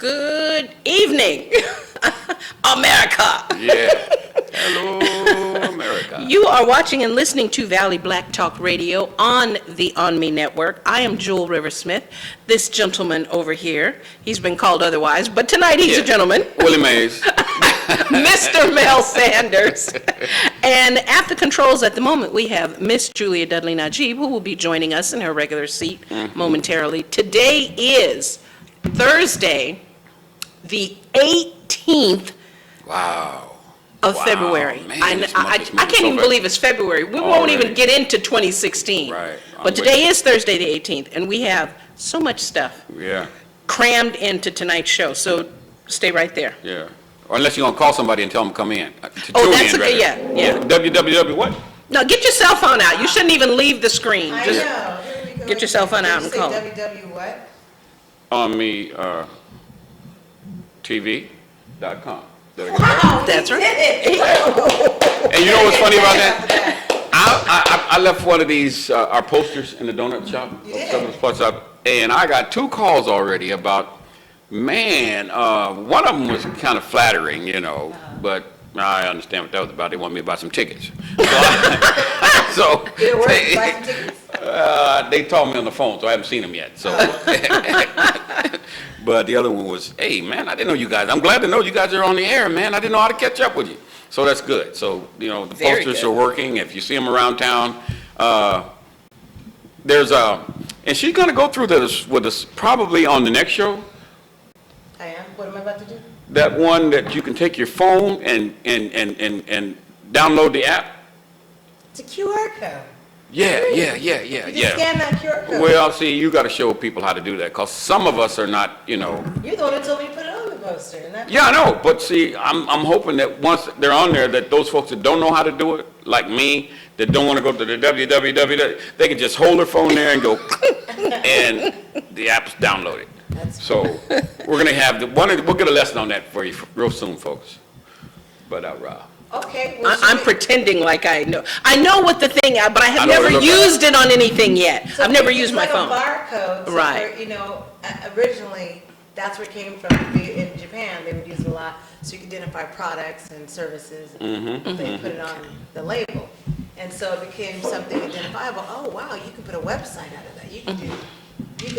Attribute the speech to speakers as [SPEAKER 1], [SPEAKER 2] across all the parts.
[SPEAKER 1] Good evening, America.
[SPEAKER 2] Yeah. Hello, America.
[SPEAKER 1] You are watching and listening to Valley Black Talk Radio on the ONME network. I am Jewel Riversmith. This gentleman over here, he's been called otherwise, but tonight he's a gentleman.
[SPEAKER 2] Willie Mays.
[SPEAKER 1] Mr. Mel Sanders. And at the controls at the moment, we have Miss Julia Dudley Najib, who will be joining us in her regular seat momentarily. Today is Thursday, the 18th of February.
[SPEAKER 2] Man,
[SPEAKER 1] I can't even believe it's February. We won't even get into 2016.
[SPEAKER 2] Right.
[SPEAKER 1] But today is Thursday, the 18th, and we have so much stuff crammed into tonight's show. So stay right there.
[SPEAKER 2] Yeah. Or unless you're going to call somebody and tell them to come in.
[SPEAKER 1] That's okay, yeah.
[SPEAKER 2] www what?
[SPEAKER 1] No, get your cell phone out. You shouldn't even leave the screen.
[SPEAKER 3] I
[SPEAKER 1] Just
[SPEAKER 3] know. Here we go.
[SPEAKER 1] get your cell phone out and
[SPEAKER 3] Did you
[SPEAKER 1] call.
[SPEAKER 3] say www what?
[SPEAKER 2] ONME.com.
[SPEAKER 3] Wow,
[SPEAKER 1] That's
[SPEAKER 3] we
[SPEAKER 1] right.
[SPEAKER 3] did it.
[SPEAKER 2] And you know what's funny about that? I left one of these, our posters in the donut shop.
[SPEAKER 3] Yeah.
[SPEAKER 2] Some of the spots up, and I got 2 calls already about, man, one of them was kind of flattering, but I understand what that was about. They wanted me to buy some tickets. So
[SPEAKER 3] Did it work? Buy some tickets?
[SPEAKER 2] they told me on the phone, so I haven't seen them yet. So, but the other one was, hey, man, I didn't know you guys. I'm glad to know you guys are on the air, man. I didn't know how to catch up with you. So that's good. So, the
[SPEAKER 1] Very
[SPEAKER 2] posters
[SPEAKER 1] good.
[SPEAKER 2] are working. If you see them around town, and she's going to go through this with us probably on the next show.
[SPEAKER 3] I am. What am I about to do?
[SPEAKER 2] That one that you can take your phone and download the app.
[SPEAKER 3] It's a QR code.
[SPEAKER 2] Yeah.
[SPEAKER 3] You just scan that QR code.
[SPEAKER 2] Well, see, you got to show people how to do that, because some of us are not,
[SPEAKER 3] You're the one who told me to put it on the poster. And that
[SPEAKER 2] Yeah, I know, but see, I'm hoping that once they're on there, that those folks that don't know how to do it, like me, that don't want to go to the www, they can just hold their phone there and go, and the app's downloaded. So we're going to have we'll get a lesson on that for you real soon, folks. But
[SPEAKER 3] Okay. Well,
[SPEAKER 1] I'm pretending like I know. I know what the thing, but I have
[SPEAKER 2] I know what
[SPEAKER 1] never
[SPEAKER 2] it looks
[SPEAKER 1] used it on anything yet.
[SPEAKER 3] so
[SPEAKER 1] I've never
[SPEAKER 3] it's
[SPEAKER 1] used
[SPEAKER 3] like
[SPEAKER 1] my phone.
[SPEAKER 3] a barcode. So
[SPEAKER 1] Right.
[SPEAKER 3] Originally, that's where it came from. In Japan, they would use it a lot, so you could identify products and services. They put it on the label. And so it became something identifiable. Oh, wow, you can put a website out of that. You can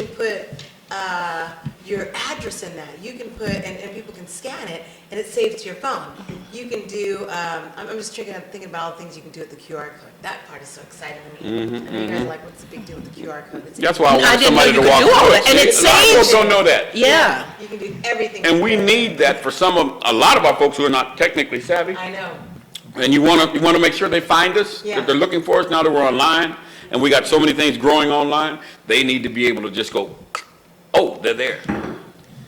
[SPEAKER 3] put your address in that. You can put, and people can scan it, and it saves to your phone. You can do, I'm just thinking about all the things you can do with the QR code. That part is so exciting to me. And you guys are like, what's the big deal with the QR code?
[SPEAKER 2] that's why I want
[SPEAKER 1] didn't know
[SPEAKER 2] somebody
[SPEAKER 1] you
[SPEAKER 2] to
[SPEAKER 1] could
[SPEAKER 2] walk
[SPEAKER 1] do all
[SPEAKER 2] through
[SPEAKER 1] that,
[SPEAKER 2] it.
[SPEAKER 1] and it
[SPEAKER 2] See, a lot of
[SPEAKER 1] saves-
[SPEAKER 2] folks don't know that.
[SPEAKER 1] Yeah.
[SPEAKER 3] You can do everything.
[SPEAKER 2] And we need that for a lot of our folks who are not technically savvy.
[SPEAKER 3] I know.
[SPEAKER 2] And you want to make sure they find us,
[SPEAKER 3] Yeah.
[SPEAKER 2] that they're looking for us now that we're online, and we got so many things growing online. They need to be able to just go, oh, they're there.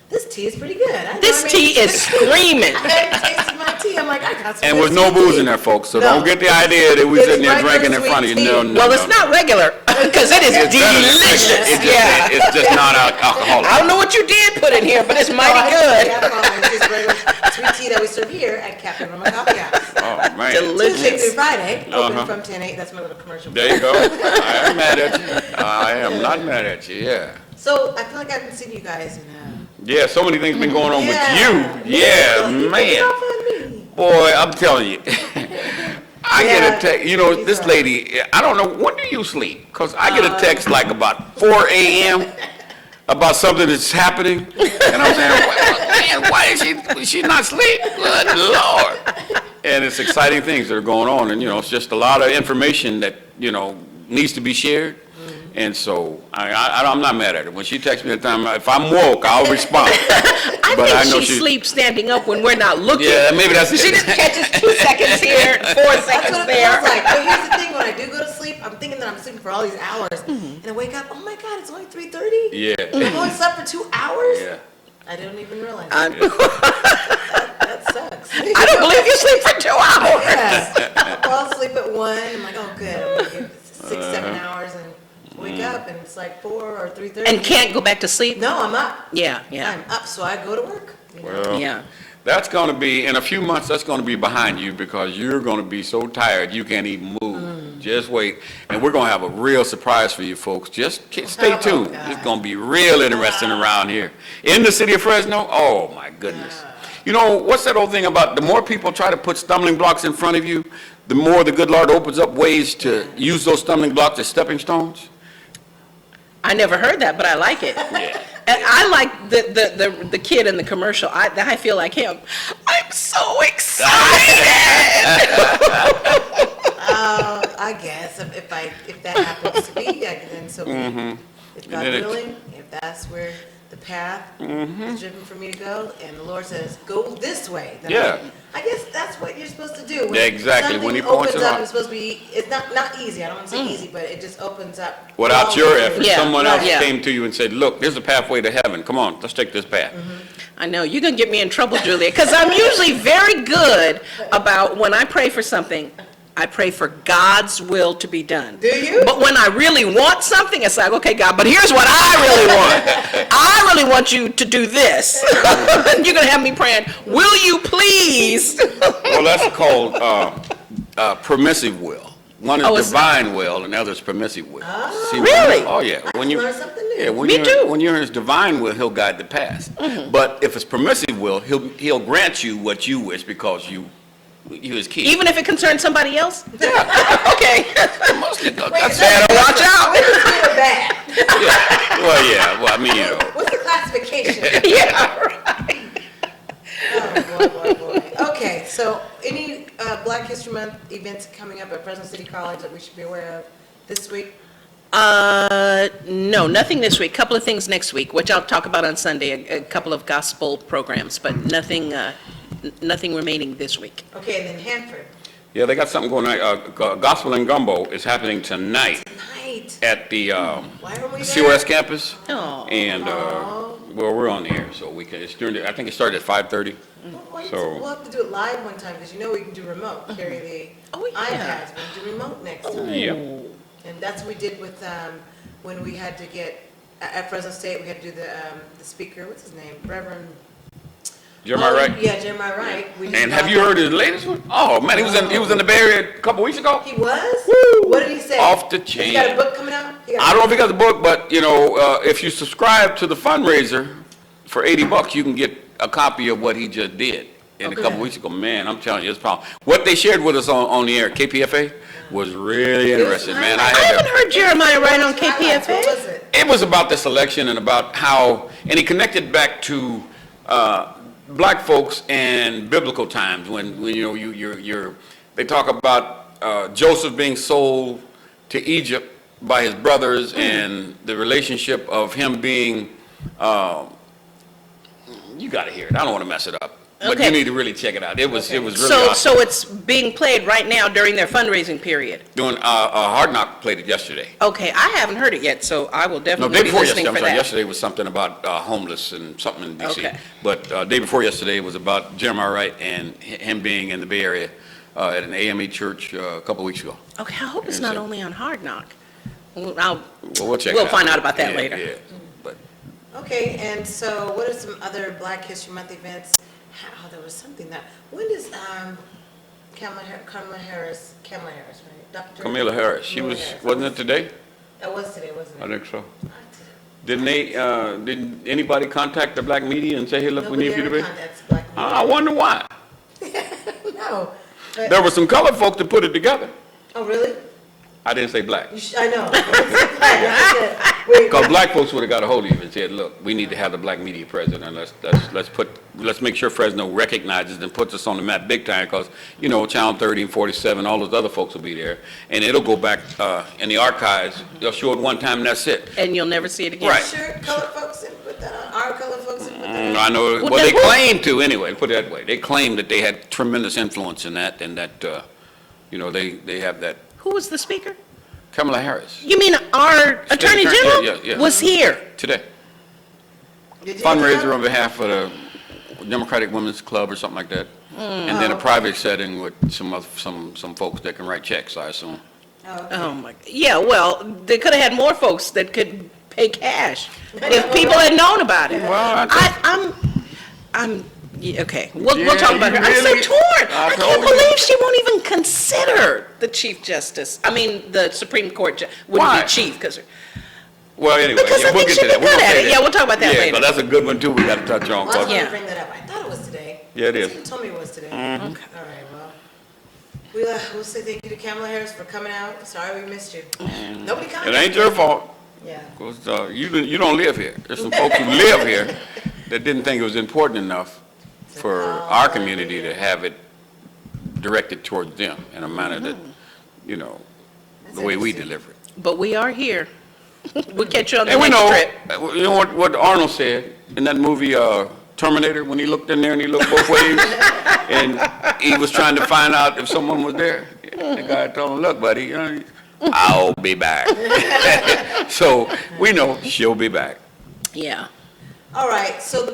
[SPEAKER 3] This tea is pretty good.
[SPEAKER 1] This tea is screaming.
[SPEAKER 3] I haven't tasted my tea. I'm like, I got some
[SPEAKER 2] And
[SPEAKER 3] good
[SPEAKER 2] with no
[SPEAKER 3] tea.
[SPEAKER 2] booze in there, folks. So
[SPEAKER 3] No.
[SPEAKER 2] don't get the idea that we're
[SPEAKER 3] It's
[SPEAKER 2] sitting there
[SPEAKER 3] regular
[SPEAKER 2] drinking in front of you.
[SPEAKER 3] sweet
[SPEAKER 2] No,
[SPEAKER 3] tea.
[SPEAKER 2] no,
[SPEAKER 1] Well,
[SPEAKER 2] no.
[SPEAKER 1] it's not regular, because it is delicious. Yeah.
[SPEAKER 2] It's just not alcoholic.
[SPEAKER 1] I don't know what you did put in here, but it's
[SPEAKER 3] No,
[SPEAKER 1] mighty
[SPEAKER 3] I
[SPEAKER 1] good.
[SPEAKER 3] don't know. It's just regular sweet tea that we serve here at Captain Roman Coffee House.
[SPEAKER 2] Oh, man.
[SPEAKER 1] Delicious.
[SPEAKER 3] Tuesday through Friday, open
[SPEAKER 2] Uh-huh.
[SPEAKER 3] from 10 to 8. That's my little commercial.
[SPEAKER 2] There you go. I am mad at you. I am not mad at you, yeah.
[SPEAKER 3] So I feel like I haven't seen you guys in
[SPEAKER 2] Yeah, so many things been going on with
[SPEAKER 3] Yeah.
[SPEAKER 2] you. Yeah,
[SPEAKER 3] You
[SPEAKER 2] man.
[SPEAKER 3] get off on me.
[SPEAKER 2] Boy, I'm telling you. I get
[SPEAKER 3] Yeah,
[SPEAKER 2] a text,
[SPEAKER 3] he's
[SPEAKER 2] this
[SPEAKER 3] right.
[SPEAKER 2] lady, I don't know, when do you sleep? Because I get a text like about 4 a.m. about something that's happening. And I'm saying, man, why is she not asleep? Good Lord. And it's exciting things that are going on. And, it's just a lot of information that, needs to be shared. And so I'm not mad at her. When she texts me at the time, if I'm woke, I'll respond.
[SPEAKER 1] I
[SPEAKER 2] But
[SPEAKER 1] think
[SPEAKER 2] know
[SPEAKER 1] she sleeps standing up when we're not looking.
[SPEAKER 2] Yeah, maybe that's
[SPEAKER 1] She just catches 2 seconds here, 4
[SPEAKER 3] That's
[SPEAKER 1] seconds
[SPEAKER 3] what it
[SPEAKER 1] there.
[SPEAKER 3] feels like. But here's the thing, when I do go to sleep, I'm thinking that I'm sleeping for all these hours. And I wake up, oh my God, it's only 3:30?
[SPEAKER 2] Yeah.
[SPEAKER 3] I've only slept for 2 hours?
[SPEAKER 2] Yeah.
[SPEAKER 3] I didn't even realize.
[SPEAKER 1] I'm-
[SPEAKER 3] That sucks.
[SPEAKER 1] I don't believe you sleep for 2 hours.
[SPEAKER 3] Yeah. I fall asleep at 1. I'm like, oh, good. I'm gonna get 6, 7 hours and wake up, and it's like 4 or 3:30.
[SPEAKER 1] And can't go back to sleep?
[SPEAKER 3] No, I'm up.
[SPEAKER 1] Yeah.
[SPEAKER 3] I'm up, so I go to work.
[SPEAKER 2] Well,
[SPEAKER 1] Yeah.
[SPEAKER 2] that's going to be, in a few months, that's going to be behind you, because you're going to be so tired you can't even move. Just wait. And we're going to have a real surprise for you folks. Just stay tuned. It's going to be real interesting around here. In the city of Fresno, oh my goodness. You know, what's that old thing about the more people try to put stumbling blocks in front of you, the more the good Lord opens up ways to use those stumbling blocks as stepping stones?
[SPEAKER 1] I never heard that, but I like it.
[SPEAKER 2] Yeah.
[SPEAKER 1] And I like the kid in the commercial. I feel like him. I'm so excited.
[SPEAKER 3] I guess if that happens to me, then so be it. If God willing, if that's where the path is driven for me to go, and the Lord says, go this way. Then I guess that's what you're supposed to do. When
[SPEAKER 2] exactly. When He points it out.
[SPEAKER 3] It's supposed to be, it's not easy. I don't want to say easy, but it just opens up.
[SPEAKER 2] Without your effort,
[SPEAKER 1] Yeah.
[SPEAKER 2] someone else
[SPEAKER 1] Yeah.
[SPEAKER 2] came to you and said, look, there's a pathway to heaven. Come on, let's take this path.
[SPEAKER 1] I know, you're going to get me in trouble, Julia, because I'm usually very good about when I pray for something, I pray for God's will to be done.
[SPEAKER 3] Do you?
[SPEAKER 1] But when I really want something, it's like, okay, God, but here's what I really want. I really want you to do this. You're going to have me praying, will you please?
[SPEAKER 2] Well, that's called permissive will. One is
[SPEAKER 1] Oh, it's-
[SPEAKER 2] divine will, and the other is permissive will. See,
[SPEAKER 1] Really?
[SPEAKER 2] Oh, yeah. When you,
[SPEAKER 3] learn something new.
[SPEAKER 2] yeah, when
[SPEAKER 1] Me
[SPEAKER 2] you're,
[SPEAKER 1] too.
[SPEAKER 2] When you're in His divine will, He'll guide the path. But if it's permissive will, He'll grant you what you wish because you His kid.
[SPEAKER 1] Even if it concerns somebody else?
[SPEAKER 2] Yeah.
[SPEAKER 1] Okay.
[SPEAKER 2] Mostly,
[SPEAKER 3] Wait,
[SPEAKER 2] that's
[SPEAKER 3] that's-
[SPEAKER 1] Watch out.
[SPEAKER 3] What is good or bad?
[SPEAKER 2] yeah. Well, yeah. Well, I mean, you know.
[SPEAKER 3] What's the classification?
[SPEAKER 1] Yeah, right.
[SPEAKER 3] Oh, boy. Okay, so any Black History Month events coming up at Fresno City College that we should be aware of this week?
[SPEAKER 1] No, nothing this week. Couple of things next week, which I'll talk about on Sunday, a couple of gospel programs, but nothing remaining this week.
[SPEAKER 3] Okay, and then Hanford.
[SPEAKER 2] Yeah, they got something going on. Gospel and Gumbo is happening tonight
[SPEAKER 3] Tonight.
[SPEAKER 2] at the
[SPEAKER 3] Why are we there?
[SPEAKER 2] COS campus.
[SPEAKER 1] Oh.
[SPEAKER 2] And, well, we're on the air, so we can, it's during, I think it started at 5:30. So-
[SPEAKER 3] We'll have to do it live one time, because you know we can do remote, carry the
[SPEAKER 1] Oh, yeah.
[SPEAKER 3] iPads, we'll do remote next time.
[SPEAKER 2] Yep.
[SPEAKER 3] And that's what we did with, when we had to get, at Fresno State, we had to do the speaker, what's his name, Reverend?
[SPEAKER 2] Jeremiah Wright?
[SPEAKER 3] Yeah, Jeremiah Wright. We did
[SPEAKER 2] And have
[SPEAKER 3] live-
[SPEAKER 2] you heard his latest one? Oh, man, he was in the Bay Area a couple weeks ago.
[SPEAKER 3] He was?
[SPEAKER 2] Woo!
[SPEAKER 3] What did he say?
[SPEAKER 2] Off the
[SPEAKER 3] He
[SPEAKER 2] chain.
[SPEAKER 3] got a book coming out?
[SPEAKER 2] I don't know if he got the book, but, you know, if you subscribe to the fundraiser for $80, you can get a copy of what he just did. And a couple weeks ago, man, I'm telling you, it's powerful. What they shared with us on the air, KPFA, was really interesting, man.
[SPEAKER 1] I haven't heard Jeremiah Wright on KPFA.
[SPEAKER 3] What was it?
[SPEAKER 2] It was about this election and about how, and he connected back to black folks and biblical times when you know they talk about Joseph being sold to Egypt by his brothers and the relationship of him being. You got to hear it. I don't want to mess it up, but
[SPEAKER 1] Okay.
[SPEAKER 2] you need to really check it out. It was really
[SPEAKER 1] So
[SPEAKER 2] awesome.
[SPEAKER 1] it's being played right now during their fundraising period.
[SPEAKER 2] Doing Hard Knock played it yesterday.
[SPEAKER 1] Okay, I haven't heard it yet, so I will
[SPEAKER 2] No,
[SPEAKER 1] definitely
[SPEAKER 2] day
[SPEAKER 1] be
[SPEAKER 2] before
[SPEAKER 1] listening
[SPEAKER 2] yesterday, I'm
[SPEAKER 1] for
[SPEAKER 2] sorry,
[SPEAKER 1] that.
[SPEAKER 2] yesterday was something about homeless and something in D.C.
[SPEAKER 1] Okay.
[SPEAKER 2] But day before yesterday was about Jeremiah Wright and him being in the Bay Area at an AME church a couple of weeks ago.
[SPEAKER 1] Okay, I hope it's
[SPEAKER 2] And
[SPEAKER 1] not
[SPEAKER 2] so-
[SPEAKER 1] only on Hard Knock. We'll
[SPEAKER 2] Well, we'll check it
[SPEAKER 1] We'll
[SPEAKER 2] out.
[SPEAKER 1] find out about that
[SPEAKER 2] Yeah,
[SPEAKER 1] later.
[SPEAKER 2] Yeah, but
[SPEAKER 3] Okay, and so what are some other Black History Month events? Oh, there was something that, when does Kamala Harris, right? Dr.
[SPEAKER 2] Camila Harris, she
[SPEAKER 3] Kamala
[SPEAKER 2] was,
[SPEAKER 3] Harris.
[SPEAKER 2] wasn't it today?
[SPEAKER 3] That was today, wasn't
[SPEAKER 2] I
[SPEAKER 3] it?
[SPEAKER 2] think so. Didn't anybody contact the black media and say, hey, look, we
[SPEAKER 3] Nobody
[SPEAKER 2] need you to
[SPEAKER 3] ever
[SPEAKER 2] be?
[SPEAKER 3] contacts Black
[SPEAKER 2] I wonder why.
[SPEAKER 3] media. No. But-
[SPEAKER 2] There were some colored folk that put it together.
[SPEAKER 3] Oh, really?
[SPEAKER 2] I didn't say black.
[SPEAKER 3] I know. Wait,
[SPEAKER 2] Because black folks would have got a hold of you and said, look, we need to have the black media present, and let's make sure Fresno recognizes and puts us on the map big time, because, you know, Channel 30 and 47, all those other folks will be there, and it'll go back in the archives. They'll show it one time, and that's it.
[SPEAKER 1] And you'll never see it again.
[SPEAKER 2] Right.
[SPEAKER 3] sure colored folks didn't put that on, our colored folks didn't put that on.
[SPEAKER 2] I know,
[SPEAKER 1] Well,
[SPEAKER 2] well, they
[SPEAKER 1] then who-
[SPEAKER 2] claim to, anyway, put it that way. They claim that they had tremendous influence in that, and that, you know, they have that.
[SPEAKER 1] Who was the speaker?
[SPEAKER 2] Kamala Harris,
[SPEAKER 1] You mean our Attorney
[SPEAKER 2] Attorney-
[SPEAKER 1] General
[SPEAKER 2] yeah.
[SPEAKER 1] was here?
[SPEAKER 2] today.
[SPEAKER 3] Did you
[SPEAKER 2] Fundraiser
[SPEAKER 3] know?
[SPEAKER 2] on behalf of the Democratic Women's Club or something like that. And then a
[SPEAKER 3] Oh.
[SPEAKER 2] private setting with some folks that can write checks, I assume.
[SPEAKER 3] Oh, okay.
[SPEAKER 1] Oh, my, yeah, well, they could have had more folks that could pay cash if people had known about it.
[SPEAKER 2] Well,
[SPEAKER 1] I'm Yeah, okay, we'll talk about her. I'm so
[SPEAKER 2] really?
[SPEAKER 1] torn.
[SPEAKER 2] I
[SPEAKER 1] I
[SPEAKER 2] told
[SPEAKER 1] can't
[SPEAKER 2] you.
[SPEAKER 1] believe she won't even consider the Chief Justice. I mean, the Supreme Court wouldn't
[SPEAKER 2] Why?
[SPEAKER 1] be chief because.
[SPEAKER 2] Well, anyway,
[SPEAKER 1] Because I
[SPEAKER 2] we'll
[SPEAKER 1] think
[SPEAKER 2] get
[SPEAKER 1] she'd
[SPEAKER 2] to that.
[SPEAKER 1] be
[SPEAKER 2] We're
[SPEAKER 1] good
[SPEAKER 2] gonna
[SPEAKER 1] at
[SPEAKER 2] say
[SPEAKER 1] it.
[SPEAKER 2] that.
[SPEAKER 1] Yeah, we'll talk about that
[SPEAKER 2] Yeah,
[SPEAKER 1] later.
[SPEAKER 2] but that's a good one too. We got to touch on.
[SPEAKER 3] Well, I was
[SPEAKER 2] 'cause-
[SPEAKER 3] going
[SPEAKER 1] Yeah.
[SPEAKER 3] to bring that up. I thought it was today.
[SPEAKER 2] Yeah, it is.
[SPEAKER 3] You told me it was today.
[SPEAKER 2] Mm-hmm.
[SPEAKER 1] Okay.
[SPEAKER 3] All right, well, we'll say thank you to Kamala Harris for coming out. Sorry we missed you. Nobody
[SPEAKER 2] It
[SPEAKER 3] contacted
[SPEAKER 2] ain't your fault.
[SPEAKER 3] Yeah.
[SPEAKER 2] Because you don't live here. There's some folks who live here that didn't think it was important enough for our community to have it directed towards them in a manner that, you know, the way we deliver it.
[SPEAKER 1] But we are here. We'll catch you on the
[SPEAKER 2] And we
[SPEAKER 1] next
[SPEAKER 2] know,
[SPEAKER 1] trip.
[SPEAKER 2] you know what Arnold said in that movie, Terminator, when he looked in there and he looked both ways, and he was trying to find out if someone was there. The guy told him, look, buddy, I'll be back. So we know she'll be back.
[SPEAKER 1] Yeah.
[SPEAKER 3] All right, so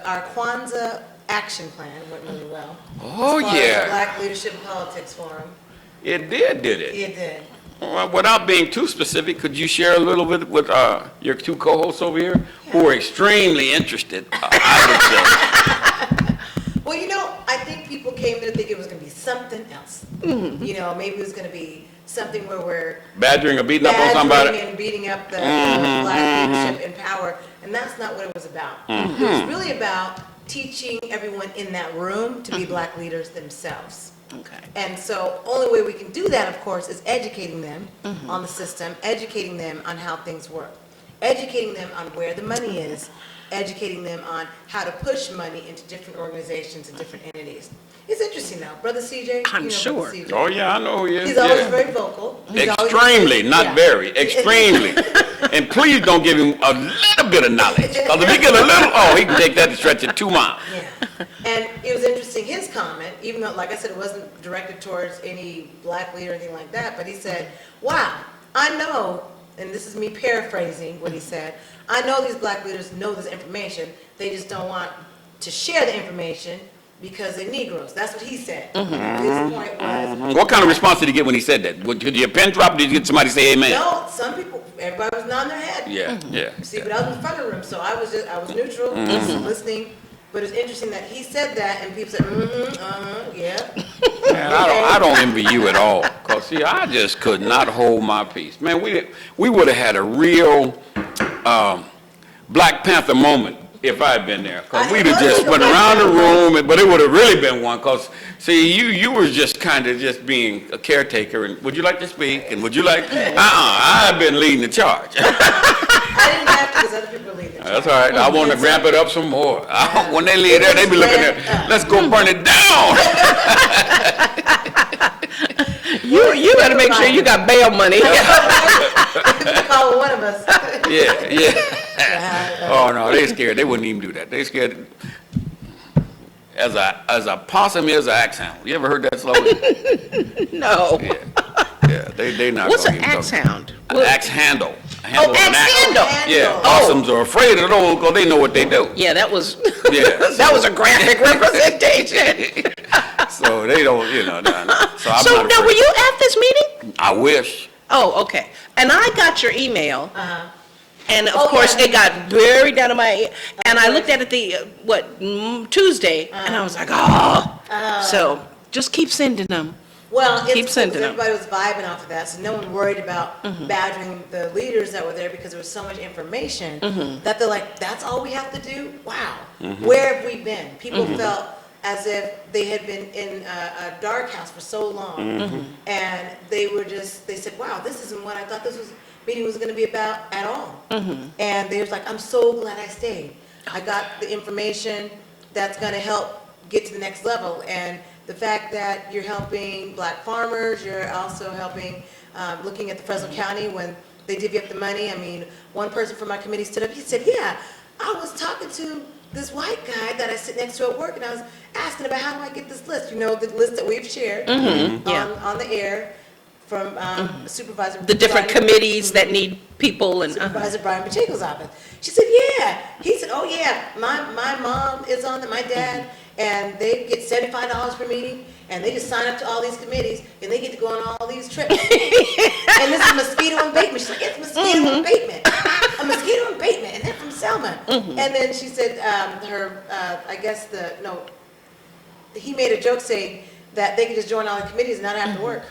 [SPEAKER 3] our Kwanzaa action plan went really well.
[SPEAKER 2] Oh,
[SPEAKER 3] As far as the
[SPEAKER 2] yeah.
[SPEAKER 3] Black Leadership and Politics Forum.
[SPEAKER 2] It did it?
[SPEAKER 3] It did.
[SPEAKER 2] Well, without being too specific, could you share a little bit with your two co-hosts over here who are extremely interested, I would say.
[SPEAKER 3] Well, I think people came there thinking it was going to be something else. Maybe it was going to be something where we're
[SPEAKER 2] Badgering or beating up on somebody?
[SPEAKER 3] badgering and beating up the Black leadership in power, and that's not what it was about. It was really about teaching everyone in that room to be Black leaders themselves.
[SPEAKER 1] Okay.
[SPEAKER 3] And so only way we can do that, of course, is educating them on the system, educating them on how things work, educating them on where the money is, educating them on how to push money into different organizations and different entities. It's interesting though. Brother CJ?
[SPEAKER 1] I'm
[SPEAKER 3] Brother
[SPEAKER 1] sure.
[SPEAKER 3] CJ?
[SPEAKER 2] Oh, yeah, I know who he is.
[SPEAKER 3] He's always
[SPEAKER 2] Yeah.
[SPEAKER 3] very vocal. He's always-
[SPEAKER 2] Extremely, not
[SPEAKER 3] Yeah.
[SPEAKER 2] very, extremely. And please don't give him a little bit of knowledge. Because if he get a little, he can take that and stretch it 2 miles.
[SPEAKER 3] Yeah. And it was interesting, his comment, even though, like I said, it wasn't directed towards any Black leader or anything like that, but he said, wow, I know, and this is me paraphrasing what he said, I know these Black leaders know this information, they just don't want to share the information because they're Negroes. That's what he said. His point was,
[SPEAKER 2] What kind of response did he get when he said that? Did your pen drop? Did you get somebody to say amen?
[SPEAKER 3] no, some people, everybody was nodding their head.
[SPEAKER 2] Yeah, yeah.
[SPEAKER 3] See, but I was in front of the room, so I was neutral, just listening. But it's interesting that he said that, and people said, yeah.
[SPEAKER 2] Man, I don't envy you at all. Because, see, I just could not hold my peace. Man, we would have had a real Black Panther moment if I had been there. Because we'd have just went around the room, but it would have really been one. Because, see, you were just kind of just being a caretaker. And would you like to speak? And would you like, I've been leading the charge.
[SPEAKER 3] I didn't have to, because other people were leaving.
[SPEAKER 2] That's all right. I want to ramp it up some more. When they leave there, they be looking at, let's go burn it down.
[SPEAKER 1] You better make sure you got bail money.
[SPEAKER 3] Call one of us.
[SPEAKER 2] Yeah. Oh, no, they scared. They wouldn't even do that. They scared. As a possum is an axe hound. You ever heard that slogan?
[SPEAKER 1] No.
[SPEAKER 2] Yeah, they not
[SPEAKER 1] What's
[SPEAKER 2] gonna
[SPEAKER 1] an
[SPEAKER 2] even
[SPEAKER 1] axe
[SPEAKER 2] talk.
[SPEAKER 1] hound?
[SPEAKER 2] An axe handle. A handle of an
[SPEAKER 1] axe handle.
[SPEAKER 2] Yeah,
[SPEAKER 3] Oh.
[SPEAKER 2] possums are afraid of those because they know what they do.
[SPEAKER 1] Yeah, that was
[SPEAKER 2] Yeah.
[SPEAKER 1] that was a graphic representation.
[SPEAKER 2] So they don't, no. So I'm
[SPEAKER 1] So
[SPEAKER 2] not
[SPEAKER 1] now,
[SPEAKER 2] afraid.
[SPEAKER 1] were you at this meeting?
[SPEAKER 2] I wish.
[SPEAKER 1] Oh, okay. And I got your email, and of
[SPEAKER 3] Oh,
[SPEAKER 1] course,
[SPEAKER 3] yeah.
[SPEAKER 1] it got buried down in my, and I looked at it Tuesday, and I was like, oh. So just keep sending them.
[SPEAKER 3] Well,
[SPEAKER 1] Keep
[SPEAKER 3] it's
[SPEAKER 1] sending them.
[SPEAKER 3] everybody was vibing off of that, so no one worried about badgering the leaders that were there because there was so much information that they're like, that's all we have to do? Wow. Where have we been? People felt as if they had been in a dark house for so long, and they said, wow, this isn't what I thought this meeting was going to be about at all. And they was like, I'm so glad I stayed. I got the information that's going to help get to the next level, and the fact that you're helping Black farmers, you're also helping, looking at the Fresno County when they divvy up the money. I mean, one person from my committee stood up, he said, yeah, I was talking to this white guy that I sit next to at work, and I was asking about how do I get this list, the list that we've shared on the air from Supervisor.
[SPEAKER 1] The different
[SPEAKER 3] Brian-
[SPEAKER 1] committees that need people and.
[SPEAKER 3] Supervisor Brian Pacheco's office. She said, yeah. He said, oh yeah, my mom is on it, my dad, and they get $75 per meeting, and they just sign up to all these committees, and they get to go on all these trips. And this is mosquito abatement. She's like, it's mosquito abatement. a mosquito abatement, and they're from Selma. And then she said, he made a joke saying that they could just join all the committees and not have to work.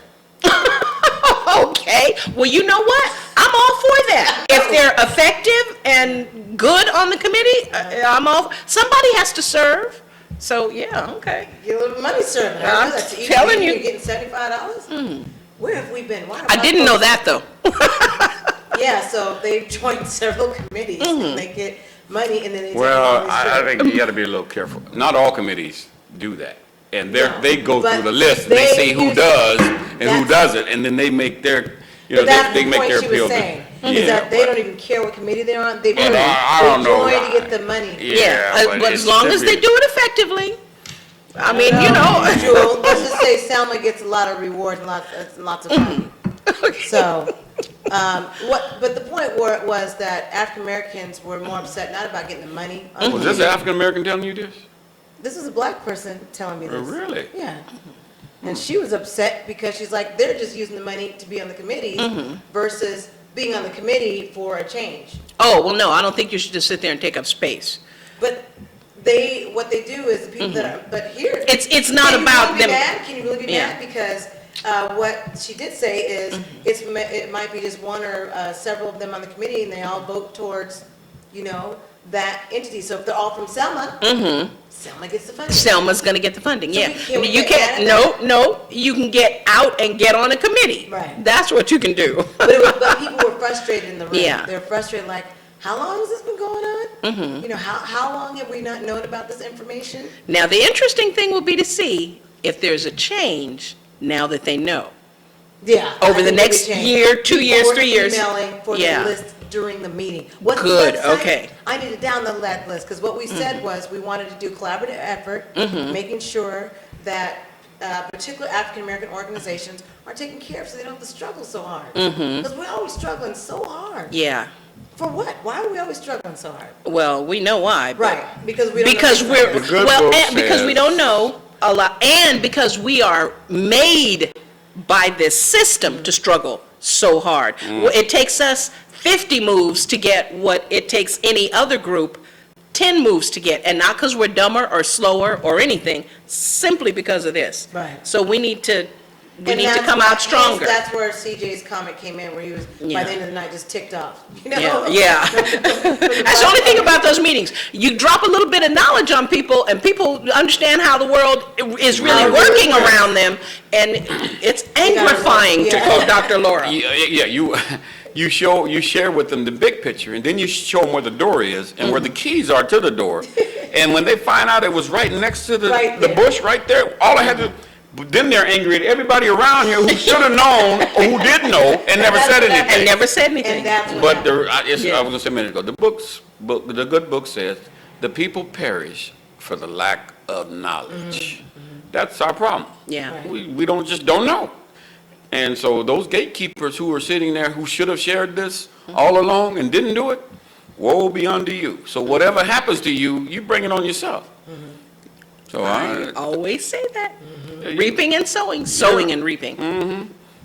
[SPEAKER 1] Okay, well, you know what? I'm all for that. If they're effective and good on the committee, I'm all, somebody has to serve. So, yeah, okay.
[SPEAKER 3] Get a little money served.
[SPEAKER 1] I'm
[SPEAKER 3] That's each
[SPEAKER 1] telling
[SPEAKER 3] meeting,
[SPEAKER 1] you.
[SPEAKER 3] You're getting $75? Where have we been? Why
[SPEAKER 1] I didn't know that, though.
[SPEAKER 3] Yeah, so they've joined several committees and they get money and then they
[SPEAKER 2] Well,
[SPEAKER 3] take
[SPEAKER 2] I think you gotta be a little careful. Not all committees do that. And they go
[SPEAKER 3] but
[SPEAKER 2] through the list, and they
[SPEAKER 3] they
[SPEAKER 2] see who
[SPEAKER 3] use-
[SPEAKER 2] does and who
[SPEAKER 3] that's-
[SPEAKER 2] doesn't, and then they make their, you know,
[SPEAKER 3] But that's
[SPEAKER 2] they
[SPEAKER 3] the
[SPEAKER 2] make
[SPEAKER 3] point
[SPEAKER 2] their
[SPEAKER 3] she
[SPEAKER 2] appeal.
[SPEAKER 3] was saying, is
[SPEAKER 2] Yeah,
[SPEAKER 3] that they
[SPEAKER 2] but-
[SPEAKER 3] don't even care what committee they're on, they
[SPEAKER 2] But I don't know.
[SPEAKER 3] join to get the money.
[SPEAKER 2] Yeah,
[SPEAKER 1] But as long as they do it effectively. I mean,
[SPEAKER 3] Jewel, let's just say Selma gets a lot of reward and lots of money. So, but the point was that African Americans were more upset not about getting the money.
[SPEAKER 2] Was this an African American telling you this?
[SPEAKER 3] This was a black person telling me
[SPEAKER 2] Oh,
[SPEAKER 3] this.
[SPEAKER 2] really?
[SPEAKER 3] Yeah. And she was upset because she's like, they're just using the money to be on the committees versus being on the committee for a change.
[SPEAKER 1] Oh, well, no, I don't think you should just sit there and take up space.
[SPEAKER 3] But what they do is the people that are, but here.
[SPEAKER 1] It's not about them.
[SPEAKER 3] Can you really be
[SPEAKER 1] Yeah.
[SPEAKER 3] mad? Because what she did say is, it might be just one or several of them on the committee and they all vote towards, that entity. So if they're all from Selma, Selma gets the funding.
[SPEAKER 1] Selma's gonna get the funding,
[SPEAKER 3] So
[SPEAKER 1] yeah.
[SPEAKER 3] can we
[SPEAKER 1] You
[SPEAKER 3] get
[SPEAKER 1] can't,
[SPEAKER 3] mad at
[SPEAKER 1] no, you can get out and get on a committee.
[SPEAKER 3] Right.
[SPEAKER 1] That's what you can do.
[SPEAKER 3] But people were frustrated in the room.
[SPEAKER 1] Yeah.
[SPEAKER 3] They're frustrated, like, how long has this been going on? How long have we not known about this information?
[SPEAKER 1] Now, the interesting thing will be to see if there's a change now that they know.
[SPEAKER 3] Yeah.
[SPEAKER 1] Over
[SPEAKER 3] I
[SPEAKER 1] the
[SPEAKER 3] think
[SPEAKER 1] next
[SPEAKER 3] maybe change.
[SPEAKER 1] year, 2 years,
[SPEAKER 3] People were
[SPEAKER 1] 3 years.
[SPEAKER 3] emailing for
[SPEAKER 1] Yeah.
[SPEAKER 3] the list during the meeting. What's the
[SPEAKER 1] Good,
[SPEAKER 3] website?
[SPEAKER 1] okay.
[SPEAKER 3] I need to download that list, because what we said was, we wanted to do collaborative effort, making sure that particular African-American organizations are taken care of, so they don't have to struggle so hard. Because we're always struggling so hard.
[SPEAKER 1] Yeah,
[SPEAKER 3] For what? Why are we always struggling so hard?
[SPEAKER 1] well, we know why. but-
[SPEAKER 3] Right, because we don't know.
[SPEAKER 1] Because we're,
[SPEAKER 2] The good
[SPEAKER 1] well,
[SPEAKER 2] book
[SPEAKER 1] and because we
[SPEAKER 2] says-
[SPEAKER 1] don't know a lot, and because we are made by this system to struggle so hard. It takes us 50 moves to get what it takes any other group 10 moves to get, and not because we're dumber or slower or anything, simply because of this.
[SPEAKER 3] Right.
[SPEAKER 1] So we need to
[SPEAKER 3] And that's
[SPEAKER 1] come
[SPEAKER 3] why-
[SPEAKER 1] out stronger.
[SPEAKER 3] That's where CJ's comment came in, where he was, by
[SPEAKER 1] Yeah.
[SPEAKER 3] the end of the night, just ticked off.
[SPEAKER 1] Yeah, yeah. That's the only thing about those meetings. You drop a little bit of knowledge on people, and people understand how the world is really working around them, and it's angrifying, to
[SPEAKER 3] Yeah.
[SPEAKER 1] quote Dr. Laura.
[SPEAKER 2] Yeah, you share with them the big picture, and then you show them where the door is and where the keys are to the door. And when they find out it was right next to
[SPEAKER 3] Right
[SPEAKER 2] the
[SPEAKER 3] there.
[SPEAKER 2] bush right there, all I had to, then they're angry at everybody around here who should have known or who didn't know and never said
[SPEAKER 1] And
[SPEAKER 2] anything.
[SPEAKER 1] never said
[SPEAKER 3] And
[SPEAKER 1] anything.
[SPEAKER 3] that's what
[SPEAKER 2] But
[SPEAKER 3] happened.
[SPEAKER 1] Yeah.
[SPEAKER 2] I was gonna say a minute ago, the good book says, the people perish for the lack of knowledge. That's our problem.
[SPEAKER 1] Yeah.
[SPEAKER 3] Right.
[SPEAKER 2] We don't know. And so those gatekeepers who are sitting there who should have shared this all along and didn't do it, woe be unto you. So whatever happens to you, you bring it on yourself. So
[SPEAKER 1] I always say that.
[SPEAKER 2] you-
[SPEAKER 1] Reaping and sowing, sowing and reaping.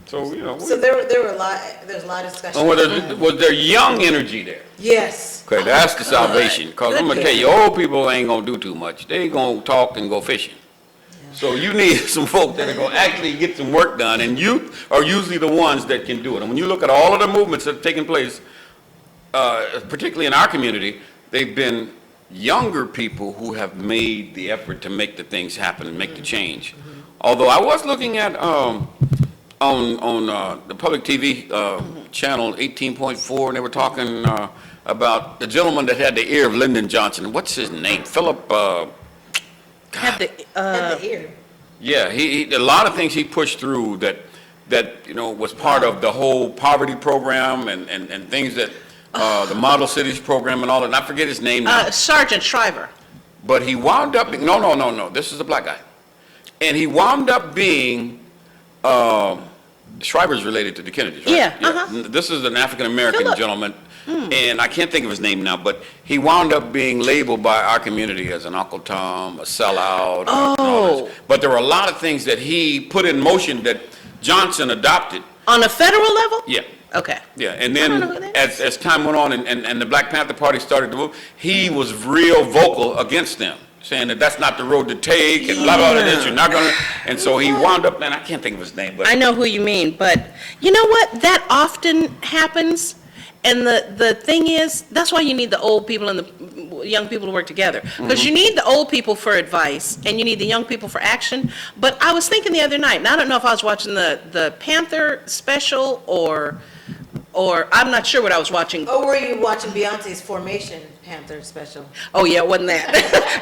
[SPEAKER 2] so
[SPEAKER 3] So there's a lot of discussion.
[SPEAKER 2] was there young energy there?
[SPEAKER 3] Yes.
[SPEAKER 2] Okay, that's the salvation. Because I'm gonna
[SPEAKER 1] Good.
[SPEAKER 2] tell you, old people ain't gonna do too much. They gonna talk and go fishing. So you need some folk that are gonna actually get some work done, and youth are usually the ones that can do it. And when you look at all of the movements that have taken place, particularly in our community, they've been younger people who have made the effort to make the things happen and make the change. Although I was looking at, on the public TV channel 18.4, and they were talking about the gentleman that had the ear of Lyndon Johnson. What's his name? Philip,
[SPEAKER 1] Have the,
[SPEAKER 3] And the ear.
[SPEAKER 2] yeah, he a lot of things he pushed through that was part of the whole poverty program and things that, the model cities program and all that. And I forget his name now.
[SPEAKER 1] Sergeant Shriver.
[SPEAKER 2] But he wound up, no, this is a black guy. And he wound up being, Shriver's related to the Kennedys, right?
[SPEAKER 1] Yeah,
[SPEAKER 2] This is an African-American
[SPEAKER 1] Philip.
[SPEAKER 2] gentleman, and I can't think of his name now, but he wound up being labeled by our community as an Uncle Tom, a sellout. and all this.
[SPEAKER 1] Oh.
[SPEAKER 2] But there were a lot of things that he put in motion that Johnson adopted,
[SPEAKER 1] On a federal level?
[SPEAKER 2] Yeah.
[SPEAKER 1] Okay.
[SPEAKER 2] Yeah, and
[SPEAKER 1] I don't know
[SPEAKER 2] then
[SPEAKER 1] who that
[SPEAKER 2] as time went on and the Black Panther Party started to move, he was real vocal against them, saying that that's not the road to take and blah, blah, blah, this, you're not gonna, and so he wound up, and I can't think of his name, but.
[SPEAKER 1] I know who you mean, but you know what? That often happens. And the thing is, that's why you need the old people and the young people to work together. Because you need the old people for advice and you need the young people for action. But I was thinking the other night, and I don't know if I was watching the Panther special or I'm not sure what I was watching.
[SPEAKER 3] Or were you watching Beyonce's Formation Panther special?
[SPEAKER 1] Oh, yeah, it wasn't that.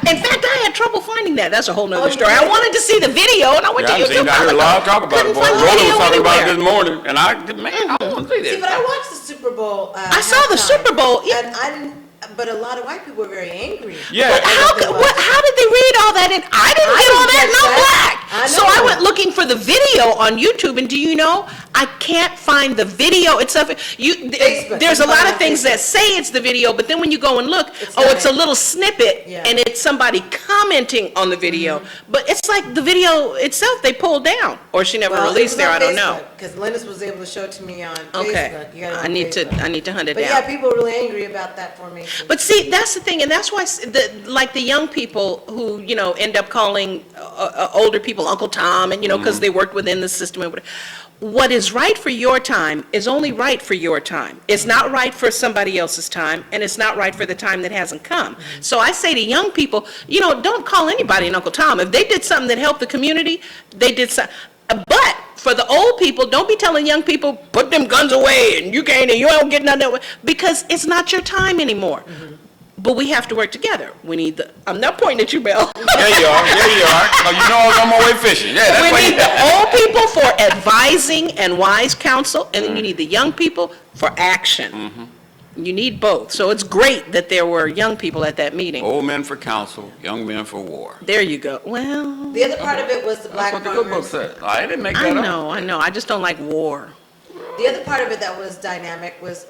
[SPEAKER 1] In fact, I had trouble finding that. That's a whole nother
[SPEAKER 3] Oh,
[SPEAKER 1] story.
[SPEAKER 3] you
[SPEAKER 1] I
[SPEAKER 3] did?
[SPEAKER 1] wanted to see the video, and I went
[SPEAKER 2] Yeah,
[SPEAKER 1] to
[SPEAKER 2] I've seen,
[SPEAKER 1] YouTube.
[SPEAKER 2] I heard a lot of talk about it,
[SPEAKER 1] Couldn't
[SPEAKER 2] boy.
[SPEAKER 1] find the
[SPEAKER 2] Roland was
[SPEAKER 1] video
[SPEAKER 2] talking about it
[SPEAKER 1] anywhere.
[SPEAKER 2] this morning, and man, I don't want to see
[SPEAKER 3] See,
[SPEAKER 2] this.
[SPEAKER 3] but I watched the Super Bowl.
[SPEAKER 1] I saw the Super Bowl. Yeah.
[SPEAKER 3] And I didn't, but a lot of white people were very angry.
[SPEAKER 2] Yeah.
[SPEAKER 1] But how did they read all that? And I didn't get all that, and I'm black.
[SPEAKER 3] I
[SPEAKER 1] So
[SPEAKER 3] know.
[SPEAKER 1] I went looking for the video on YouTube, and do you know, I can't find the video itself.
[SPEAKER 3] Facebook.
[SPEAKER 1] There's a
[SPEAKER 3] You
[SPEAKER 1] lot
[SPEAKER 3] find
[SPEAKER 1] of
[SPEAKER 3] it
[SPEAKER 1] things
[SPEAKER 3] on
[SPEAKER 1] that say it's the video, but then when you go and look,
[SPEAKER 3] It's
[SPEAKER 1] oh,
[SPEAKER 3] not
[SPEAKER 1] it's a
[SPEAKER 3] it.
[SPEAKER 1] little snippet,
[SPEAKER 3] Yeah.
[SPEAKER 1] and it's somebody commenting on the video. But it's like the video itself, they pulled down, or she never released there, I don't know.
[SPEAKER 3] Because Linus was able to show it to me on
[SPEAKER 1] Okay,
[SPEAKER 3] Facebook. You got it on
[SPEAKER 1] I need
[SPEAKER 3] Facebook.
[SPEAKER 1] to hunt it
[SPEAKER 3] But
[SPEAKER 1] down.
[SPEAKER 3] yeah, people were really angry about that formation.
[SPEAKER 1] But see, that's the thing, and that's why, like the young people who, end up calling older people Uncle Tom, and, because they worked within the system and whatever. What is right for your time is only right for your time. It's not right for somebody else's time, and it's not right for the time that hasn't come. So I say to young people, don't call anybody an Uncle Tom. If they did something that helped the community, they did something. But for the old people, don't be telling young people, put them guns away, and you don't get none of that, because it's not your time anymore. But we have to work together. We need I'm not pointing at you, Bill.
[SPEAKER 2] There you are. Oh, you know I'm on my way fishing. Yeah, that's
[SPEAKER 1] We
[SPEAKER 2] why
[SPEAKER 1] need the old people for advising and wise counsel, and then you need the young people for action. You need both. So it's great that there were young people at that meeting.
[SPEAKER 2] Old men for counsel, young men for war.
[SPEAKER 1] There you go. Well,
[SPEAKER 3] The other part of it was the
[SPEAKER 2] That's
[SPEAKER 3] black
[SPEAKER 2] what the good book
[SPEAKER 3] farmers.
[SPEAKER 2] said. I didn't make
[SPEAKER 1] I
[SPEAKER 2] that up.
[SPEAKER 1] know. I just don't like war.
[SPEAKER 3] The other part of it that was dynamic was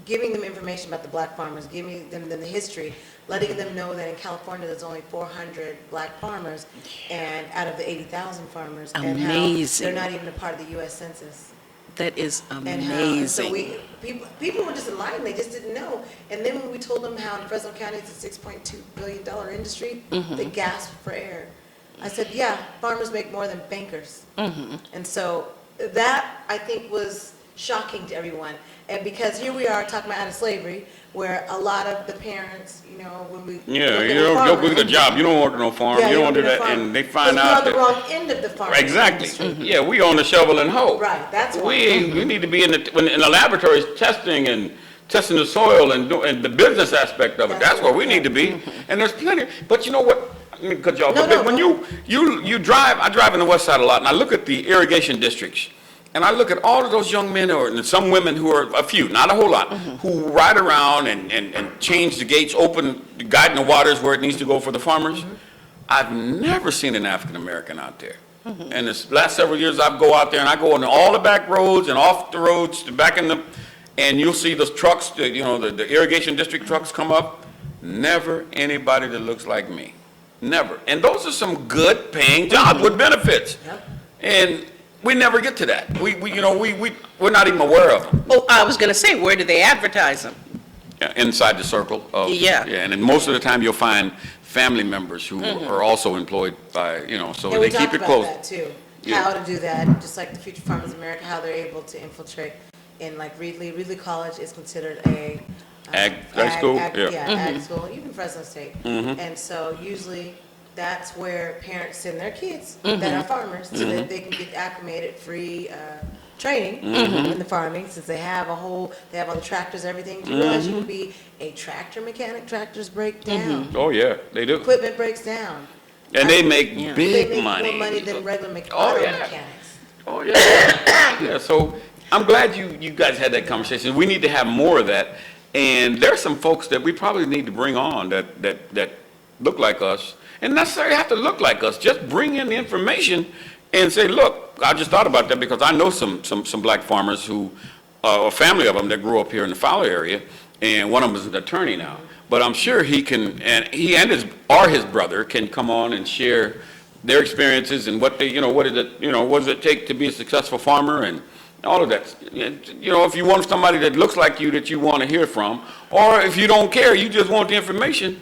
[SPEAKER 3] giving them information about the black farmers, giving them the history, letting them know that in California, there's only 400 black farmers, and out of the 80,000 farmers. And how
[SPEAKER 1] Amazing.
[SPEAKER 3] they're not even a part of the U.S. Census.
[SPEAKER 1] That is
[SPEAKER 3] And how, and so
[SPEAKER 1] amazing.
[SPEAKER 3] people were just enlightened, they just didn't know. And then when we told them how in Fresno County it's a $6.2 billion industry, they gasped for air. I said, yeah, farmers make more than bankers. And so that, I think, was shocking to everyone. And because here we are talking about out of slavery, where a lot of the parents, when we.
[SPEAKER 2] Yeah,
[SPEAKER 3] look at
[SPEAKER 2] you
[SPEAKER 3] the
[SPEAKER 2] don't
[SPEAKER 3] farmers-
[SPEAKER 2] get a job. You don't work no farm.
[SPEAKER 3] Yeah,
[SPEAKER 2] you don't want to do
[SPEAKER 3] work
[SPEAKER 2] that.
[SPEAKER 3] at a farm.
[SPEAKER 2] And they find
[SPEAKER 3] Because
[SPEAKER 2] out
[SPEAKER 3] we're
[SPEAKER 2] that.
[SPEAKER 3] on the wrong end of the farm.
[SPEAKER 2] Exactly.
[SPEAKER 3] industry.
[SPEAKER 2] Yeah, we on the shovel and hoe.
[SPEAKER 3] Right, that's why.
[SPEAKER 2] We need to be in the laboratories testing and testing the soil and the business aspect of it. That's where we need to be. And there's plenty. But you know what? Let me cut you off.
[SPEAKER 3] No,
[SPEAKER 2] But
[SPEAKER 3] no,
[SPEAKER 2] when you drive, I drive in the west side a lot, and I look at the irrigation districts. And I look at all of those young men, and some women who are, a few, not a whole lot, who ride around and change the gates, open, guiding the waters where it needs to go for the farmers. I've never seen an African-American out there. And this last several years, I go out there and I go on all the back roads and off the roads, and you'll see those trucks, the irrigation district trucks come up. Never anybody that looks like me. Never. And those are some good paying jobs with benefits.
[SPEAKER 3] Yep.
[SPEAKER 2] And we never get to that. We're not even aware of them.
[SPEAKER 1] Oh, I was going to say, where do they advertise them?
[SPEAKER 2] Inside the circle of.
[SPEAKER 1] Yeah.
[SPEAKER 2] And then most of the time you'll find family members who are also employed by, so
[SPEAKER 3] And
[SPEAKER 2] they
[SPEAKER 3] we
[SPEAKER 2] keep
[SPEAKER 3] talked
[SPEAKER 2] it
[SPEAKER 3] about
[SPEAKER 2] close.
[SPEAKER 3] that too,
[SPEAKER 2] Yeah.
[SPEAKER 3] how to do that, just like the Future Farmers of America, how they're able to infiltrate in like Reedley. Reedley College is considered a.
[SPEAKER 2] Ag school? Yeah.
[SPEAKER 3] Ag school, even Fresno State. And so usually that's where parents send their kids that are farmers so that they can get acclimated, free training in the farming, since they have all the tractors, everything. Do you realize you can be a tractor mechanic? Tractors break down.
[SPEAKER 2] Oh, yeah, they do.
[SPEAKER 3] Equipment breaks down.
[SPEAKER 2] And they make
[SPEAKER 1] Yeah.
[SPEAKER 3] They
[SPEAKER 2] big
[SPEAKER 3] make
[SPEAKER 2] money.
[SPEAKER 3] more money than regular
[SPEAKER 2] Oh,
[SPEAKER 3] auto
[SPEAKER 2] yeah.
[SPEAKER 3] mechanics.
[SPEAKER 2] Oh, yeah. Yeah, so I'm glad you guys had that conversation. We need to have more of that. And there's some folks that we probably need to bring on that look like us. And not necessarily have to look like us. Just bring in the information and say, look, I just thought about that because I know some black farmers who, a family of them that grew up here in the Fowler area, and one of them is an attorney now. But I'm sure he can, and his brother can come on and share their experiences and what they, what does it take to be a successful farmer, and all of that. You know, if you want somebody that looks like you that you want to hear from, or if you don't care, you just want the information,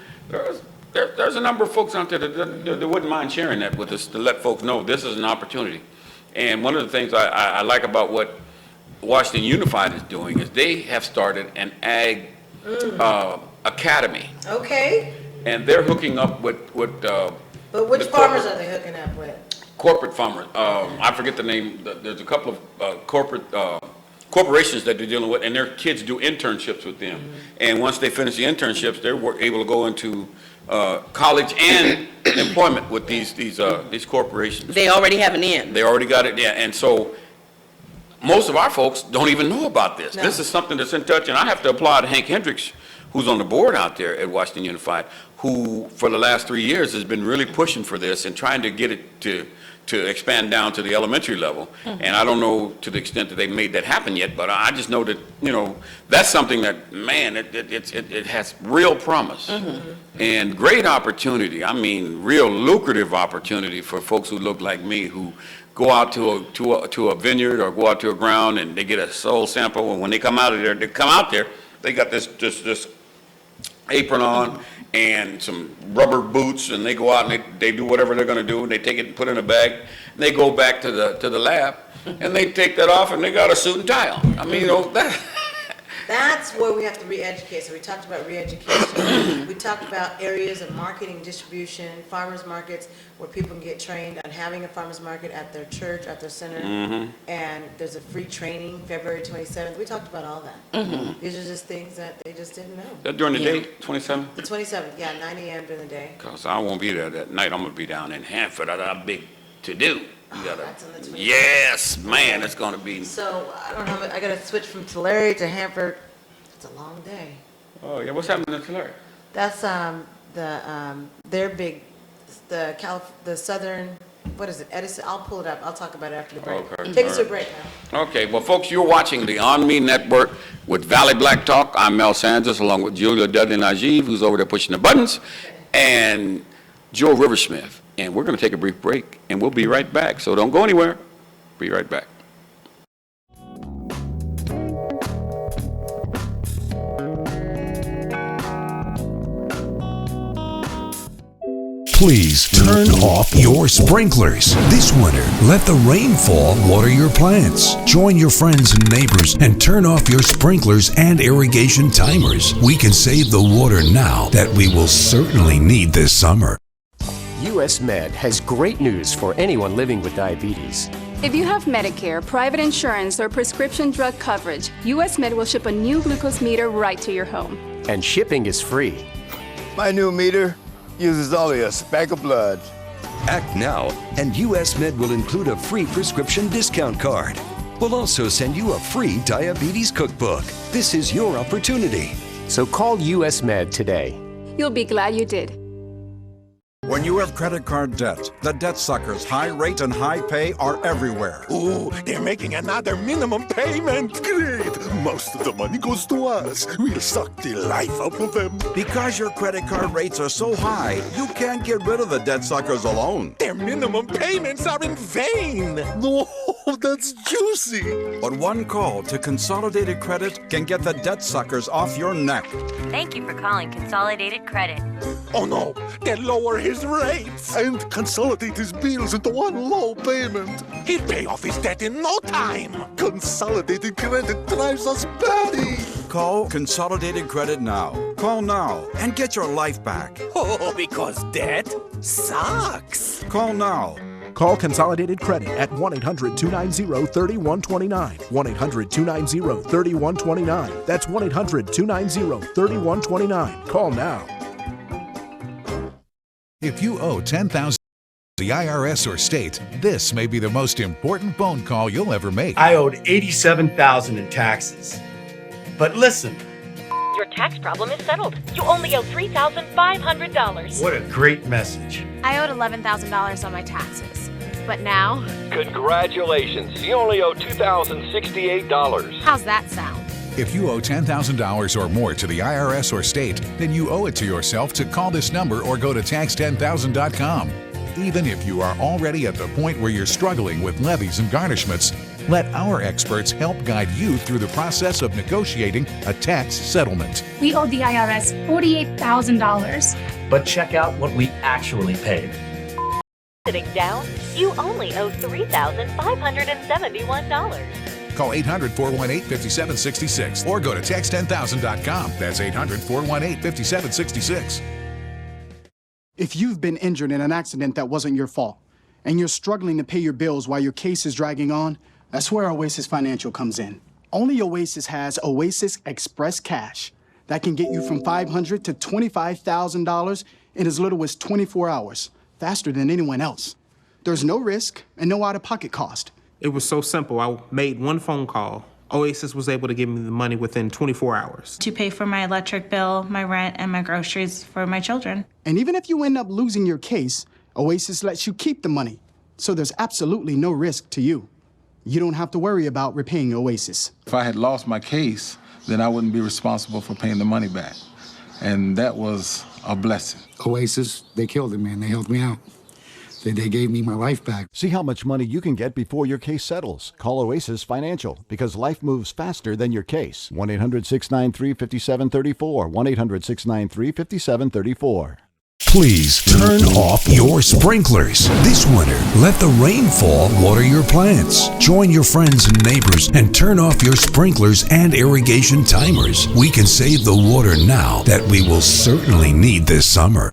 [SPEAKER 2] there's a number of folks out there that wouldn't mind sharing that with us to let folks know this is an opportunity. And one of the things I like about what Washington Unified is doing is they have started an ag academy.
[SPEAKER 3] Okay,
[SPEAKER 2] And they're hooking up with
[SPEAKER 3] but which farmers are they hooking up with?
[SPEAKER 2] corporate farmers. I forget the name. There's a couple of corporations that they're dealing with, and their kids do internships with them. And once they finish the internships, they're able to go into college and employment with these corporations.
[SPEAKER 1] They already have an in.
[SPEAKER 2] They already got it, yeah. And so most of our folks don't even know about this.
[SPEAKER 3] No.
[SPEAKER 2] This is something that's in touch, and I have to applaud Hank Hendricks, who's on the board out there at Washington Unified, who for the last 3 years has been really pushing for this and trying to get it to expand down to the elementary level. And I don't know to the extent that they've made that happen yet, but I just know that, you know, that's something that, man, it has real promise and great opportunity. I mean, real lucrative opportunity for folks who look like me, who go out to a vineyard or go out to a ground and they get a soil sample, and when they come out there, they got this apron on and some rubber boots, and they go out and they do whatever they're going to do, and they take it and put it in a bag, and they go back to the lab, and they take that off, and they got a suit and tie on. I mean, you know,
[SPEAKER 3] That's where we have to re-educate. So we talked about re-education. We talked about areas of marketing, distribution, farmers markets, where people can get trained on having a farmers market at their church, at their center. And there's a free training, February 27th. We talked about all that. These are just things that they just didn't know.
[SPEAKER 2] that during the day, 27?
[SPEAKER 3] The 27th, yeah, 9 a.m. during the day.
[SPEAKER 2] Because I won't be there that night. I'm going to be down in Hanford. I got a big to-do.
[SPEAKER 3] That's on the 27th.
[SPEAKER 2] Yes, man, it's going to be.
[SPEAKER 3] So I don't know, I got to switch from Tulare to Hanford. It's a long day.
[SPEAKER 2] Oh, yeah, what's happening in Tulare?
[SPEAKER 3] That's their big, the southern, what is it, Edison? I'll pull it up. I'll talk about it after the break.
[SPEAKER 2] Okay.
[SPEAKER 3] Take us to a break now.
[SPEAKER 2] Okay, well, folks, you're watching the ONME Network with Valley Black Talk. I'm Mel Sanders, along with Julia Dudley Najib, who's over there pushing the buttons, and Joe Riversmith. And we're going to take a brief break, and we'll be right back. So don't go anywhere. Be right back.
[SPEAKER 4] Please turn off your sprinklers. This winter, let the rainfall water your plants. Join your friends and neighbors and turn off your sprinklers and irrigation timers. We can save the water now that we will certainly need this summer.
[SPEAKER 5] US Med has great news for anyone living with diabetes.
[SPEAKER 6] If you have Medicare, private insurance, or prescription drug coverage, US Med will ship a new glucose meter right to your home.
[SPEAKER 5] And shipping is free.
[SPEAKER 7] My new meter uses only a speck of blood.
[SPEAKER 8] Act now, and US Med will include a free prescription discount card. We'll also send you a free diabetes cookbook. This is your opportunity.
[SPEAKER 5] So call US Med today.
[SPEAKER 6] You'll be glad you did.
[SPEAKER 9] When you have credit card debt, the debt suckers' high rate and high pay are everywhere.
[SPEAKER 10] Ooh, they're making another minimum payment. Great. Most of the money goes to us. We'll suck the life out of them.
[SPEAKER 9] Because your credit card rates are so high, you can't get rid of the debt suckers alone.
[SPEAKER 10] Their minimum payments are in vain. No, that's juicy.
[SPEAKER 9] But one call to Consolidated Credit can get the debt suckers off your neck.
[SPEAKER 11] Thank you for calling Consolidated Credit.
[SPEAKER 10] Oh no, they lower his rates and consolidate his bills into one low payment. He'd pay off his debt in no time. Consolidated Credit drives us batty.
[SPEAKER 9] Call Consolidated Credit now. Call now and get your life back.
[SPEAKER 10] Oh, because debt sucks.
[SPEAKER 9] Call now.
[SPEAKER 12] Call Consolidated Credit at 1-800-290-3129. 1-800-290-3129. That's 1-800-290-3129. Call now.
[SPEAKER 4] If you owe $10,000 to the IRS or state, this may be the most important phone call you'll ever make.
[SPEAKER 13] I owed $87,000 in taxes. But listen.
[SPEAKER 11] Your tax problem is settled. You only owe $3,500.
[SPEAKER 13] What a great message.
[SPEAKER 14] I owed $11,000 on my taxes. But now...
[SPEAKER 15] Congratulations. You only owe $2,068.
[SPEAKER 14] How's that sound?
[SPEAKER 4] If you owe $10,000 or more to the IRS or state, then you owe it to yourself to call this number or go to tax10000.com. Even if you are already at the point where you're struggling with levies and garnishments,
[SPEAKER 9] Let our experts help guide you through the process of negotiating a tax settlement.
[SPEAKER 16] We owed the IRS $48,000.
[SPEAKER 13] But check out what we actually paid.
[SPEAKER 11] Sitting down, you only owe $3,571.
[SPEAKER 9] Call 800-418-5766 or go to text10000.com. That's 800-418-5766.
[SPEAKER 17] If you've been injured in an accident that wasn't your fault, and you're struggling to pay your bills while your case is dragging on, that's where Oasis Financial comes in. Only Oasis has Oasis Express Cash that can get you from $500 to $25,000 in as little as 24 hours, faster than anyone else. There's no risk and no out-of-pocket cost.
[SPEAKER 18] It was so simple. I made one phone call. Oasis was able to give me the money within 24 hours.
[SPEAKER 19] To pay for my electric bill, my rent, and my groceries for my children.
[SPEAKER 17] And even if you end up losing your case, Oasis lets you keep the money, so there's absolutely no risk to you. You don't have to worry about repaying Oasis.
[SPEAKER 20] If I had lost my case, then I wouldn't be responsible for paying the money back. And that was a blessing.
[SPEAKER 21] Oasis, they killed it, man. They helped me out. They gave me my life back.
[SPEAKER 22] See how much money you can get before your case settles. Call Oasis Financial, because life moves faster than your case. 1-800-693-5734. 1-800-693-5734.
[SPEAKER 4] Please turn off your sprinklers. This winter, let the rainfall water your plants. Join your friends and neighbors and turn off your sprinklers and irrigation timers. We can save the water now that we will certainly need this summer.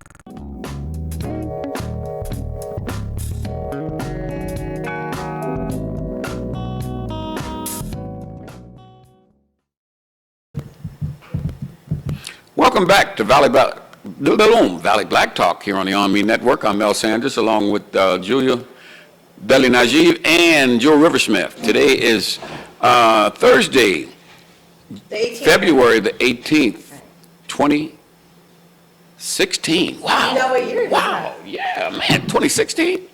[SPEAKER 2] Welcome back to Valley Black Talk here on the ONME Network. I'm Mel Sanders, along with Julia Dudley Najib and Joe Riversmith. Today is Thursday, February the 18th, 2016. Wow.
[SPEAKER 3] You know what year it is.
[SPEAKER 2] Wow. Yeah, man, 2016.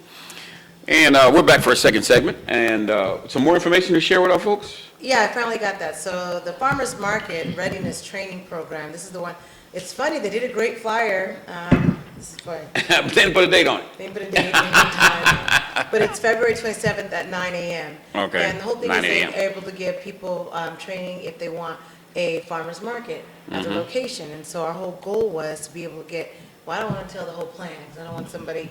[SPEAKER 2] And we're back for a second segment. And some more information to share with our folks?
[SPEAKER 3] Yeah, I finally got that. So the Farmers Market Readiness Training Program, this is the one. It's funny, they did a great flyer. This is funny.
[SPEAKER 2] They didn't put a date on it.
[SPEAKER 3] They didn't put a date, they didn't time. But it's February 27th at 9 a.m.
[SPEAKER 2] Okay,
[SPEAKER 3] And the whole thing
[SPEAKER 2] 9
[SPEAKER 3] is
[SPEAKER 2] a.m.
[SPEAKER 3] they're able to give people training if they want a farmer's market as a location. And so our whole goal was to be able to get, well, I don't want to tell the whole plan, because I don't want somebody.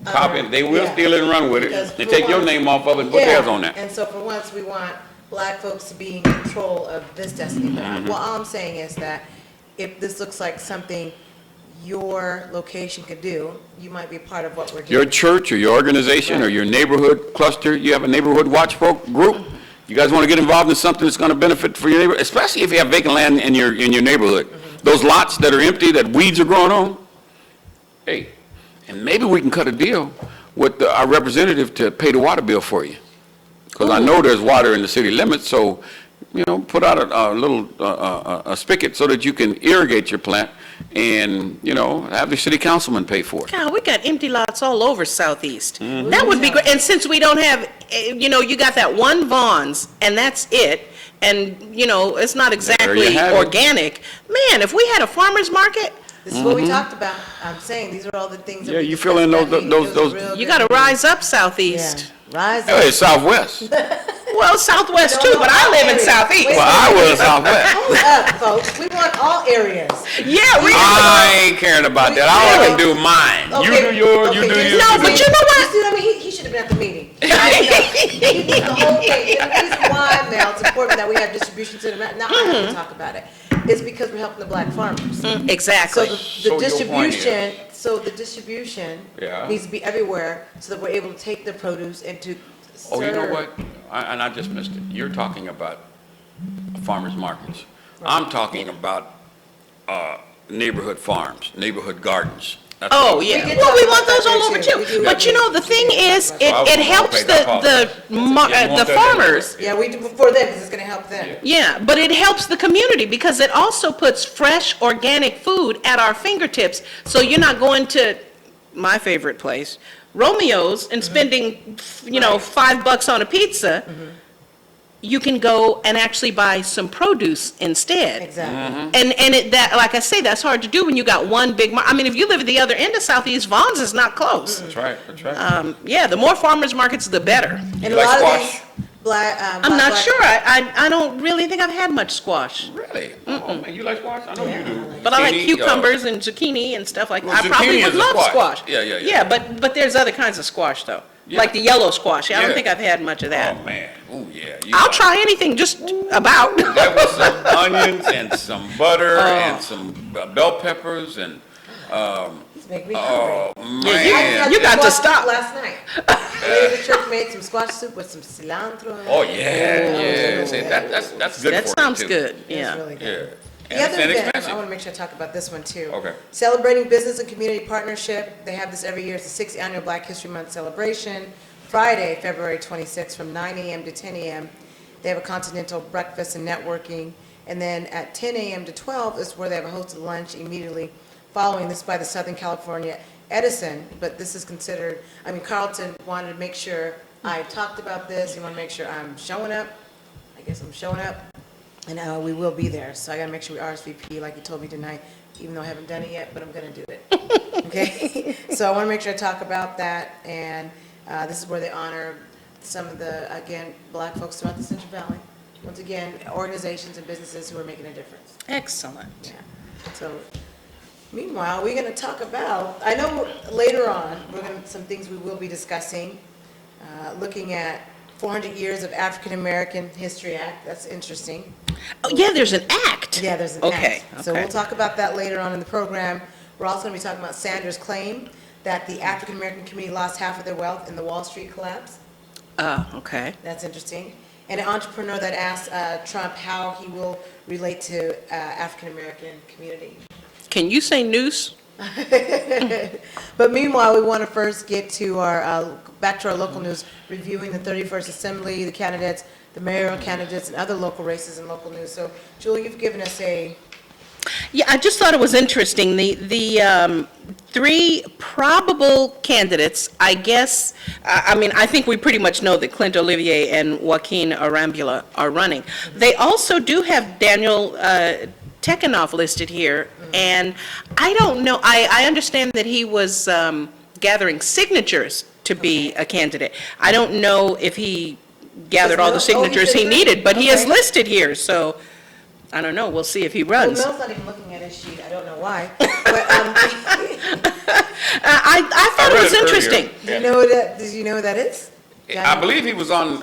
[SPEAKER 2] Copy it. They will steal it and run with it. They take your name off of it and put theirs on there.
[SPEAKER 3] And so for once, we want Black folks to be in control of this destiny. Well, all I'm saying is that if this looks like something your location could do, you might be part of what we're doing.
[SPEAKER 2] Your church or your organization or your neighborhood cluster, you have a neighborhood watch group. You guys want to get involved in something that's going to benefit for your neighborhood, especially if you have vacant land in your neighborhood. Those lots that are empty, that weeds are growing on. Hey, and maybe we can cut a deal with our representative to pay the water bill for you. Because I know there's water in the city limits, so, put out a little a spigot so that you can irrigate your plant and, have the city councilman pay for it.
[SPEAKER 1] God, we got empty lots all over Southeast. That would be great. And since we don't have, you got that one Vaughn's, and that's it, and, it's not exactly organic. Man, if we had a farmer's market.
[SPEAKER 3] This is what we talked about. I'm saying these are all the things that
[SPEAKER 2] you fill in those.
[SPEAKER 1] You got to rise up Southeast.
[SPEAKER 3] Rise up.
[SPEAKER 2] Hey, Southwest.
[SPEAKER 1] Well, Southwest too, but I live in Southeast.
[SPEAKER 2] Well, I was Southwest.
[SPEAKER 3] Hold up, folks. We want all areas.
[SPEAKER 1] Yeah,
[SPEAKER 2] I ain't caring about that. All I can do mine.
[SPEAKER 3] Okay.
[SPEAKER 2] You do yours, you do yours.
[SPEAKER 1] No, but you know what?
[SPEAKER 3] He should have been at the meeting. He did the whole thing. The reason why, Mel, it's important that we have distribution to the now I have to talk about it. It's because we're helping the Black farmers.
[SPEAKER 1] Exactly.
[SPEAKER 3] So the distribution needs to be everywhere so that we're able to take the produce and to serve.
[SPEAKER 2] Oh, you know what? I just missed it. You're talking about farmers markets. Right. I'm talking about neighborhood farms, neighborhood gardens. That's
[SPEAKER 1] well, we want those all over too. But the thing is, it helps the farmers.
[SPEAKER 3] Yeah, we do for them because it's going to help them.
[SPEAKER 1] Yeah, but it helps the community because it also puts fresh, organic food at our fingertips. So you're not going to my favorite place, Romeo's, and spending, $5 on a pizza. You can go and actually buy some produce instead.
[SPEAKER 3] Exactly.
[SPEAKER 1] And like I say, that's hard to do when you got one big if you live at the other end of Southeast, Vaughn's is not close.
[SPEAKER 2] That's right.
[SPEAKER 1] Yeah, the more farmers markets, the better.
[SPEAKER 3] And a lot of these,
[SPEAKER 1] I'm not sure. I don't really think I've had much squash.
[SPEAKER 2] Really? Oh, man, you like squash? I know you do.
[SPEAKER 1] But I like
[SPEAKER 2] Zucchini,
[SPEAKER 1] cucumbers and zucchini and stuff like that.
[SPEAKER 2] well,
[SPEAKER 1] I probably
[SPEAKER 2] zucchini
[SPEAKER 1] would
[SPEAKER 2] is a
[SPEAKER 1] love
[SPEAKER 2] squash.
[SPEAKER 1] squash.
[SPEAKER 2] Yeah.
[SPEAKER 1] Yeah, but there's other kinds of squash though, like the yellow squash. I don't
[SPEAKER 2] Yeah.
[SPEAKER 1] think I've had much of that.
[SPEAKER 2] Oh, man. Oh, yeah.
[SPEAKER 1] I'll try anything, just about.
[SPEAKER 2] That was some onions and some butter and some bell peppers and,
[SPEAKER 3] Make me
[SPEAKER 2] oh,
[SPEAKER 3] hungry.
[SPEAKER 2] man.
[SPEAKER 1] You got to
[SPEAKER 3] Squash
[SPEAKER 1] stop.
[SPEAKER 3] soup last night. Lady at church made some squash soup with some cilantro.
[SPEAKER 2] Oh, yeah. See, that's good for you,
[SPEAKER 1] That sounds
[SPEAKER 2] too.
[SPEAKER 1] good.
[SPEAKER 3] It's
[SPEAKER 1] Yeah.
[SPEAKER 3] really
[SPEAKER 2] Yeah.
[SPEAKER 3] good.
[SPEAKER 2] And
[SPEAKER 3] The
[SPEAKER 2] it's
[SPEAKER 3] other event,
[SPEAKER 2] inexpensive.
[SPEAKER 3] I want to make sure I talk about this one too.
[SPEAKER 2] Okay.
[SPEAKER 3] Celebrating Business and Community Partnership. They have this every year. It's the 6th annual Black History Month celebration. Friday, February 26th from 9 a.m. to 10 a.m. They have a continental breakfast and networking. And then at 10 a.m. to 12 is where they have a hosted lunch immediately following. This by the Southern California Edison, but this is considered, Carlton wanted to make sure I talked about this. He wanted to make sure I'm showing up. I guess I'm showing up. And we will be there. So I got to make sure we RSVP like he told me tonight, even though I haven't done it yet, but I'm going to do it. Okay? So I want to make sure I talk about that. And this is where they honor some of the, again, Black folks throughout the Central Valley. Once again, organizations and businesses who are making a difference.
[SPEAKER 1] Excellent.
[SPEAKER 3] Yeah. So meanwhile, we're going to talk about, I know later on, some things we will be discussing, looking at 400 years of African American History Act. That's interesting.
[SPEAKER 1] Oh, yeah, there's an act.
[SPEAKER 3] Yeah, there's an act. So we'll talk about that later on in the program. We're also going to be talking about Sanders' claim that the African American community lost half of their wealth in the Wall Street collapse.
[SPEAKER 1] Okay.
[SPEAKER 3] That's interesting. And an entrepreneur that asked Trump how he will relate to African American community.
[SPEAKER 1] Can you say noose?
[SPEAKER 3] But meanwhile, we want to first get to back to our local news, reviewing the 31st Assembly, the candidates, the mayoral candidates, and other local races and local news. So, Julie, you've given us a...
[SPEAKER 1] Yeah, I just thought it was interesting. The three probable candidates, I guess, I think we pretty much know that Clint Olivier and Joaquin Arambula are running. They also do have Daniel Tekhanoff listed here, and I don't know, I understand that he was gathering signatures to be a candidate. I don't know if he gathered all the signatures he needed, but he is listed here, so I don't know, we'll see if he runs.
[SPEAKER 3] Well, Mel's not even looking at his sheet, I don't know why. But,
[SPEAKER 1] I thought it was interesting.
[SPEAKER 3] Did you know who that is?
[SPEAKER 2] I believe he was on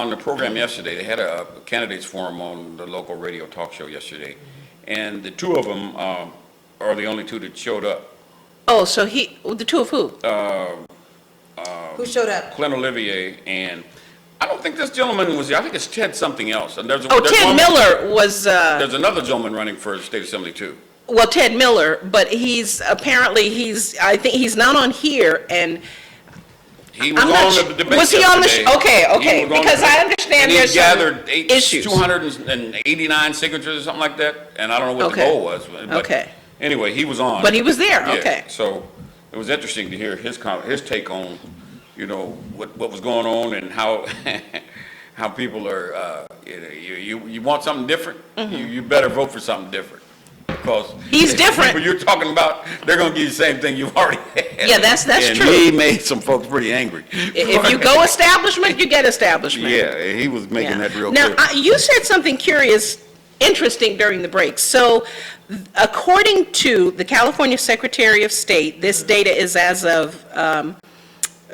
[SPEAKER 2] the program yesterday. They had a candidates forum on the local radio talk show yesterday. And the two of them are the only two that showed up.
[SPEAKER 1] Oh, so the two of who?
[SPEAKER 3] Who showed up?
[SPEAKER 2] Clint Olivier, and I don't think this gentleman was there. I think it's Ted something else. And there's
[SPEAKER 1] Ted Miller was...
[SPEAKER 2] there's another gentleman running for state assembly too.
[SPEAKER 1] Well, Ted Miller, but I think he's not on here, and
[SPEAKER 2] he was on the debate.
[SPEAKER 1] Was he on the
[SPEAKER 2] yesterday.
[SPEAKER 1] Okay, because I understand there's
[SPEAKER 2] gathered
[SPEAKER 1] issues.
[SPEAKER 2] 289 signatures or something like that, and I don't know what the goal was. But anyway, he was on.
[SPEAKER 1] But he was there,
[SPEAKER 2] yeah,
[SPEAKER 1] okay.
[SPEAKER 2] So it was interesting to hear his take on, what was going on and how how people are. You want something different, you better vote for something different. Because
[SPEAKER 1] he's different.
[SPEAKER 2] People you're talking about, they're going to give you the same thing you've already had.
[SPEAKER 1] Yeah, that's
[SPEAKER 2] and
[SPEAKER 1] true.
[SPEAKER 2] He made some folks pretty angry.
[SPEAKER 1] If you go establishment, you get establishment.
[SPEAKER 2] Yeah, he was making that real
[SPEAKER 1] clear. Now,
[SPEAKER 2] clear.
[SPEAKER 1] you said something interesting during the break. So, according to the California Secretary of State, this data is as of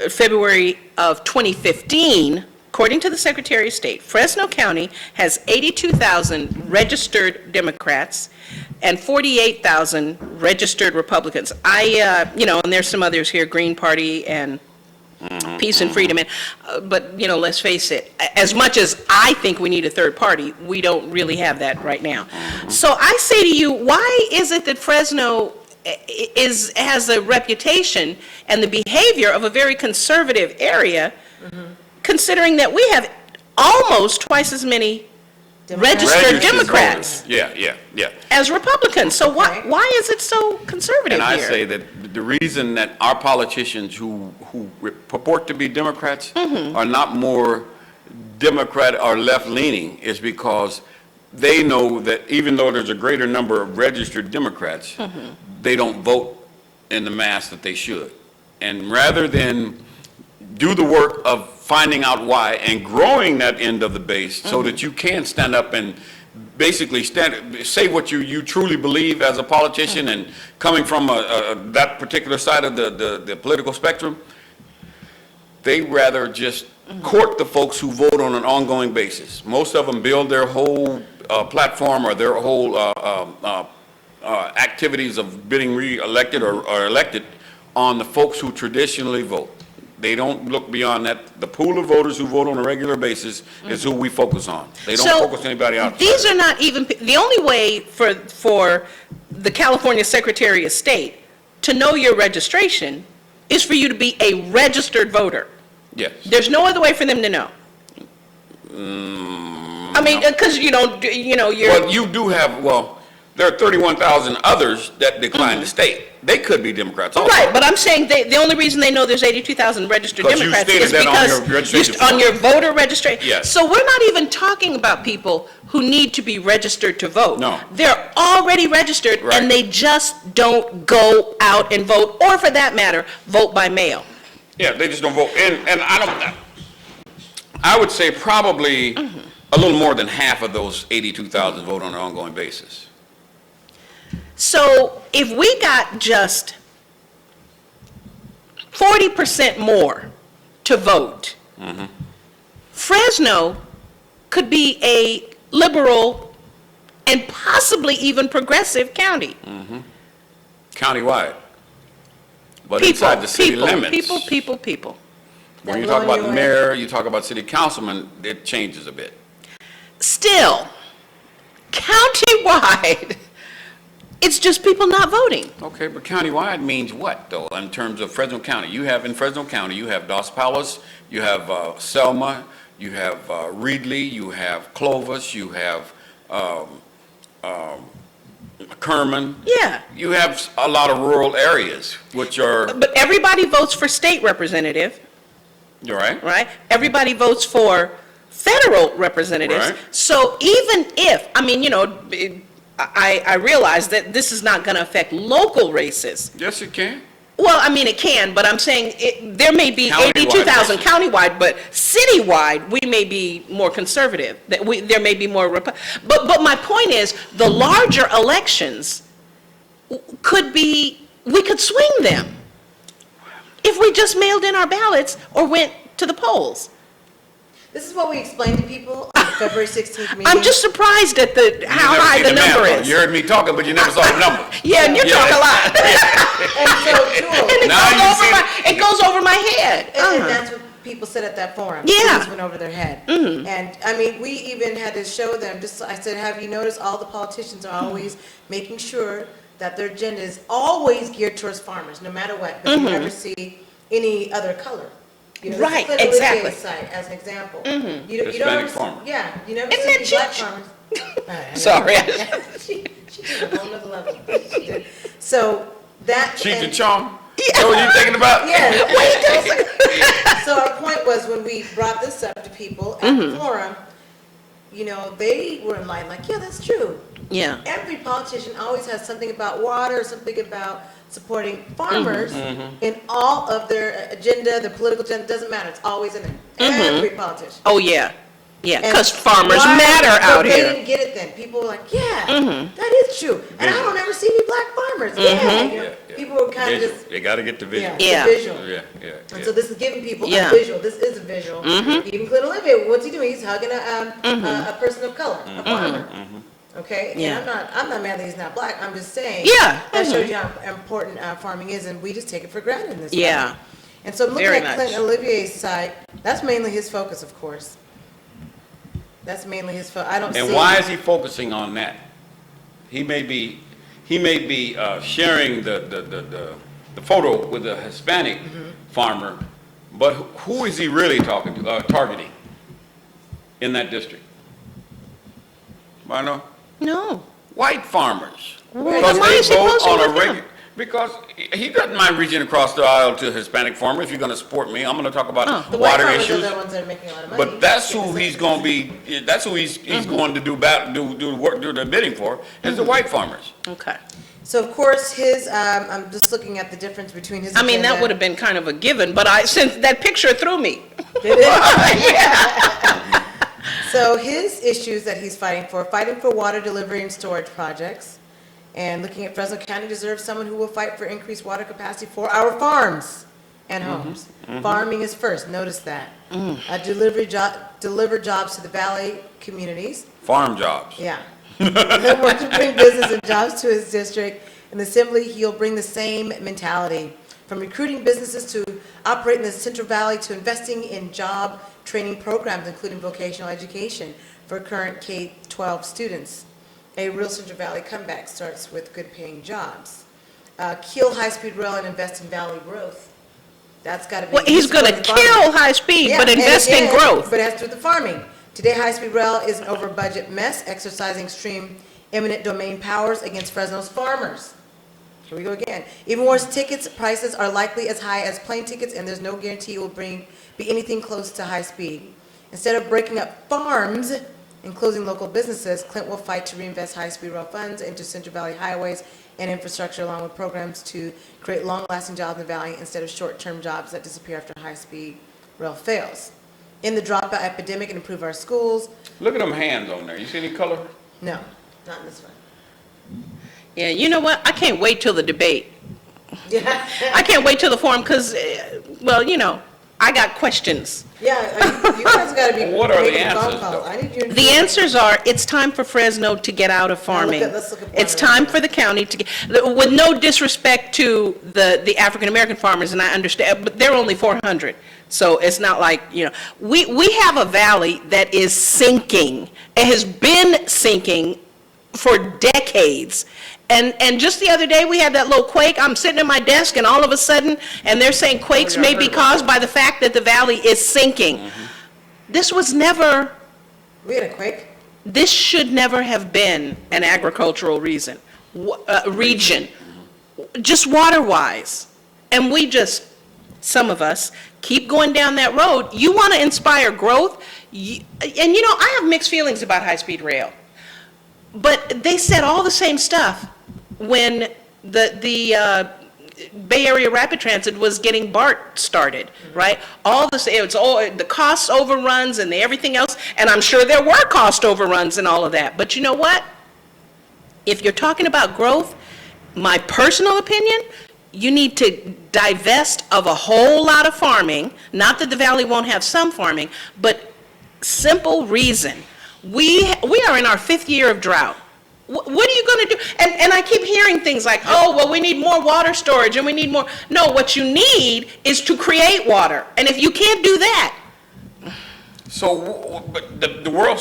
[SPEAKER 1] February of 2015. According to the Secretary of State, Fresno County has 82,000 registered Democrats and 48,000 registered Republicans. And there's some others here, Green Party and Peace and Freedom. But, let's face it, as much as I think we need a third party, we don't really have that right now. So I say to you, why is it that Fresno has a reputation and the behavior of a very conservative area, considering that we have almost twice as many registered Democrats as Republicans? So why is it so conservative
[SPEAKER 2] and I
[SPEAKER 1] here?
[SPEAKER 2] say that the reason that our politicians who purport to be Democrats are not more Democrat or left-leaning is because they know that even though there's a greater number of registered Democrats, they don't vote in the mass that they should. And rather than do the work of finding out why and growing that end of the base so that you can stand up and basically say what you truly believe as a politician and coming from that particular side of the political spectrum. They rather just court the folks who vote on an ongoing basis. Most of them build their whole platform or their whole activities of being re-elected or elected on the folks who traditionally vote. They don't look beyond that. The pool of voters who vote on a regular basis is who we focus on. They don't focus anybody else.
[SPEAKER 1] These are not even, the only way for the California Secretary of State to know your registration is for you to be a registered voter.
[SPEAKER 2] Yes.
[SPEAKER 1] There's no other way for them to know. I mean, because you're.
[SPEAKER 2] Well, you do have, there are 31,000 others that decline to state. They could be Democrats also.
[SPEAKER 1] Right, but I'm saying the only reason they know there's 82,000 registered Democrats is because on your voter registration.
[SPEAKER 2] Yes.
[SPEAKER 1] So we're not even talking about people who need to be registered to vote.
[SPEAKER 2] No.
[SPEAKER 1] They're already registered and they just don't go out and vote, or for that matter, vote by mail.
[SPEAKER 2] Yeah, they just don't vote. And I would say probably a little more than half of those 82,000 vote on an ongoing basis.
[SPEAKER 1] So if we got just 40% more to vote, Fresno could be a liberal and possibly even progressive county.
[SPEAKER 2] Countywide. But inside the city limits.
[SPEAKER 1] People.
[SPEAKER 2] When you talk about the mayor, you talk about city councilman, it changes a bit.
[SPEAKER 1] Still, countywide, it's just people not voting.
[SPEAKER 2] Okay, but countywide means what, though, in terms of Fresno County? In Fresno County, you have Dos Palos, you have Selma, you have Reedley, you have Clovis, you have Kerman.
[SPEAKER 1] Yeah.
[SPEAKER 2] You have a lot of rural areas, which are...
[SPEAKER 1] But everybody votes for state representative.
[SPEAKER 2] You're right.
[SPEAKER 1] Right? Everybody votes for federal representatives.
[SPEAKER 2] Right.
[SPEAKER 1] So even if, I realize that this is not going to affect local races.
[SPEAKER 2] Yes, it can.
[SPEAKER 1] Well, it can, but I'm saying there may be
[SPEAKER 2] Countywide
[SPEAKER 1] 82,000 countywide, but citywide, we may be more conservative. There may be more, but my point is, the larger elections we could swing them if we just mailed in our ballots or went to the polls.
[SPEAKER 3] This is what we explained to people at the February 16th meeting.
[SPEAKER 1] I'm just surprised at how high the number is.
[SPEAKER 2] You heard me talking, but you never saw the number.
[SPEAKER 1] Yeah, and you talk a lot. And it goes over my head.
[SPEAKER 3] And that's what people said at that forum.
[SPEAKER 1] Yeah.
[SPEAKER 3] It just went over their head. And we even had to show them, I said, have you noticed all the politicians are always making sure that their agenda is always geared towards farmers, no matter what. But you never see any other color.
[SPEAKER 1] Right, exactly.
[SPEAKER 3] Site, as an example.
[SPEAKER 2] Hispanic farmer.
[SPEAKER 3] Yeah, you never see black farmers.
[SPEAKER 1] Sorry.
[SPEAKER 3] She took a whole nother level. So that.
[SPEAKER 2] Cheech and Chong? Yeah. Is that what you're thinking about?
[SPEAKER 3] Yeah. So our point was, when we brought this up to people at the forum, they were in line like, yeah, that's true.
[SPEAKER 1] Yeah.
[SPEAKER 3] Every politician always has something about water, something about supporting farmers in all of their agenda, their political agenda, doesn't matter. It's always in there. Every politician.
[SPEAKER 1] Oh, yeah. Yeah, because farmers matter out here.
[SPEAKER 3] They didn't get it then. People were like, that is true. And I don't ever see any black farmers. People were kind of just...
[SPEAKER 2] They got to get the visual.
[SPEAKER 3] Yeah. Visual.
[SPEAKER 2] Yeah.
[SPEAKER 3] And so this is giving people a visual. This is a visual. Even Clint Olivia, what's he doing? He's hugging a person of color, a farmer. Okay, and I'm not mad that he's not black. I'm just saying that shows you how important farming is, and we just take it for granted in this country. And so looking at Clint Olivier's side, that's mainly his focus, of course. That's mainly his focus. I don't see.
[SPEAKER 2] And why is he focusing on that? He may be sharing the photo with a Hispanic farmer, but who is he really targeting in that district? Why no?
[SPEAKER 1] No.
[SPEAKER 2] White farmers.
[SPEAKER 1] Because they vote on a regular.
[SPEAKER 2] Because he doesn't mind reaching across the aisle to a Hispanic farmer. If you're going to support me, I'm going to talk about water issues.
[SPEAKER 3] The ones that are making a lot of money.
[SPEAKER 2] But that's who he's going to be. That's who he's going to do the bidding for. Is the white farmers.
[SPEAKER 1] Okay.
[SPEAKER 3] So of course, I'm just looking at the difference between his
[SPEAKER 1] I mean, that
[SPEAKER 3] agenda.
[SPEAKER 1] would have been kind of a given, but since that picture threw me.
[SPEAKER 3] So his issues that he's fighting for water delivery and storage projects, and looking at Fresno County deserves someone who will fight for increased water capacity for our farms and homes. Farming is first, notice that. Deliver jobs to the valley communities.
[SPEAKER 2] Farm jobs.
[SPEAKER 3] Yeah. He'll work to bring business and jobs to his district. In the Assembly, he'll bring the same mentality, from recruiting businesses to operating in the Central Valley to investing in job training programs, including vocational education for current K-12 students. A real Central Valley comeback starts with good-paying jobs. Kill high-speed rail and invest in valley growth. That's got to be.
[SPEAKER 1] Well, he's going to kill high speed, but invest in growth.
[SPEAKER 3] But it has to do with the farming. Today, high-speed rail is an over-budget mess, exercising extreme eminent domain powers against Fresno's farmers. Here we go again. Even worse, tickets prices are likely as high as plane tickets, and there's no guarantee it will be anything close to high speed. Instead of breaking up farms and closing local businesses, Clint will fight to reinvest high-speed rail funds into Central Valley highways and infrastructure, along with programs to create long-lasting jobs in the valley instead of short-term jobs that disappear after high-speed rail fails. In the dropout epidemic and improve our schools.
[SPEAKER 2] Look at them hands on there. You see any color?
[SPEAKER 3] No, not in this one.
[SPEAKER 1] Yeah, you know what? I can't wait till the debate.
[SPEAKER 3] Yeah.
[SPEAKER 1] I can't wait till the forum because, well, you know, I got questions.
[SPEAKER 3] Yeah, you guys got to be
[SPEAKER 2] What are the
[SPEAKER 3] making phone
[SPEAKER 2] answers,
[SPEAKER 3] calls.
[SPEAKER 2] though?
[SPEAKER 3] I need you to
[SPEAKER 1] The answers are, it's time for Fresno to get out of farming.
[SPEAKER 3] let's look at
[SPEAKER 1] It's
[SPEAKER 3] one
[SPEAKER 1] time for the county to get, with no disrespect to the African-American farmers, and I understand, but they're only 400. So it's not like, you know, we have a valley that is sinking. It has been sinking for decades. And just the other day, we had that little quake. I'm sitting at my desk, and all of a sudden, and they're saying quakes may be caused by the fact that the valley is sinking. This was never,
[SPEAKER 3] We had a quake.
[SPEAKER 1] this should never have been an agricultural region, just water-wise. And we just, some of us, keep going down that road. You want to inspire growth, and you know, I have mixed feelings about high-speed rail. But they said all the same stuff when the Bay Area Rapid Transit was getting BART started, right? The cost overruns and everything else, and I'm sure there were cost overruns and all of that. But you know what? If you're talking about growth, my personal opinion, you need to divest of a whole lot of farming. Not that the valley won't have some farming, but simple reason. We are in our 5th year of drought. What are you going to do? And I keep hearing things like, oh, well, we need more water storage and we need more. No, what you need is to create water. And if you can't do that.
[SPEAKER 2] So, but the world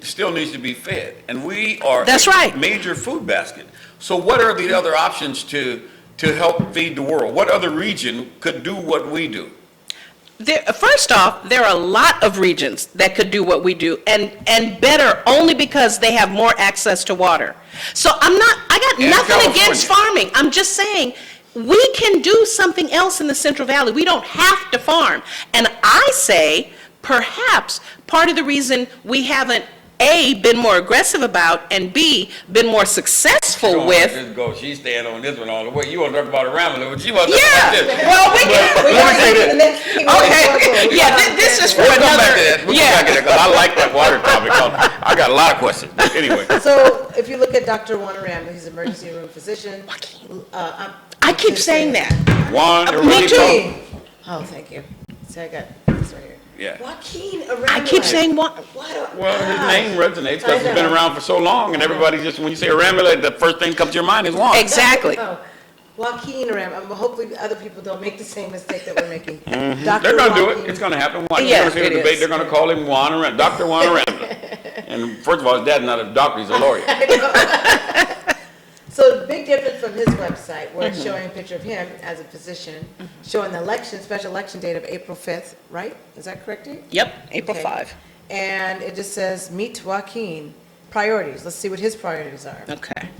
[SPEAKER 2] still needs to be fed, and we are
[SPEAKER 1] That's right.
[SPEAKER 2] major food basket. So what are the other options to help feed the world? What other region could do what we do?
[SPEAKER 1] First off, there are a lot of regions that could do what we do and better only because they have more access to water. So I got nothing against farming. I'm just saying we can do something else in the Central Valley. We don't have to farm. And I say perhaps part of the reason we haven't A, been more aggressive about, and B, been more successful with.
[SPEAKER 2] Just go. She's staying on this one all the way. You want to talk about a rambler, but she wants to
[SPEAKER 1] Yeah.
[SPEAKER 2] talk about this.
[SPEAKER 1] Well, we can.
[SPEAKER 2] Let me say this.
[SPEAKER 1] Okay. Yeah, this is for
[SPEAKER 2] We'll come back
[SPEAKER 1] another.
[SPEAKER 2] to that. We'll
[SPEAKER 1] Yeah.
[SPEAKER 2] come back to that, 'cause I like that water topic. I got a lot of questions. Anyway.
[SPEAKER 3] So if you look at Dr. Juan Rambo, he's an emergency room physician.
[SPEAKER 1] I keep saying that.
[SPEAKER 2] Juan,
[SPEAKER 1] Me too.
[SPEAKER 3] Oh, thank you. See, I got this right here.
[SPEAKER 2] Yeah.
[SPEAKER 3] Joaquin
[SPEAKER 1] I keep saying what?
[SPEAKER 2] Well, his name resonates because he's been around for so long, and everybody just, when you say Aramula, the first thing comes to your mind is Juan.
[SPEAKER 1] Exactly.
[SPEAKER 3] Oh, Joaquin Rambo. Hopefully other people don't make the same mistake that we're making.
[SPEAKER 2] Mhm.
[SPEAKER 3] Dr.
[SPEAKER 2] They're going to do
[SPEAKER 3] Joaquin.
[SPEAKER 2] it. It's going to happen. Watch.
[SPEAKER 1] Yeah,
[SPEAKER 2] You're going to see the
[SPEAKER 1] it
[SPEAKER 2] debate.
[SPEAKER 1] is.
[SPEAKER 2] They're going to call him Juan Aramula, Dr. Juan Aramula. And first of all, his dad's not a doctor, he's a lawyer.
[SPEAKER 3] So the big difference from his website, where it's showing a picture of him as a physician, showing the special election date of April 5th, right? Is that correct date?
[SPEAKER 1] Yep, April
[SPEAKER 3] Okay.
[SPEAKER 1] 5.
[SPEAKER 3] And it just says, meet Joaquin. Priorities. Let's see what his priorities are.
[SPEAKER 1] Okay.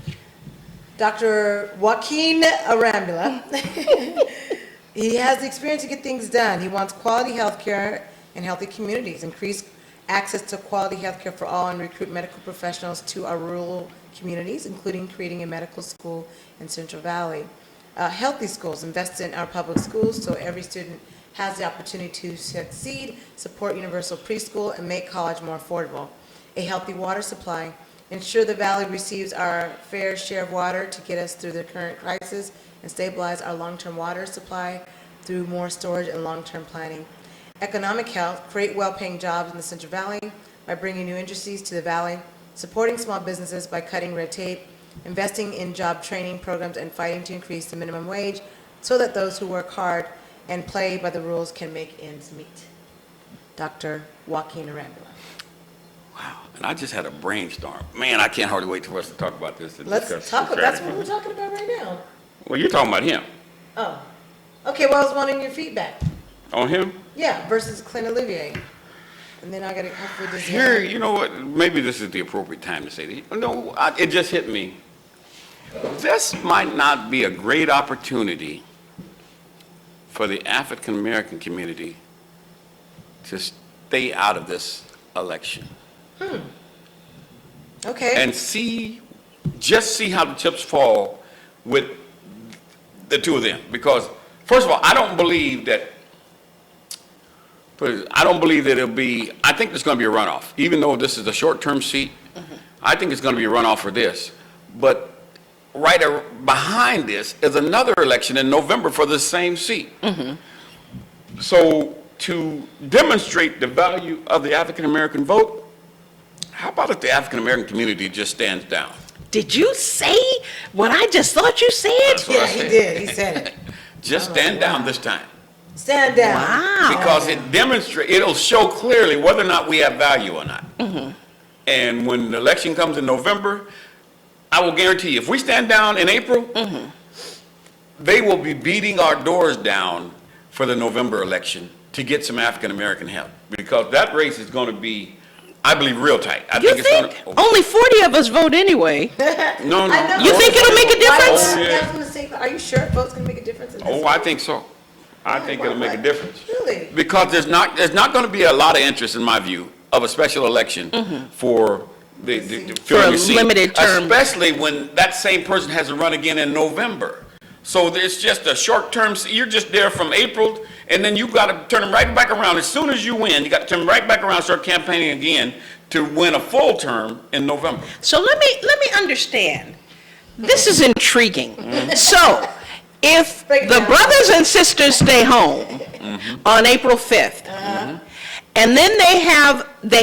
[SPEAKER 3] Dr. Joaquin Arambula. He has the experience to get things done. He wants quality health care and healthy communities, increased access to quality healthcare for all, and recruit medical professionals to our rural communities, including creating a medical school in Central Valley. Healthy schools, invest in our public schools so every student has the opportunity to succeed, support universal preschool, and make college more affordable. A healthy water supply, ensure the Valley receives our fair share of water to get us through the current crisis, and stabilize our long-term water supply through more storage and long-term planning. Economic health, create well-paying jobs in the Central Valley by bringing new industries to the Valley, supporting small businesses by cutting red tape, investing in job training programs, and fighting to increase the minimum wage so that those who work hard and play by the rules can make ends meet. Dr. Joaquin Arambula.
[SPEAKER 2] Wow, and I just had a brainstorm. Man, I can't hardly wait for us to talk about this.
[SPEAKER 3] Let's talk about, that's what we're talking about right now.
[SPEAKER 2] Well, you're talking about him.
[SPEAKER 3] Oh, okay, well, I was wanting your feedback.
[SPEAKER 2] On him?
[SPEAKER 3] Yeah, versus Clint Olivier. And then I gotta hopefully this.
[SPEAKER 2] Here, you know what, maybe this is the appropriate time to say that. No, it just hit me. This might not be a great opportunity for the African American community to stay out of this election.
[SPEAKER 3] Okay.
[SPEAKER 2] And just see how the chips fall with the two of them. Because, first of all, I don't believe that it'll be, I think there's going to be a runoff. Even though this is a short-term seat, I think it's going to be a runoff for this. But right behind this is another election in November for the same seat. So to demonstrate the value of the African American vote, how about if the African American community just stands down?
[SPEAKER 1] Did you say what I just thought you said?
[SPEAKER 2] That's what I said.
[SPEAKER 3] He did. He said it.
[SPEAKER 2] Just stand down this time.
[SPEAKER 3] Stand down.
[SPEAKER 1] Wow.
[SPEAKER 2] Because it'll show clearly whether or not we have value or not. And when the election comes in November, I will guarantee you, if we stand down in April, they will be beating our doors down for the November election to get some African American help. Because that race is going to be, I believe, real tight.
[SPEAKER 1] You think? Only 40 of us vote anyway.
[SPEAKER 2] No.
[SPEAKER 1] You think it'll make a difference?
[SPEAKER 2] Oh, yeah.
[SPEAKER 3] I was gonna say, are you sure votes gonna make a difference in this?
[SPEAKER 2] Oh, I think so. I think it'll make a difference.
[SPEAKER 3] Really?
[SPEAKER 2] Because there's not going to be a lot of interest, in my view, of a special election for the filling your seat,
[SPEAKER 1] limited term.
[SPEAKER 2] Especially when that same person has to run again in November. So it's just a short term. You're just there from April, and then you got to turn them right back around as soon as you win. You got to turn them right back around, and start campaigning again to win a full term in November.
[SPEAKER 1] So let me understand. This is intriguing. So, if the brothers and sisters stay home on April 5th, and then they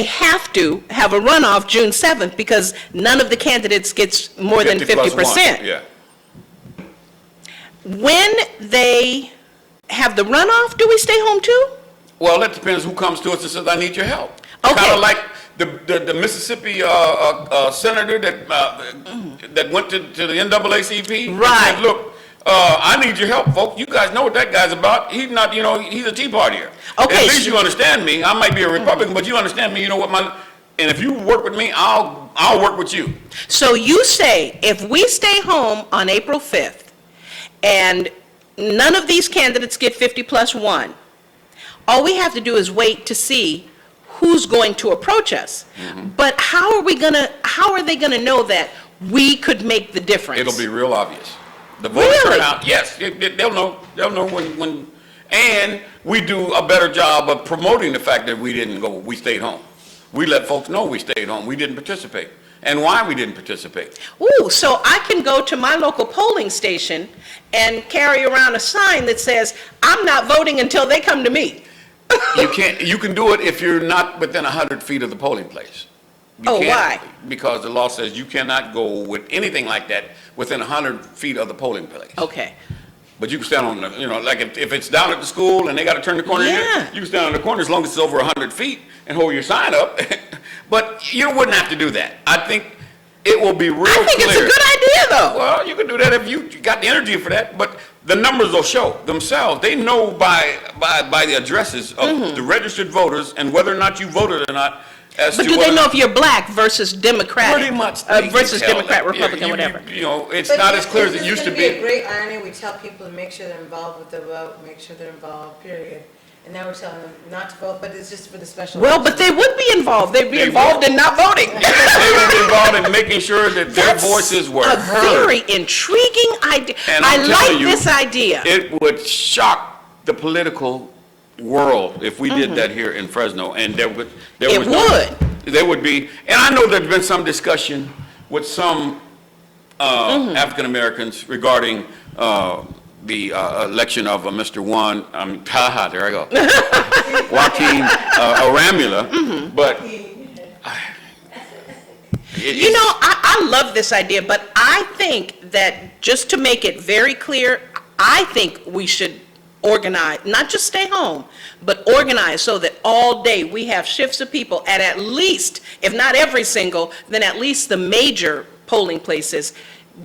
[SPEAKER 1] have to have a runoff June 7th because none of the candidates gets more than 50%.
[SPEAKER 2] Yeah.
[SPEAKER 1] When they have the runoff, do we stay home too?
[SPEAKER 2] Well, that depends who comes to us and says, I need your help.
[SPEAKER 1] Okay.
[SPEAKER 2] Kind of like the Mississippi senator that went to the NAACP.
[SPEAKER 1] Right.
[SPEAKER 2] And said, look, I need your help, folks. You guys know what that guy's about. He's not, he's a Tea Partier.
[SPEAKER 1] Okay.
[SPEAKER 2] At least you understand me. I might be a Republican, but you understand me. You know what and if you work with me, I'll work with you.
[SPEAKER 1] So you say if we stay home on April 5th and none of these candidates get 50+1, all we have to do is wait to see who's going to approach us. But how are they gonna know that we could make the difference?
[SPEAKER 2] It'll be real obvious. The voter turnout, yes, they'll know. They'll know when, and we do a better job of promoting the fact that we stayed home. We let folks know we stayed home. We didn't participate, and why we didn't participate.
[SPEAKER 1] Ooh, so I can go to my local polling station and carry around a sign that says, I'm not voting until they come to me.
[SPEAKER 2] You can do it if you're not within 100 feet of the polling place.
[SPEAKER 1] Why?
[SPEAKER 2] Because the law says you cannot go with anything like that within 100 feet of the polling place.
[SPEAKER 1] Okay.
[SPEAKER 2] But you can stand on the, like if it's down at the school and they got to turn the corner,
[SPEAKER 1] Yeah.
[SPEAKER 2] you can stand on the corner as long as it's over 100 feet and hold your sign up. But you wouldn't have to do that. I think it will be real clear.
[SPEAKER 1] I think it's a good idea, though.
[SPEAKER 2] Well, you can do that if you got the energy for that, but the numbers will show themselves. They know by the addresses of the registered voters and whether or not you voted or not.
[SPEAKER 1] But do they know if you're black versus Democratic?
[SPEAKER 2] Pretty much.
[SPEAKER 1] Versus Democrat, Republican, whatever.
[SPEAKER 2] It's not as clear as it used to be.
[SPEAKER 3] It's a great irony. We tell people to make sure they're involved with the vote, make sure they're involved, period. And now we're telling them not to vote, but it's just for the special.
[SPEAKER 1] Well, but they would be involved. They'd be involved in not voting.
[SPEAKER 2] They would be involved in making sure that their voices were
[SPEAKER 1] a
[SPEAKER 2] heard.
[SPEAKER 1] very intriguing idea.
[SPEAKER 2] And
[SPEAKER 1] I
[SPEAKER 2] I'm
[SPEAKER 1] like
[SPEAKER 2] telling you,
[SPEAKER 1] this idea.
[SPEAKER 2] It would shock the political world if we did that here in Fresno, and there would be, and I know there's been some discussion with some African Americans regarding the election of Mr. there I go, Joaquin Aramula, but
[SPEAKER 1] you know, I love this idea, but I think that just to make it very clear, I think we should organize, not just stay home, but organize so that all day we have shifts of people at least, if not every single, then at least the major polling places,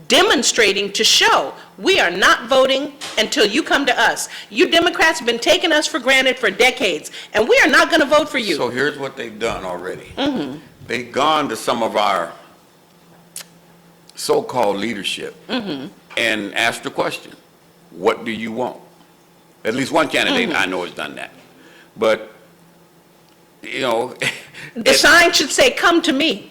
[SPEAKER 1] demonstrating to show we are not voting until you come to us. You Democrats have been taking us for granted for decades, and we are not going to vote for you.
[SPEAKER 2] So here's what they've done already. They've gone to some of our so-called leadership and asked the question, what do you want? At least one candidate I know has done that. But, you know.
[SPEAKER 1] The sign should say, come to me.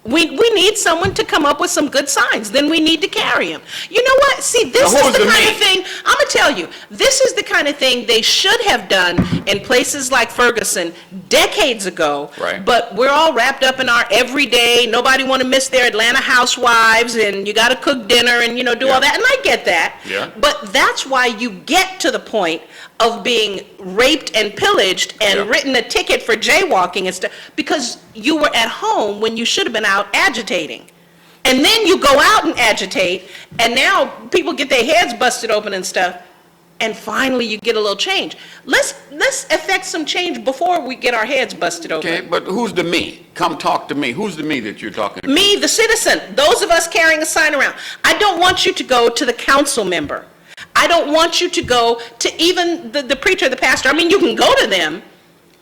[SPEAKER 1] We need someone to come up with some good signs. Then we need to carry them. You know what? See, this is the kind of thing, I'm going to tell you, this is the kind of thing they should have done in places like Ferguson decades ago.
[SPEAKER 2] Right.
[SPEAKER 1] But we're all wrapped up in our everyday, nobody want to miss their Atlanta housewives, and you got to cook dinner and, you know, do all that. And I get that.
[SPEAKER 2] Yeah.
[SPEAKER 1] But that's why you get to the point of being raped and pillaged and written a ticket for jaywalking and stuff, because you were at home when you should have been out agitating. And then you go out and agitate, and now people get their heads busted open and stuff, and finally you get a little change. Let's effect some change before we get our heads busted open.
[SPEAKER 2] Okay, but who's the me? Come talk to me. Who's the me that you're talking to?
[SPEAKER 1] Me, the citizen, those of us carrying a sign around. I don't want you to go to the council member. I don't want you to go to even the preacher, the pastor. I mean, you can go to them,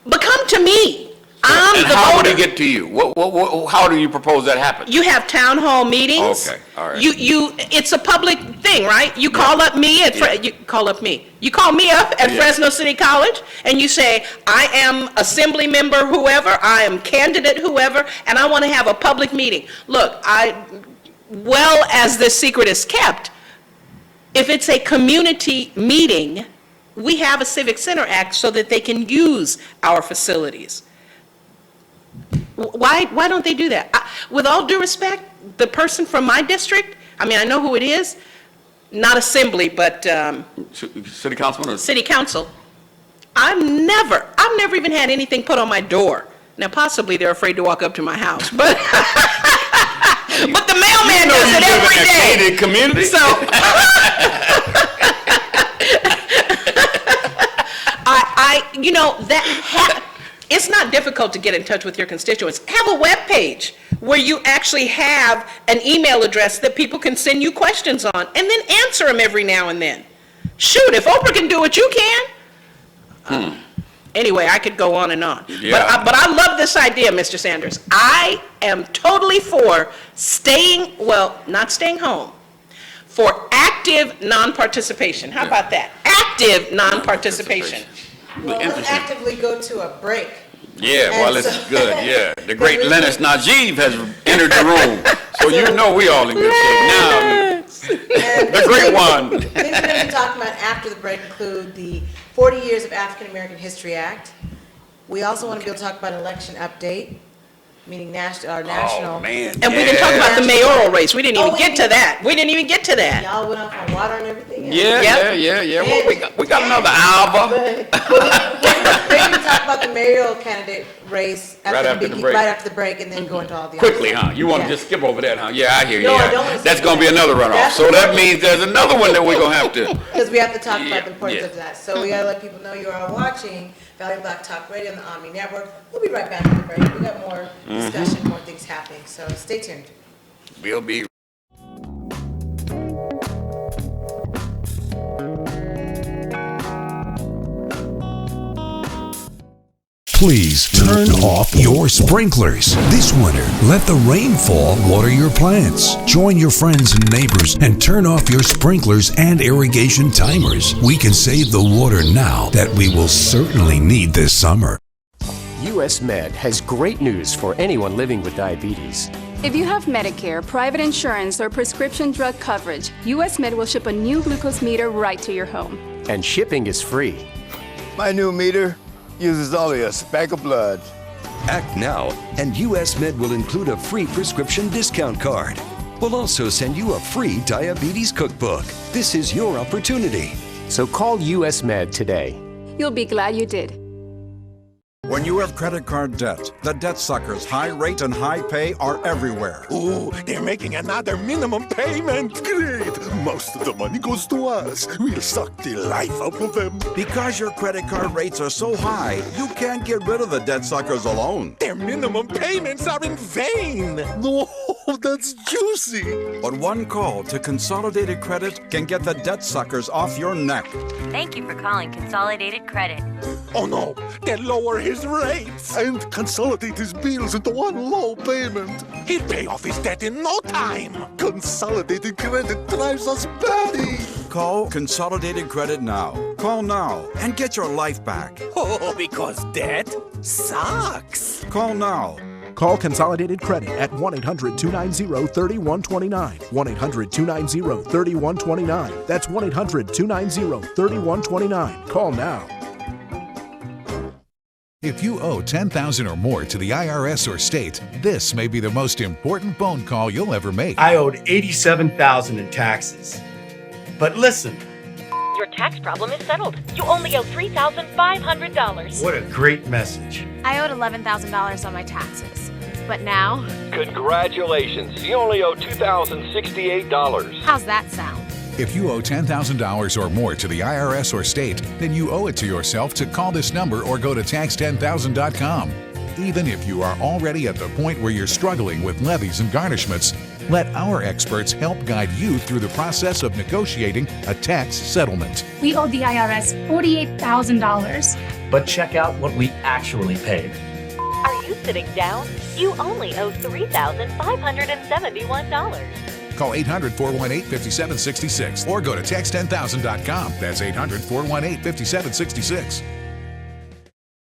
[SPEAKER 1] but come to me. I'm
[SPEAKER 2] and
[SPEAKER 1] the
[SPEAKER 2] how
[SPEAKER 1] voter.
[SPEAKER 2] would he get to you? How do you propose that happen?
[SPEAKER 1] You have town hall meetings.
[SPEAKER 2] Okay, all right.
[SPEAKER 1] It's a public thing, right? You call up me at, you call up me. You call me up at Fresno City College, and you say, I am assembly member whoever, I am candidate whoever, and I want to have a public meeting. Look, well as this secret is kept, if it's a community meeting, we have a Civic Center Act so that they can use our facilities. Why don't they do that? With all due respect, the person from my district, I mean, I know who it is, not assembly, but
[SPEAKER 2] City councilman?
[SPEAKER 1] City council. I've never even had anything put on my door. Now, possibly they're afraid to walk up to my house, but but the mailman does it every day.
[SPEAKER 2] Gated community.
[SPEAKER 1] So you know, it's not difficult to get in touch with your constituents. Have a web page where you actually have an email address that people can send you questions on, and then answer them every now and then. Shoot, if Oprah can do it, you can. Anyway, I could go on and on.
[SPEAKER 2] Yeah.
[SPEAKER 1] But I love this idea, Mr. Sanders. I am totally for not staying home, for active non-participation. How about that? Active non-participation.
[SPEAKER 3] Well, let's actively go to a break.
[SPEAKER 2] Yeah, well, it's good, yeah. The great Lennis Najib has entered the room, so you know we all in good shape now. The great one.
[SPEAKER 3] Things we're going to be talking about after the break include the 40 Years of African American History Act. We also want to be able to talk about an election update, meaning our national.
[SPEAKER 2] Oh, man.
[SPEAKER 1] And we didn't talk about the mayoral race. We didn't even get to that. We didn't even get to that.
[SPEAKER 3] Y'all went off on water and everything.
[SPEAKER 2] Yeah. Well, we got another hour.
[SPEAKER 3] We're going to talk about the mayoral candidate race
[SPEAKER 2] Right after the break.
[SPEAKER 3] Right after the break, and then go into all the
[SPEAKER 2] Quickly,
[SPEAKER 3] others.
[SPEAKER 2] huh? You want to just skip over that, huh? Yeah, I hear you.
[SPEAKER 3] No, I
[SPEAKER 2] yeah.
[SPEAKER 3] don't want to
[SPEAKER 2] That's
[SPEAKER 3] skip
[SPEAKER 2] going to be
[SPEAKER 3] that.
[SPEAKER 2] another runoff.
[SPEAKER 3] That's
[SPEAKER 2] So that means there's another one that we're going to have to.
[SPEAKER 3] Because we have to talk about the importance
[SPEAKER 2] Yeah.
[SPEAKER 3] of that. So we got to let people know you are watching Valley Black Talk Radio on the ONME Network. We'll be right back after the break. We got more discussion, more things happening. So stay tuned.
[SPEAKER 2] We'll be
[SPEAKER 4] Please turn off your sprinklers. This winter, let the rainfall water your plants. Join your friends and neighbors and turn off your sprinklers and irrigation timers. We can save the water now that we will certainly need this summer.
[SPEAKER 5] US Med has great news for anyone living with diabetes.
[SPEAKER 6] If you have Medicare, private insurance, or prescription drug coverage, US Med will ship a new glucose meter right to your home.
[SPEAKER 5] And shipping is free.
[SPEAKER 7] My new meter uses only a speck of blood.
[SPEAKER 8] Act now, and US Med will include a free prescription discount card. We'll also send you a free diabetes cookbook. This is your opportunity.
[SPEAKER 5] So call US Med today.
[SPEAKER 6] You'll be glad you did.
[SPEAKER 9] When you have credit card debt, the debt suckers' high rate and high pay are everywhere.
[SPEAKER 10] Ooh, they're making another minimum payment. Great. Most of the money goes to us. We'll suck the life out of them.
[SPEAKER 9] Because your credit card rates are so high, you can't get rid of the debt suckers alone.
[SPEAKER 10] Their minimum payments are in vain. No, that's juicy.
[SPEAKER 9] But one call to Consolidated Credit can get the debt suckers off your neck.
[SPEAKER 23] Thank you for calling Consolidated Credit.
[SPEAKER 10] Oh no, they lower his rates and consolidate his bills into one low payment. He'll pay off his debt in no time. Consolidated Credit drives us batty.
[SPEAKER 9] Call Consolidated Credit now. Call now and get your life back.
[SPEAKER 10] Oh, because debt sucks.
[SPEAKER 9] Call now.
[SPEAKER 12] Call Consolidated Credit at 1-800-290-3129. 1-800-290-3129. That's 1-800-290-3129. Call now.
[SPEAKER 24] If you owe $10,000 or more to the IRS or state, this may be the most important phone call you'll ever make.
[SPEAKER 13] I owed $87,000 in taxes. But listen.
[SPEAKER 11] Your tax problem is settled. You only owe $3,500.
[SPEAKER 13] What a great message.
[SPEAKER 14] I owed $11,000 on my taxes. But now,
[SPEAKER 15] Congratulations, you only owe $2,068.
[SPEAKER 14] how's that sound?
[SPEAKER 24] If you owe $10,000 or more to the IRS or state, then you owe it to yourself to call this number or go to tax10000.com. Even if you are already at the point where you're struggling with levies and garnishments, let our experts help guide you through the process of negotiating a tax settlement.
[SPEAKER 16] We owed the IRS $48,000.
[SPEAKER 25] But check out what we actually paid.
[SPEAKER 11] Are you sitting down? You only owe $3,571.
[SPEAKER 24] Call 800-418-5766 or go to tax10000.com. That's 800-418-5766.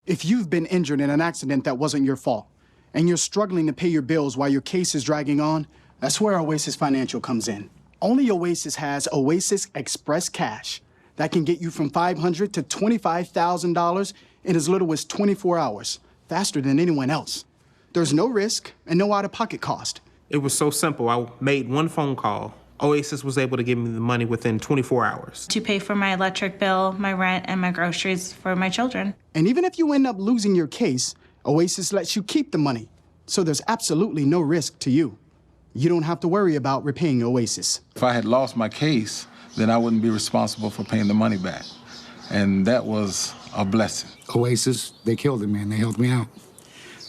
[SPEAKER 17] If you've been injured in an accident that wasn't your fault, and you're struggling to pay your bills while your case is dragging on, that's where Oasis Financial comes in. Only Oasis has Oasis Express Cash that can get you from $500 to $25,000 in as little as 24 hours, faster than anyone else. There's no risk and no out-of-pocket cost.
[SPEAKER 18] It was so simple. I made one phone call. Oasis was able to give me the money within 24 hours.
[SPEAKER 19] To pay for my electric bill, my rent, and my groceries for my children.
[SPEAKER 17] And even if you end up losing your case, Oasis lets you keep the money. So there's absolutely no risk to you. You don't have to worry about repaying Oasis.
[SPEAKER 20] If I had lost my case, then I wouldn't be responsible for paying the money back. And that was a blessing.
[SPEAKER 21] Oasis, they killed it, man. They helped me out.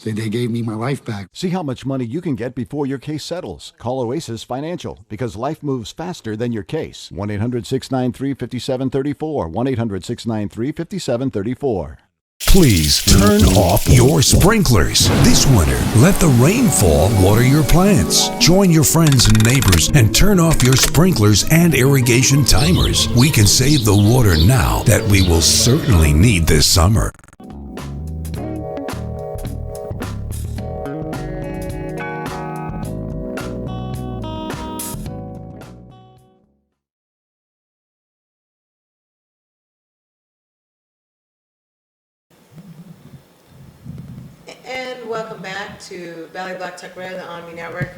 [SPEAKER 21] They gave me my life back.
[SPEAKER 22] See how much money you can get before your case settles. Call Oasis Financial, because life moves faster than your case. 1-800-693-5734. 1-800-693-5734.
[SPEAKER 4] Please turn off your sprinklers. This winter, let the rainfall water your plants. Join your friends and neighbors and turn off your sprinklers and irrigation timers. We can save the water now that we will certainly need this summer.
[SPEAKER 3] And welcome back to Valley Black Talk Radio, the ONME Network.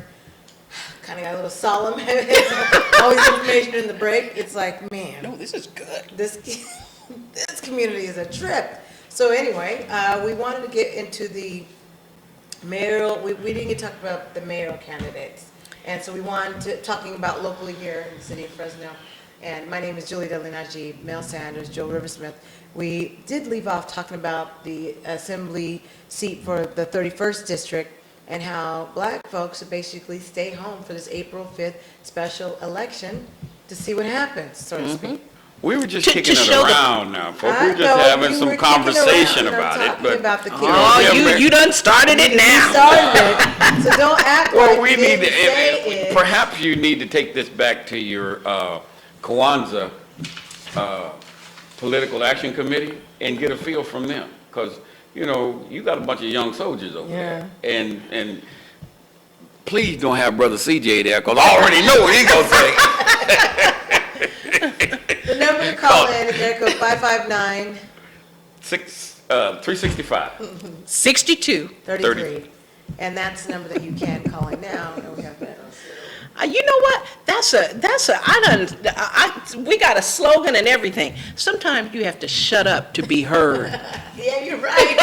[SPEAKER 3] Kind of got a little solemn. Always information in the break. It's like, man.
[SPEAKER 1] No, this is good.
[SPEAKER 3] This community is a trip. So anyway, we wanted to get into the mayoral, we didn't get to talk about the mayoral candidates. And so we wanted to, talking about locally here in the city of Fresno. And my name is Julie Dudley Najee, Mel Sanders, Joe Riversmith. We did leave off talking about the assembly seat for the 31st district and how black folks would basically stay home for this April 5th special election to see what happens, so to speak.
[SPEAKER 2] We were just
[SPEAKER 1] To
[SPEAKER 2] kicking it
[SPEAKER 1] show the-
[SPEAKER 2] around now, folks.
[SPEAKER 3] I
[SPEAKER 2] We're just
[SPEAKER 3] know,
[SPEAKER 2] having
[SPEAKER 3] you
[SPEAKER 2] some
[SPEAKER 3] were kicking
[SPEAKER 2] conversation
[SPEAKER 3] around,
[SPEAKER 2] about
[SPEAKER 3] I'm
[SPEAKER 2] it,
[SPEAKER 3] talking
[SPEAKER 2] but.
[SPEAKER 3] about the kids.
[SPEAKER 1] Oh, you done started it
[SPEAKER 3] You
[SPEAKER 1] now.
[SPEAKER 3] started it, so don't act
[SPEAKER 2] Well,
[SPEAKER 3] like
[SPEAKER 2] we
[SPEAKER 3] you
[SPEAKER 2] need
[SPEAKER 3] didn't say
[SPEAKER 2] to,
[SPEAKER 3] it.
[SPEAKER 2] perhaps you need to take this back to your Kwanzaa Political Action Committee and get a feel from them. Because, you know, you got a bunch of young soldiers over there. And please don't have Brother CJ there, because I already know what he's going to say.
[SPEAKER 3] The number to call in is area code 559
[SPEAKER 2] 365.
[SPEAKER 1] 62.
[SPEAKER 3] 33. And that's the number that you can call in now. And we have that.
[SPEAKER 1] You know what? We got a slogan and everything. Sometimes you have to shut up to be heard.
[SPEAKER 3] Yeah, you're right.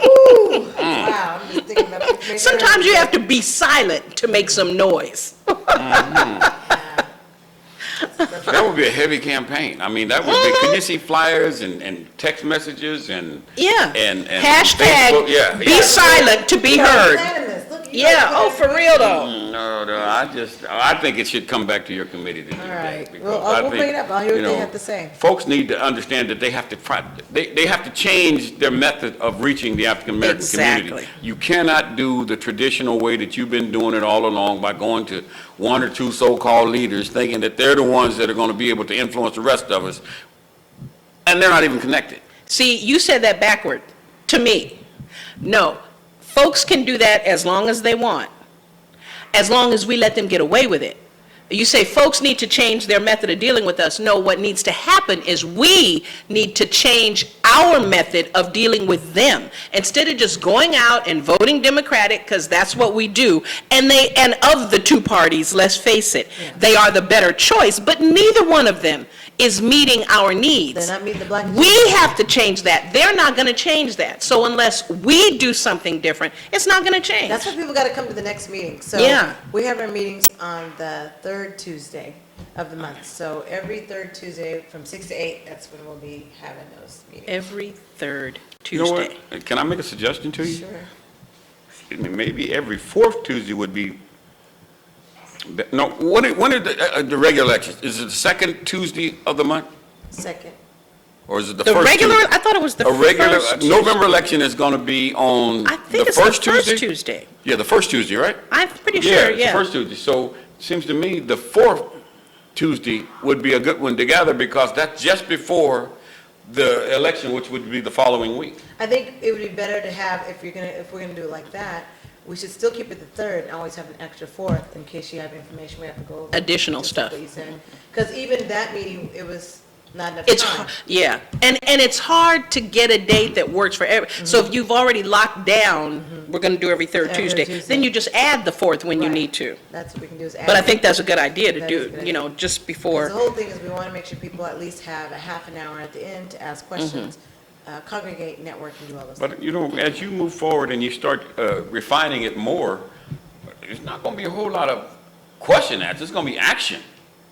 [SPEAKER 3] Ooh. Wow, I'm just thinking about it.
[SPEAKER 1] Sometimes you have to be silent to make some noise.
[SPEAKER 2] That would be a heavy campaign. I mean, that would be, can you see flyers and text messages and.
[SPEAKER 1] Yeah.
[SPEAKER 2] And
[SPEAKER 1] hashtag
[SPEAKER 2] Facebook, yeah.
[SPEAKER 1] be silent to be heard. Yeah, oh, for real though.
[SPEAKER 2] No, I think it should come back to your committee to do that.
[SPEAKER 3] All right,
[SPEAKER 2] because
[SPEAKER 3] well,
[SPEAKER 2] I
[SPEAKER 3] we'll
[SPEAKER 2] think,
[SPEAKER 3] bring it up. I'll hear
[SPEAKER 2] you
[SPEAKER 3] what they
[SPEAKER 2] know,
[SPEAKER 3] have to say.
[SPEAKER 2] Folks need to understand that they have to they have to change their method of reaching the African American community. You cannot do the traditional way that you've been doing it all along by going to one or two so-called leaders thinking that they're the ones that are going to be able to influence the rest of us, and they're not even connected.
[SPEAKER 1] See, you said that backward to me. No, folks can do that as long as they want, as long as we let them get away with it. You say folks need to change their method of dealing with us. No, what needs to happen is we need to change our method of dealing with them. Instead of just going out and voting Democratic, because that's what we do, and of the two parties, let's face it, they are the better choice, but neither one of them is meeting our needs.
[SPEAKER 3] They're not meeting the black
[SPEAKER 1] We have to change that. They're not going to change that. So unless we do something different, it's not going to change.
[SPEAKER 3] That's why people got to come to the next meeting. So
[SPEAKER 1] Yeah.
[SPEAKER 3] we have our meetings on the third Tuesday of the month. So every third Tuesday from 6 to 8, that's when we'll be having those meetings.
[SPEAKER 1] Every third
[SPEAKER 2] You know
[SPEAKER 1] Tuesday.
[SPEAKER 2] what? Can I make a suggestion to you?
[SPEAKER 3] Sure.
[SPEAKER 2] Maybe every fourth Tuesday would be. No, when are the regular elections? Is it the second Tuesday of the month,
[SPEAKER 3] Second.
[SPEAKER 2] or is it the
[SPEAKER 1] The
[SPEAKER 2] first?
[SPEAKER 1] regular,
[SPEAKER 2] Tuesday?
[SPEAKER 1] I thought it was the
[SPEAKER 2] A regular
[SPEAKER 1] first
[SPEAKER 2] November election is going to be on
[SPEAKER 1] I think
[SPEAKER 2] the
[SPEAKER 1] it's
[SPEAKER 2] first
[SPEAKER 1] the first
[SPEAKER 2] Tuesday.
[SPEAKER 1] Tuesday.
[SPEAKER 2] Yeah, the first Tuesday, right?
[SPEAKER 1] I'm pretty
[SPEAKER 2] Yeah,
[SPEAKER 1] sure,
[SPEAKER 2] it's
[SPEAKER 1] yeah.
[SPEAKER 2] the first Tuesday. So it seems to me the fourth Tuesday would be a good one to gather because that's just before the election, which would be the following week.
[SPEAKER 3] I think it would be better to have, if we're gonna do it like that, we should still keep it the third and always have an extra fourth in case you have information we have to go over.
[SPEAKER 1] Additional stuff.
[SPEAKER 3] Because even that meeting, it was not enough
[SPEAKER 1] It's,
[SPEAKER 3] time.
[SPEAKER 1] yeah, and it's hard to get a date that works for every, so if you've already locked down, we're gonna do every third
[SPEAKER 3] Every
[SPEAKER 1] Tuesday,
[SPEAKER 3] Tuesday.
[SPEAKER 1] then you just add the fourth when you
[SPEAKER 3] Right.
[SPEAKER 1] need to.
[SPEAKER 3] That's what we can do is add.
[SPEAKER 1] But I think that's a good idea to
[SPEAKER 3] That is a
[SPEAKER 1] do,
[SPEAKER 3] good
[SPEAKER 1] you know,
[SPEAKER 3] idea.
[SPEAKER 1] just
[SPEAKER 3] 'Cause
[SPEAKER 1] before.
[SPEAKER 3] the whole thing is we want to make sure people at least have a half an hour at the end to ask questions, congregate, network, and do all those things.
[SPEAKER 2] But, you know, as you move forward and you start refining it more, it's not going to be a whole lot of question answers. It's going to be action.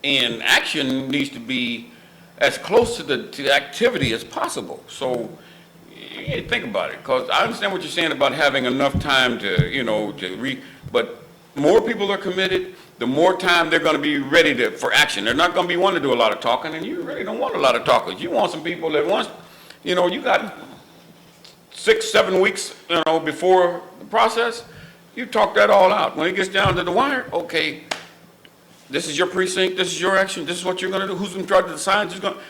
[SPEAKER 2] And action needs to be as close to the activity as possible. So you think about it, because I understand what you're saying about having enough time to, you know, but more people are committed, the more time they're going to be ready for action. They're not going to be wanting to do a lot of talking, and you really don't want a lot of talkers. You want some people that once, you know, you got 6, 7 weeks, you know, before the process, you talk that all out. When it gets down to the wire, okay, this is your precinct, this is your action, this is what you're going to do, who's in charge of the signs, who's going to...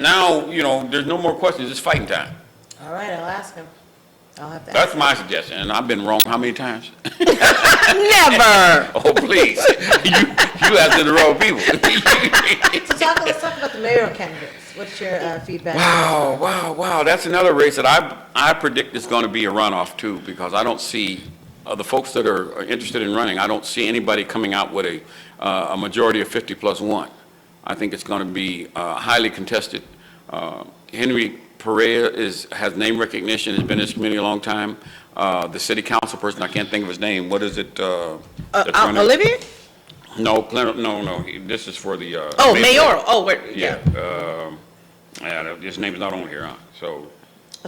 [SPEAKER 2] Now, you know, there's no more questions, it's fighting time.
[SPEAKER 3] All right, I'll ask him. I'll have to ask
[SPEAKER 2] That's
[SPEAKER 3] him.
[SPEAKER 2] my suggestion, and I've been wrong how many times?
[SPEAKER 1] Never!
[SPEAKER 2] Oh, please. You asking the wrong people.
[SPEAKER 3] So let's talk about the mayoral candidates. What's your feedback?
[SPEAKER 2] Wow. That's another race that I predict is going to be a runoff, too, because I don't see, the folks that are interested in running, I don't see anybody coming out with a majority of 50+1. I think it's going to be highly contested. Henry Perea has name recognition, has been in this community a long time. The city council person, I can't think of his name. What is it? That's running?
[SPEAKER 1] Olivier?
[SPEAKER 2] No, no. This is for the.
[SPEAKER 1] Mayoral. Oh,
[SPEAKER 2] Yeah. His name is not on here, huh? So.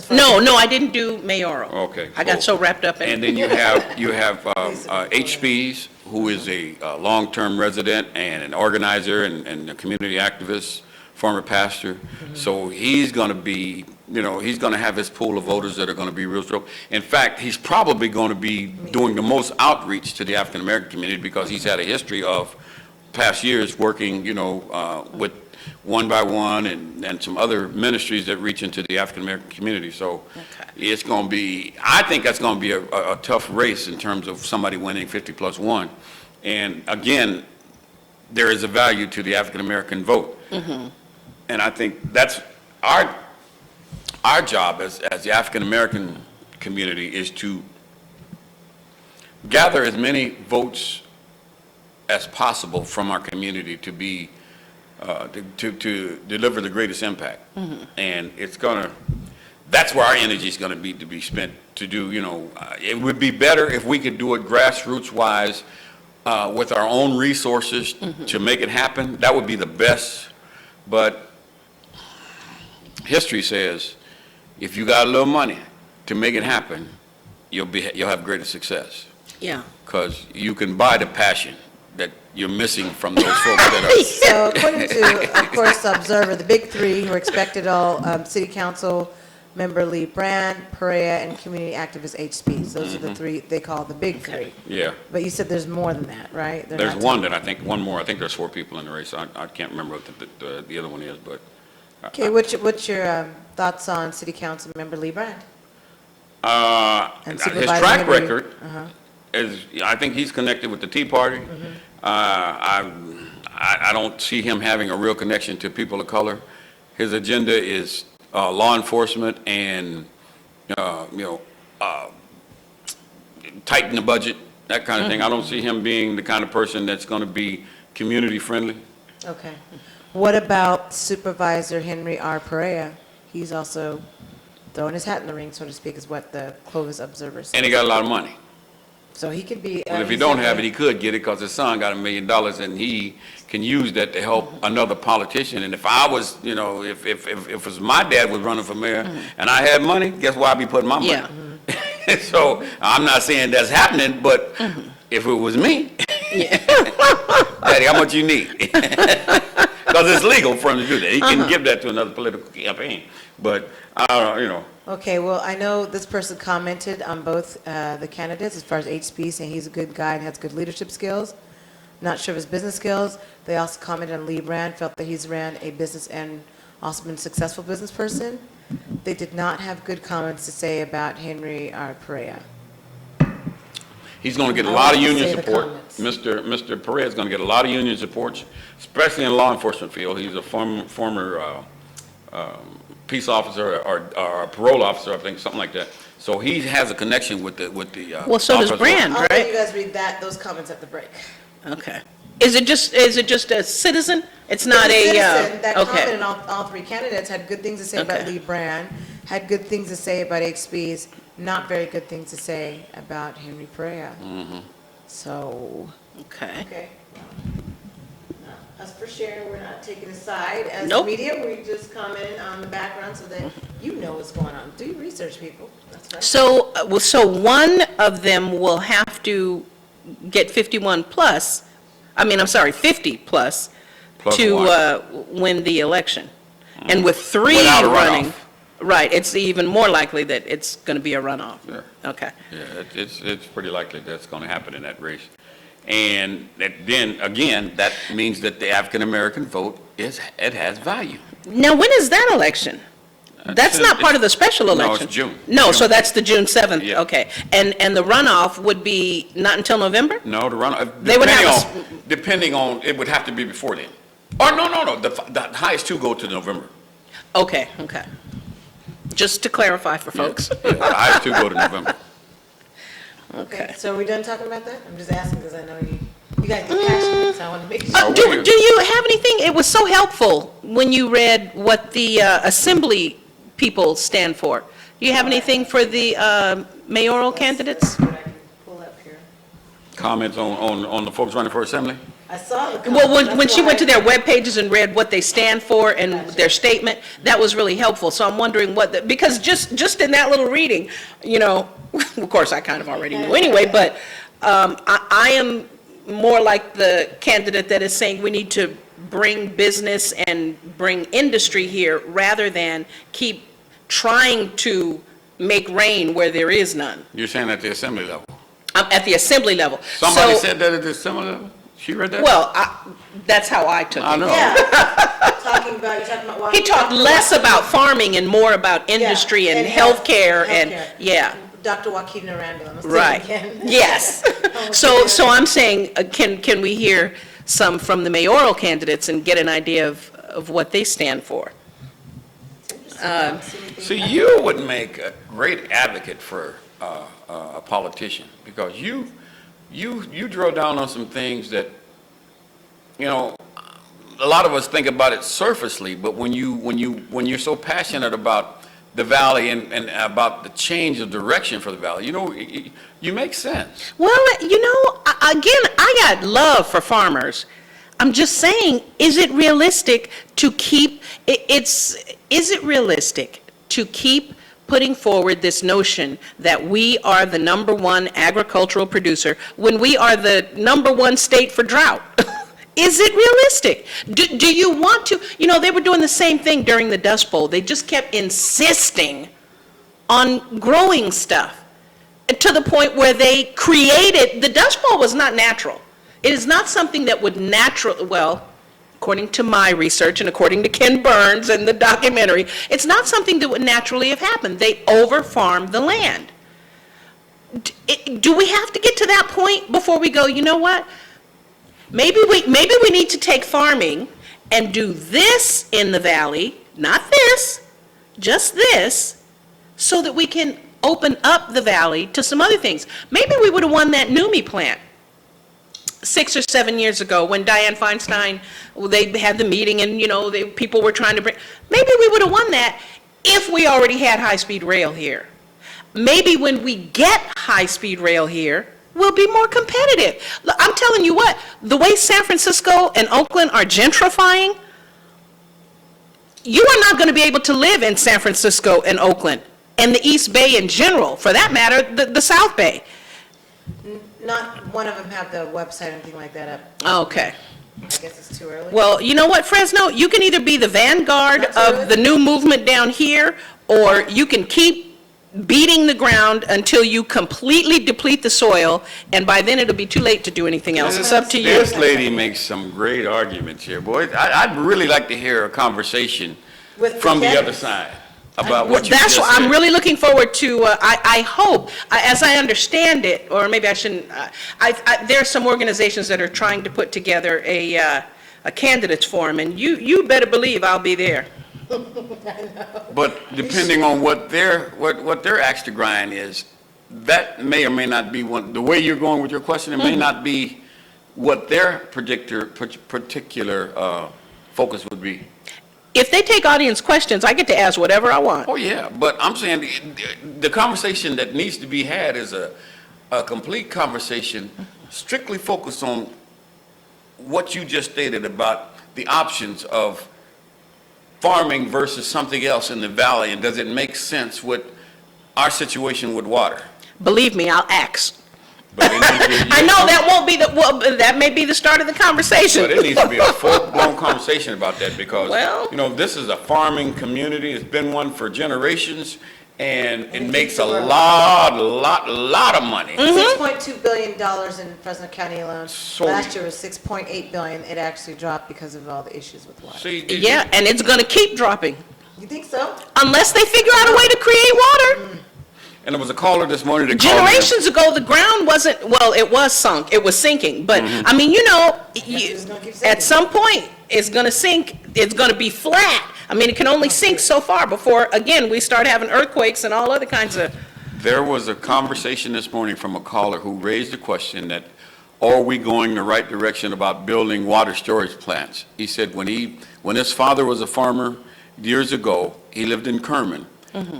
[SPEAKER 1] No, I didn't do mayoral.
[SPEAKER 2] Okay.
[SPEAKER 1] I got so wrapped up in.
[SPEAKER 2] And then you have HBs, who is a long-term resident and an organizer and a community activist, former pastor. So he's going to be, he's going to have his pool of voters that are going to be real strong. In fact, he's probably going to be doing the most outreach to the African-American community because he's had a history of past years working, with One by One and some other ministries that reach into the African-American community. So it's going to be, I think that's going to be a tough race in terms of somebody winning 50+1. And again, there is a value to the African-American vote. And I think that's our job as the African-American community is to gather as many votes as possible from our community to be to deliver the greatest impact. And that's where our energy is going to be spent to do, it would be better if we could do it grassroots wise with our own resources to make it happen. That would be the best. But history says if you got a little money to make it happen, you'll have greater success.
[SPEAKER 1] Yeah.
[SPEAKER 2] Because you can buy the passion that you're missing from those folks that are.
[SPEAKER 3] So according to, of course, Observer, the big three who are expected all, City Council member Lee Brand, Perea, and community activist HBs. Those are the three they call the big three.
[SPEAKER 2] Yeah.
[SPEAKER 3] But you said there's more than that, right?
[SPEAKER 2] There's one that one more. I think there's 4 people in the race. I can't remember what the other one is, but.
[SPEAKER 3] Okay, what's your thoughts on City Council member Lee Brand?
[SPEAKER 2] His track record is, I think he's connected with the Tea Party. I don't see him having a real connection to people of color. His agenda is law enforcement and, tighten the budget, that kind of thing. I don't see him being the kind of person that's going to be community friendly.
[SPEAKER 3] Okay. What about Supervisor Henry R. Perea? He's also throwing his hat in the ring, so to speak, is what the Clovis Observer says.
[SPEAKER 2] And he got a lot of money.
[SPEAKER 3] So he could be.
[SPEAKER 2] Well, if he don't have it, he could get it because his son got $1 million and he can use that to help another politician. And if I was, if it was my dad was running for mayor and I had money, guess where I'd be putting my money? Yeah. So I'm not saying that's happening, but if it was me, Daddy, how much you need? Because it's legal for him to do that. He can give that to another political campaign. But,
[SPEAKER 3] Okay, well, I know this person commented on both the candidates as far as HB, saying he's a good guy and has good leadership skills. Not sure of his business skills. They also commented on Lee Brand, felt that he's ran a business and also been a successful business person. They did not have good comments to say about Henry R. Perea.
[SPEAKER 2] He's going to get a lot of union support. Mr. Perea is going to get a lot of union support, especially in the law enforcement field. He's a former peace officer or parole officer, I think, something like that. So he has a connection with the.
[SPEAKER 1] Well, so does Brand, right?
[SPEAKER 3] I'll let you guys read those comments at the break.
[SPEAKER 1] Okay. Is it just a citizen? It's not a.
[SPEAKER 3] Citizen that commented on all three candidates had good things to say about Lee Brand, had good things to say about HB's, not very good things to say about Henry Perea. So.
[SPEAKER 1] Okay.
[SPEAKER 3] As for sharing, we're not taking a side as
[SPEAKER 1] Nope.
[SPEAKER 3] media. We just commenting on the background so that you know what's going on. Do your research, people. That's right.
[SPEAKER 1] So one of them will have to get 50 plus to win the election. And with 3
[SPEAKER 2] Without a
[SPEAKER 1] running,
[SPEAKER 2] runoff.
[SPEAKER 1] right, it's even more likely that it's going to be a runoff.
[SPEAKER 2] Yeah.
[SPEAKER 1] Okay.
[SPEAKER 2] Yeah, it's pretty likely that's going to happen in that race. And then, again, that means that the African-American vote has value.
[SPEAKER 1] Now, when is that election? That's not part of the special election.
[SPEAKER 2] No, it's June.
[SPEAKER 1] No, so that's the June 7th,
[SPEAKER 2] Yeah.
[SPEAKER 1] okay. And the runoff would be not until November?
[SPEAKER 2] No, the runoff,
[SPEAKER 1] They would have
[SPEAKER 2] depending on, it would have to be before then. Or no, the highest 2 go to November.
[SPEAKER 1] Okay. Just to clarify for folks.
[SPEAKER 2] Yeah, the highest 2 go to November.
[SPEAKER 3] Okay, so are we done talking about that? I'm just asking because I know you guys get passionate, so I want to make sure.
[SPEAKER 1] Do you have anything? It was so helpful when you read what the assembly people stand for. Do you have anything for the mayoral candidates?
[SPEAKER 3] What I can pull up here.
[SPEAKER 2] Comments on the folks running for assembly?
[SPEAKER 3] I saw the
[SPEAKER 1] Well,
[SPEAKER 3] comments.
[SPEAKER 1] when
[SPEAKER 3] That's
[SPEAKER 1] she
[SPEAKER 3] why
[SPEAKER 1] went to their web pages and read what they stand for and their statement, that was really helpful. So I'm wondering because just in that little reading, of course I kind of already knew anyway, but I am more like the candidate that is saying we need to bring business and bring industry here rather than keep trying to make rain where there is none.
[SPEAKER 2] You're saying at the assembly level?
[SPEAKER 1] At the assembly level.
[SPEAKER 2] Somebody
[SPEAKER 1] So-
[SPEAKER 2] said that at the assembly level? She read that?
[SPEAKER 1] Well, that's how I took it.
[SPEAKER 2] I know.
[SPEAKER 3] Yeah. You're talking about.
[SPEAKER 1] He talked less about farming and more about industry and healthcare and, yeah.
[SPEAKER 3] Dr. Joaquin Aranda.
[SPEAKER 1] Right. Yes. So I'm saying, can we hear some from the mayoral candidates and get an idea of what they stand for?
[SPEAKER 2] See, you would make a great advocate for a politician because you drill down on some things that, a lot of us think about it surfacely, but when you're so passionate about the valley and about the change of direction for the valley, you make sense.
[SPEAKER 1] Well, again, I got love for farmers. I'm just saying, is it realistic to keep putting forward this notion that we are the #1 agricultural producer when we are the #1 state for drought? Is it realistic? Do you want to? They were doing the same thing during the Dust Bowl. They just kept insisting on growing stuff to the point where they created, the Dust Bowl was not natural. It is not something that would according to my research and according to Ken Burns and the documentary, it's not something that would naturally have happened. They over-farmed the land. Do we have to get to that point before we go, you know what? Maybe we need to take farming and do this in the valley, not this, just this, so that we can open up the valley to some other things. Maybe we would have won that NUMMI plant 6 or 7 years ago when Dianne Feinstein, they had the meeting and, people were trying to bring, maybe we would have won that if we already had high-speed rail here. Maybe when we get high-speed rail here, we'll be more competitive. I'm telling you what, the way San Francisco and Oakland are gentrifying, you are not going to be able to live in San Francisco and Oakland and the East Bay in general, for that matter, the South Bay.
[SPEAKER 3] Not one of them have the website or anything like that up.
[SPEAKER 1] Okay.
[SPEAKER 3] I guess it's too early.
[SPEAKER 1] Well, you know what, Fresno? You can either be the vanguard of the new movement down here, or you can keep beating the ground until you completely deplete the soil, and by then it'll be too late to do anything else. It's up to you.
[SPEAKER 2] This lady makes some great arguments here, boy. I'd really like to hear a conversation from the other side about what you just said.
[SPEAKER 1] I'm really looking forward to, I hope, as I understand it, or maybe I shouldn't, there are some organizations that are trying to put together a candidates forum, and you better believe I'll be there.
[SPEAKER 2] But depending on what their axe to grind is, that may or may not be the way you're going with your question, it may not be what their particular focus would be.
[SPEAKER 1] If they take audience questions, I get to ask whatever I want.
[SPEAKER 2] Oh, yeah, but I'm saying the conversation that needs to be had is a complete conversation strictly focused on what you just stated about the options of farming versus something else in the valley, and does it make sense with our situation with water?
[SPEAKER 1] Believe me, I'll ask. I know that won't be that may be the start of the conversation.
[SPEAKER 2] But it needs to be a full-blown conversation about that because, this is a farming community. It's been one for generations, and it makes a lot of money.
[SPEAKER 3] $6.2 billion in Fresno County alone. Last year was $6.8 billion. It actually dropped because of all the issues with water.
[SPEAKER 1] Yeah, and it's going to keep dropping.
[SPEAKER 3] You think so?
[SPEAKER 1] Unless they figure out a way to create water.
[SPEAKER 2] And there was a caller this morning that called me.
[SPEAKER 1] Generations ago, the ground wasn't, it was sunk, it was sinking. But, I mean, at some point, it's going to sink, it's going to be flat. I mean, it can only sink so far before, again, we start having earthquakes and all other kinds of.
[SPEAKER 2] There was a conversation this morning from a caller who raised the question that, are we going the right direction about building water storage plants? He said when his father was a farmer years ago, he lived in Kerman.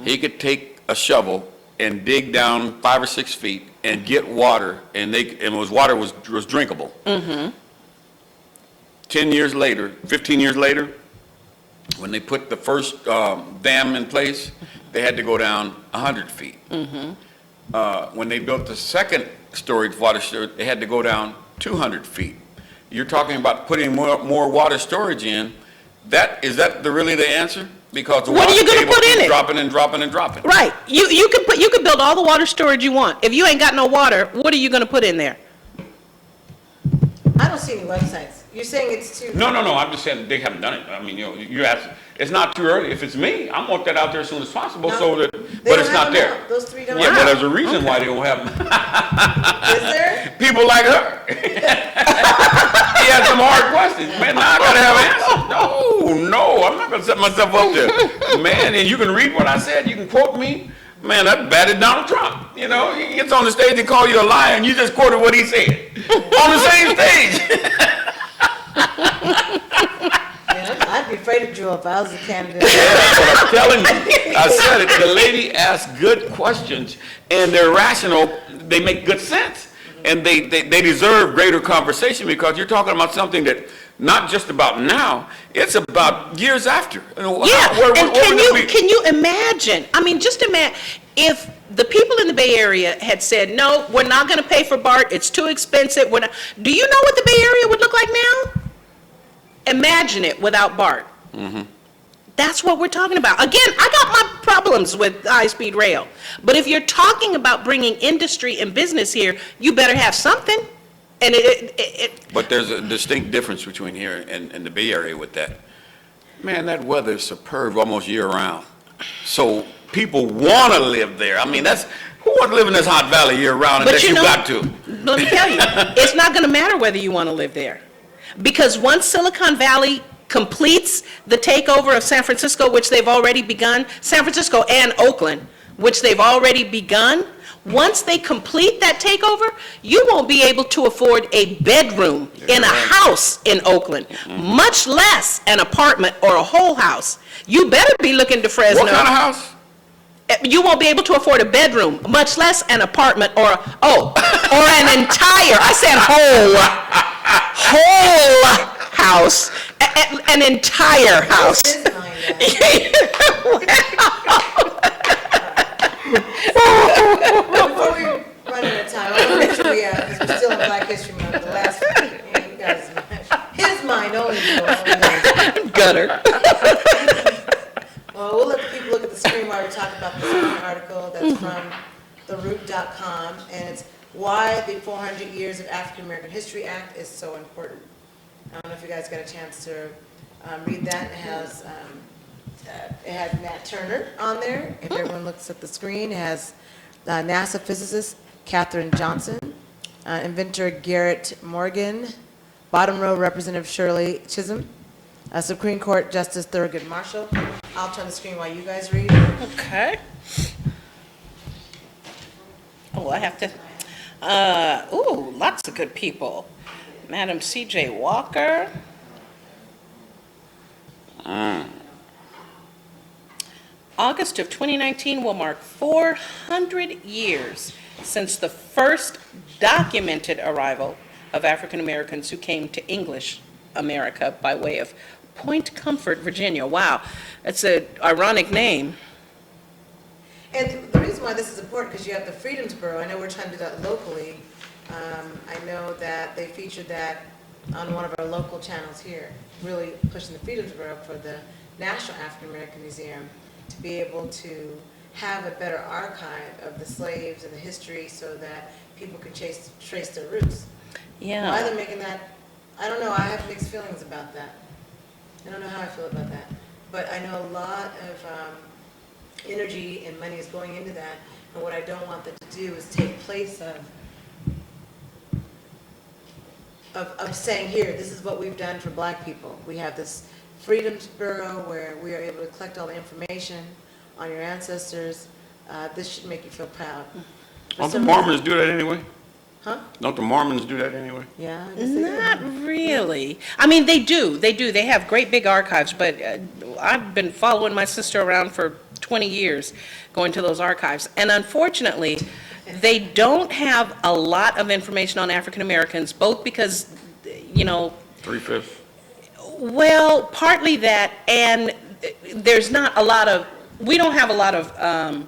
[SPEAKER 2] He could take a shovel and dig down 5 or 6 feet and get water, and water was drinkable. 10 years later, 15 years later, when they put the first dam in place, they had to go down 100 feet. When they built the second water storage, they had to go down 200 feet. You're talking about putting more water storage in. Is that really the answer? Because the
[SPEAKER 1] what are you going to put in it?
[SPEAKER 2] Dropping and dropping and dropping.
[SPEAKER 1] Right. You can build all the water storage you want. If you ain't got no water, what are you going to put in there?
[SPEAKER 3] I don't see any websites. You're saying it's too...
[SPEAKER 2] No. I'm just saying they haven't done it. I mean, you have. It's not too early. If it's me, I want that out there as soon as possible. But it's not there.
[SPEAKER 3] Those three don't.
[SPEAKER 2] Yeah, but there's a reason why they don't have them.
[SPEAKER 3] Is there?
[SPEAKER 2] People like her. He had some hard questions. Man, now I gotta have answers. No, I'm not gonna set myself up there. Man, and you can read what I said. You can quote me. Man, that batted Donald Trump. He gets on the stage and call you a liar, and you just quoted what he said on the same stage.
[SPEAKER 3] I'd be afraid of Drew if I was a candidate.
[SPEAKER 2] That's what I'm telling you. I said it. The lady asked good questions, and they're rational. They make good sense, and they deserve greater conversation because you're talking about something that not just about now. It's about years after.
[SPEAKER 1] Can you imagine? I mean, just imagine if the people in the Bay Area had said, "No, we're not going to pay for BART. It's too expensive." Do you know what the Bay Area would look like now? Imagine it without BART. That's what we're talking about. Again, I got my problems with high-speed rail. But if you're talking about bringing industry and business here, you better have something. And
[SPEAKER 2] But there's a distinct difference between here and the Bay Area with that. Man, that weather is superb almost year-round. So people want to live there. I mean, who wants to live in this hot valley year-round unless you got to?
[SPEAKER 1] Let me tell you, it's not going to matter whether you want to live there. Because once Silicon Valley completes the takeover of San Francisco, which they've already begun, San Francisco and Oakland, which they've already begun, once they complete that takeover, you won't be able to afford a bedroom in a house in Oakland, much less an apartment or a whole house. You better be looking to Fresno.
[SPEAKER 2] What kind of house?
[SPEAKER 1] You won't be able to afford a bedroom, much less an apartment or an entire, I said whole house, an entire house.
[SPEAKER 3] Before we run out of time, I want to make sure because we're still in Black History Month, the last you guys, his mind only.
[SPEAKER 1] Gutter.
[SPEAKER 3] Well, we'll let the people look at the screen while we talk about this article that's from theroot.com, and it's why the 400 Years of African American History Act is so important. I don't know if you guys got a chance to read that. It has Nat Turner on there. If everyone looks at the screen, it has NASA physicist Katherine Johnson, inventor Garrett Morgan, bottom row Representative Shirley Chisholm, Supreme Court Justice Thurgood Marshall. I'll turn the screen while you guys read.
[SPEAKER 1] Okay. Oh, I have to. Lots of good people. Madam C.J. Walker. August of 2019 will mark 400 years since the first documented arrival of African Americans who came to English America by way of Point Comfort, Virginia. Wow, that's an ironic name.
[SPEAKER 3] And the reason why this is important, because you have the Freedoms Bureau. I know we're trying to do that locally. I know that they featured that on one of our local channels here, really pushing the Freedoms Bureau for the National African American Museum to be able to have a better archive of the slaves and the history so that people can trace their roots.
[SPEAKER 1] Yeah.
[SPEAKER 3] Why they're making that, I don't know. I have mixed feelings about that. I don't know how I feel about that. But I know a lot of energy and money is going into that. And what I don't want them to do is take place of saying, here, this is what we've done for black people. We have this Freedoms Bureau where we are able to collect all the information on your ancestors. This should make you feel proud.
[SPEAKER 2] Don't the Mormons do that anyway?
[SPEAKER 3] Huh?
[SPEAKER 2] Don't the Mormons do that anyway?
[SPEAKER 3] Yeah.
[SPEAKER 1] Not really. I mean, they do. They have great big archives, but I've been following my sister around for 20 years, going to those archives. And unfortunately, they don't have a lot of information on African Americans, both because,
[SPEAKER 2] 3/5.
[SPEAKER 1] well, partly that, and there's not a lot of, we don't have a lot of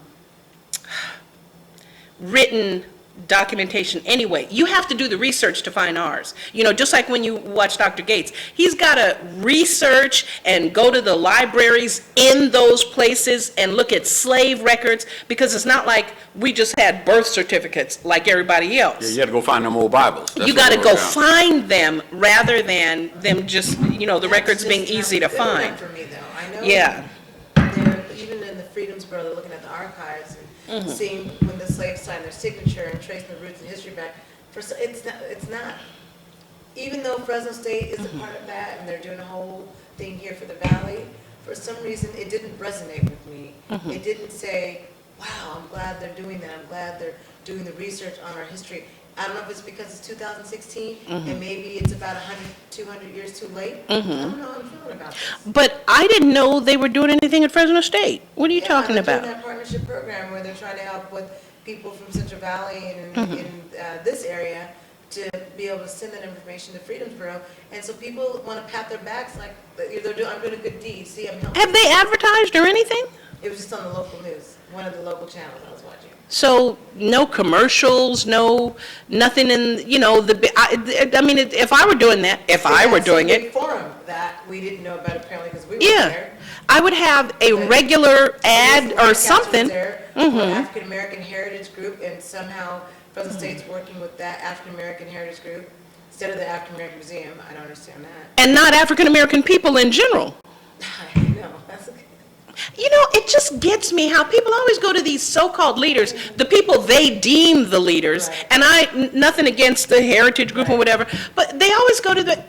[SPEAKER 1] written documentation anyway. You have to do the research to find ours. Just like when you watch Dr. Gates, he's got to research and go to the libraries in those places and look at slave records, because it's not like we just had birth certificates like everybody else.
[SPEAKER 2] Yeah, you had to go find them old Bibles.
[SPEAKER 1] You got to go find them rather than them just, the records being easy to find.
[SPEAKER 3] For me, though, I know.
[SPEAKER 1] Yeah.
[SPEAKER 3] Even in the Freedoms Bureau, they're looking at the archives and seeing when the slaves signed their signature and tracing the roots and history back. It's not. Even though Fresno State is a part of that, and they're doing a whole thing here for the Valley, for some reason it didn't resonate with me. It didn't say, "Wow, I'm glad they're doing that. I'm glad they're doing the research on our history." I don't know if it's because it's 2016 and maybe it's about 100, 200 years too late. I don't know how I'm feeling about this.
[SPEAKER 1] But I didn't know they were doing anything at Fresno State. What are you talking about?
[SPEAKER 3] They're doing that partnership program where they're trying to help with people from Central Valley and in this area to be able to send that information to Freedoms Bureau. And so people want to pat their backs like, I'm doing a good deed. See, I'm helping.
[SPEAKER 1] Have they advertised or anything?
[SPEAKER 3] It was just on the local news, one of the local channels I was watching.
[SPEAKER 1] So no commercials, nothing in, I mean, if I were doing that, I were doing it.
[SPEAKER 3] Forum that we didn't know about apparently because we were there.
[SPEAKER 1] I would have a regular ad or something.
[SPEAKER 3] African American Heritage Group, and somehow Fresno State's working with that African American Heritage Group instead of the African American Museum. I don't understand that.
[SPEAKER 1] And not African American people in general.
[SPEAKER 3] I know, that's okay.
[SPEAKER 1] It just gets me how people always go to these so-called leaders, the people they deem the leaders, and nothing against the Heritage Group or whatever, but they always go to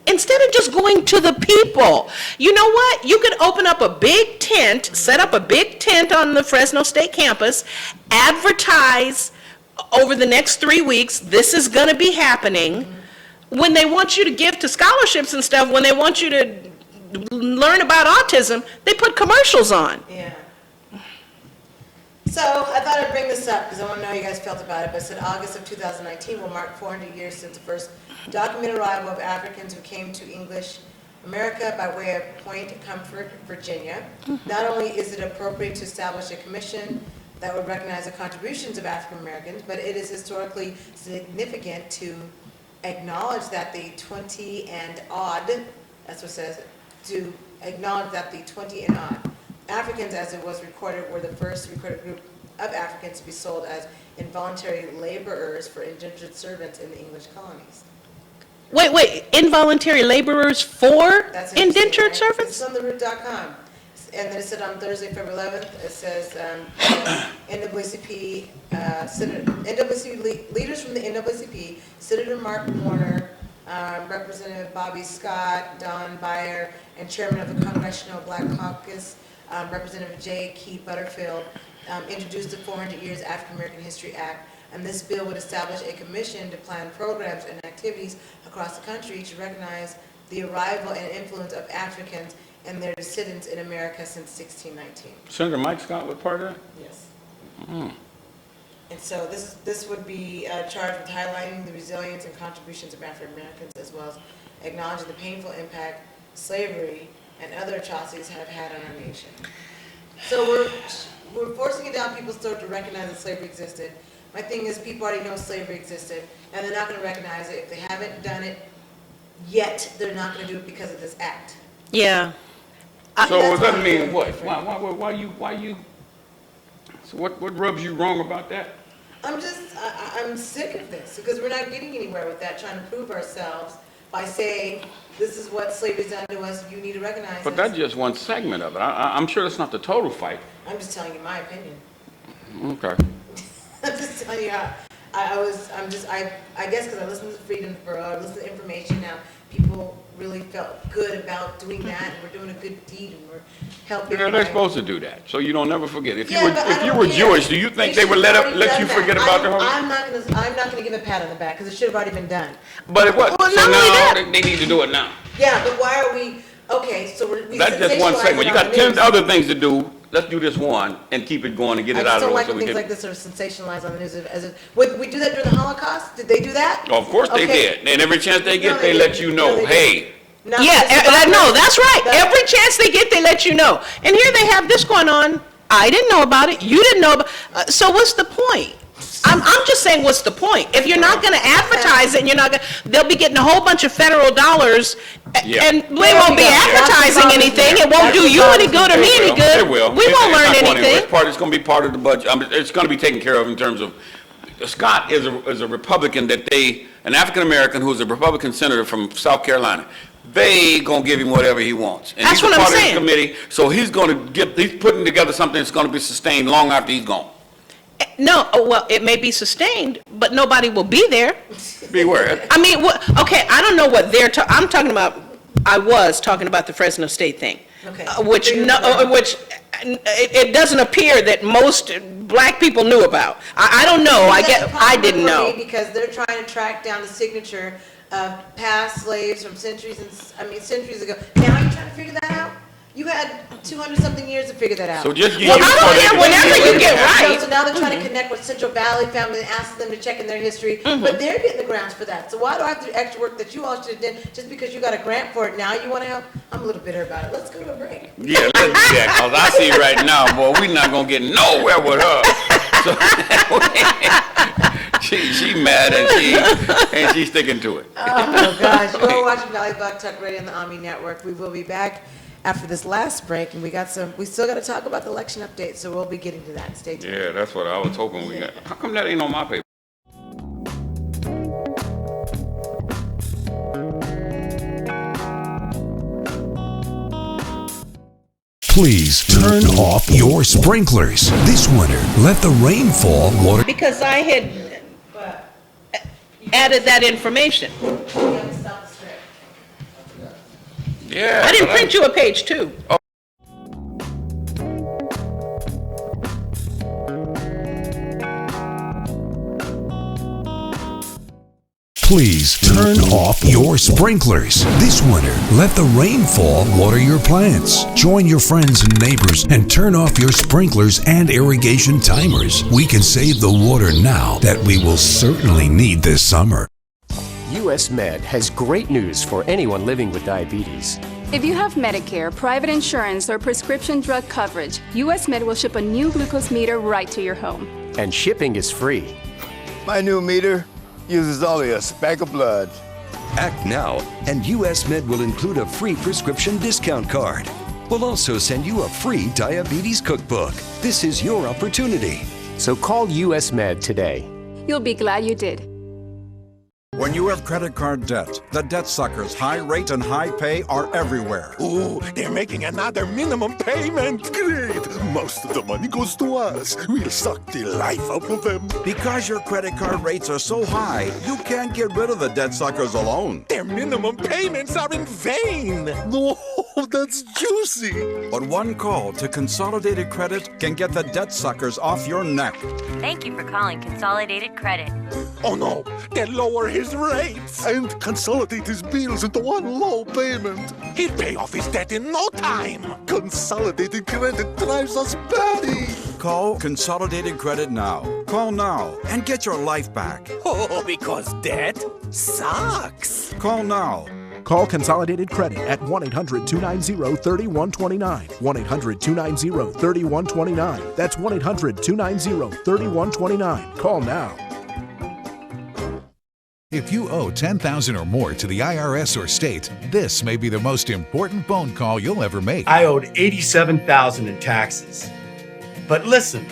[SPEAKER 1] instead of just going to the people. You know what? You could open up a big tent, set up a big tent on the Fresno State campus, advertise over the next 3 weeks, this is going to be happening. When they want you to give to scholarships and stuff, when they want you to learn about autism, they put commercials on.
[SPEAKER 3] Yeah. So I thought I'd bring this up because I want to know how you guys felt about it, but it said August of 2019 will mark 400 years since the first documented arrival of Africans who came to English America by way of Point Comfort, Virginia. Not only is it appropriate to establish a commission that would recognize the contributions of African Americans, but it is historically significant to acknowledge that the 20 and odd, that's what it says, to acknowledge that the 20 and odd Africans, as it was recorded, were the first recorded group of Africans to be sold as involuntary laborers for indentured servants in the English colonies.
[SPEAKER 1] Wait, involuntary laborers for
[SPEAKER 3] That's
[SPEAKER 1] indentured
[SPEAKER 3] right?
[SPEAKER 1] It's
[SPEAKER 3] on the root.com. And then it said on Thursday, February 11th, it says NAACP, leaders from the NAACP, Senator Mark Warner, Representative Bobby Scott, Don Beyer, and Chairman of the Congressional Black Caucus, Representative J. Key Butterfield, introduced the 400 Years African American History Act. And this bill would establish a commission to plan programs and activities across the country to recognize the arrival and influence of Africans and their descendants in America since 1619.
[SPEAKER 2] Senator Mike Scott was part of that?
[SPEAKER 3] Yes. And so this would be charged with highlighting the resilience and contributions of African Americans, as well as acknowledging the painful impact slavery and other atrocities have had on our nation. So we're forcing it down people's throat to recognize that slavery existed. My thing is, people already know slavery existed, and they're not going to recognize it. If they haven't done it yet, they're not going to do it because of this act.
[SPEAKER 1] Yeah.
[SPEAKER 2] So does that mean what? Why you? So what rubs you wrong about that?
[SPEAKER 3] I'm sick of this because we're not getting anywhere with that, trying to prove ourselves by saying this is what slavery's done to us. You need to recognize.
[SPEAKER 2] But that's just one segment of it. I'm sure that's not the total fight.
[SPEAKER 3] I'm just telling you my opinion.
[SPEAKER 2] Okay.
[SPEAKER 3] I'm just telling you how I guess because I listened to Freedom Bureau, I listened to information now. People really felt good about doing that, and we're doing a good deed, and we're helping.
[SPEAKER 2] Yeah, they're supposed to do that, so you don't never forget. If you were Jewish, do you think they would let you forget about the whole?
[SPEAKER 3] I'm not going to give a pat on the back because it should have already been done.
[SPEAKER 2] But it was.
[SPEAKER 3] Well,
[SPEAKER 2] so now they need to do it now.
[SPEAKER 3] Yeah, but why are we Okay, so we
[SPEAKER 2] That's just one
[SPEAKER 3] sensationalize
[SPEAKER 2] segment.
[SPEAKER 3] it
[SPEAKER 2] You
[SPEAKER 3] on
[SPEAKER 2] got
[SPEAKER 3] the
[SPEAKER 2] 10
[SPEAKER 3] news.
[SPEAKER 2] other things to do. Let's do this one and keep it going and get it out
[SPEAKER 3] I
[SPEAKER 2] of
[SPEAKER 3] just
[SPEAKER 2] the
[SPEAKER 3] don't
[SPEAKER 2] way
[SPEAKER 3] like
[SPEAKER 2] so
[SPEAKER 3] when
[SPEAKER 2] we
[SPEAKER 3] things
[SPEAKER 2] can.
[SPEAKER 3] like this are sensationalized on the news. Would we do that during the Holocaust? Did they do that?
[SPEAKER 2] Of course they
[SPEAKER 3] Okay.
[SPEAKER 2] did. And every chance they get,
[SPEAKER 3] No,
[SPEAKER 2] they
[SPEAKER 3] they
[SPEAKER 2] let
[SPEAKER 3] didn't.
[SPEAKER 2] you
[SPEAKER 3] No,
[SPEAKER 2] know,
[SPEAKER 3] they
[SPEAKER 2] hey.
[SPEAKER 3] No,
[SPEAKER 1] Yeah, no, that's right. Every chance they get, they let you know. And here they have this going on. I didn't know about it. You didn't know about so what's the point? I'm just saying, what's the point? If you're not going to advertise it, and you're not going, they'll be getting a whole bunch of federal dollars, and we won't be advertising anything. It won't do you any good or me any good.
[SPEAKER 2] It will.
[SPEAKER 1] We won't learn
[SPEAKER 2] It's
[SPEAKER 1] anything.
[SPEAKER 2] part. It's going to be part of the budget. It's going to be taken care of in terms of. Scott is a Republican an African American who's a Republican senator from South Carolina. They gonna give him whatever he wants. And
[SPEAKER 1] That's
[SPEAKER 2] he's
[SPEAKER 1] what
[SPEAKER 2] a
[SPEAKER 1] I'm
[SPEAKER 2] part of
[SPEAKER 1] saying.
[SPEAKER 2] this committee, so he's putting together something that's gonna be sustained long after he's gone.
[SPEAKER 1] No, well, it may be sustained, but nobody will be there.
[SPEAKER 2] Beware.
[SPEAKER 1] I mean, okay, I don't know what I'm talking about. I was talking about the Fresno State thing,
[SPEAKER 3] Okay.
[SPEAKER 1] which it doesn't appear that most black people knew about. I don't know. I didn't know.
[SPEAKER 3] Because they're trying to track down the signature of past slaves from centuries ago. Now you're trying to figure that out? You had 200-something years to figure that out.
[SPEAKER 2] So just give
[SPEAKER 1] Well, I don't care. Whenever you get right.
[SPEAKER 3] So now they're trying to connect with Central Valley family and ask them to check in their history, but they're getting the grants for that. So why do I have to do extra work that you all should have done just because you got a grant for it? Now you want to help? I'm a little bitter about it. Let's go to a break.
[SPEAKER 2] Yeah, let's do that, cause I see right now, boy, we're not gonna get nowhere with her. So, she mad and she's sticking to it.
[SPEAKER 3] Oh gosh, you're watching Valley Block Talk Radio on the ONME Network. We will be back after this last break, and we still got to talk about the election update, so we'll be getting to that. Stay tuned.
[SPEAKER 2] Yeah, that's what I was hoping we got. How come that ain't on my paper?
[SPEAKER 4] Please turn off your sprinklers. This winter, let the rainfall water.
[SPEAKER 1] Because I had added that information.
[SPEAKER 2] Yeah.
[SPEAKER 1] I didn't print you a page 2.
[SPEAKER 4] Please turn off your sprinklers. This winter, let the rainfall water your plants. Join your friends and neighbors and turn off your sprinklers and irrigation timers. We can save the water now that we will certainly need this summer.
[SPEAKER 5] US Med has great news for anyone living with diabetes.
[SPEAKER 6] If you have Medicare, private insurance, or prescription drug coverage, US Med will ship a new glucose meter right to your home.
[SPEAKER 5] And shipping is free.
[SPEAKER 7] My new meter uses only a speck of blood.
[SPEAKER 8] Act now, and US Med will include a free prescription discount card. We'll also send you a free diabetes cookbook. This is your opportunity.
[SPEAKER 5] So call US Med today.
[SPEAKER 6] You'll be glad you did.
[SPEAKER 9] When you have credit card debt, the debt suckers' high rate and high pay are everywhere.
[SPEAKER 10] Ooh, they're making another minimum payment. Great. Most of the money goes to us. We'll suck the life out of them.
[SPEAKER 9] Because your credit card rates are so high, you can't get rid of the debt suckers alone.
[SPEAKER 10] Their minimum payments are in vain. No, that's juicy.
[SPEAKER 9] But one call to Consolidated Credit can get the debt suckers off your neck.
[SPEAKER 23] Thank you for calling Consolidated Credit.
[SPEAKER 10] Oh no, they'll lower his rates and consolidate his bills into one low payment. He'll pay off his debt in no time. Consolidated Credit drives us batty.
[SPEAKER 9] Call Consolidated Credit now. Call now and get your life back.
[SPEAKER 10] Oh, because debt sucks.
[SPEAKER 9] Call now.
[SPEAKER 12] Call Consolidated Credit at 1-800-290-3129. 1-800-290-3129. That's 1-800-290-3129. Call now.
[SPEAKER 24] If you owe $10,000 or more to the IRS or state, this may be the most important phone call you'll ever make.
[SPEAKER 13] I owed $87,000 in taxes. But listen.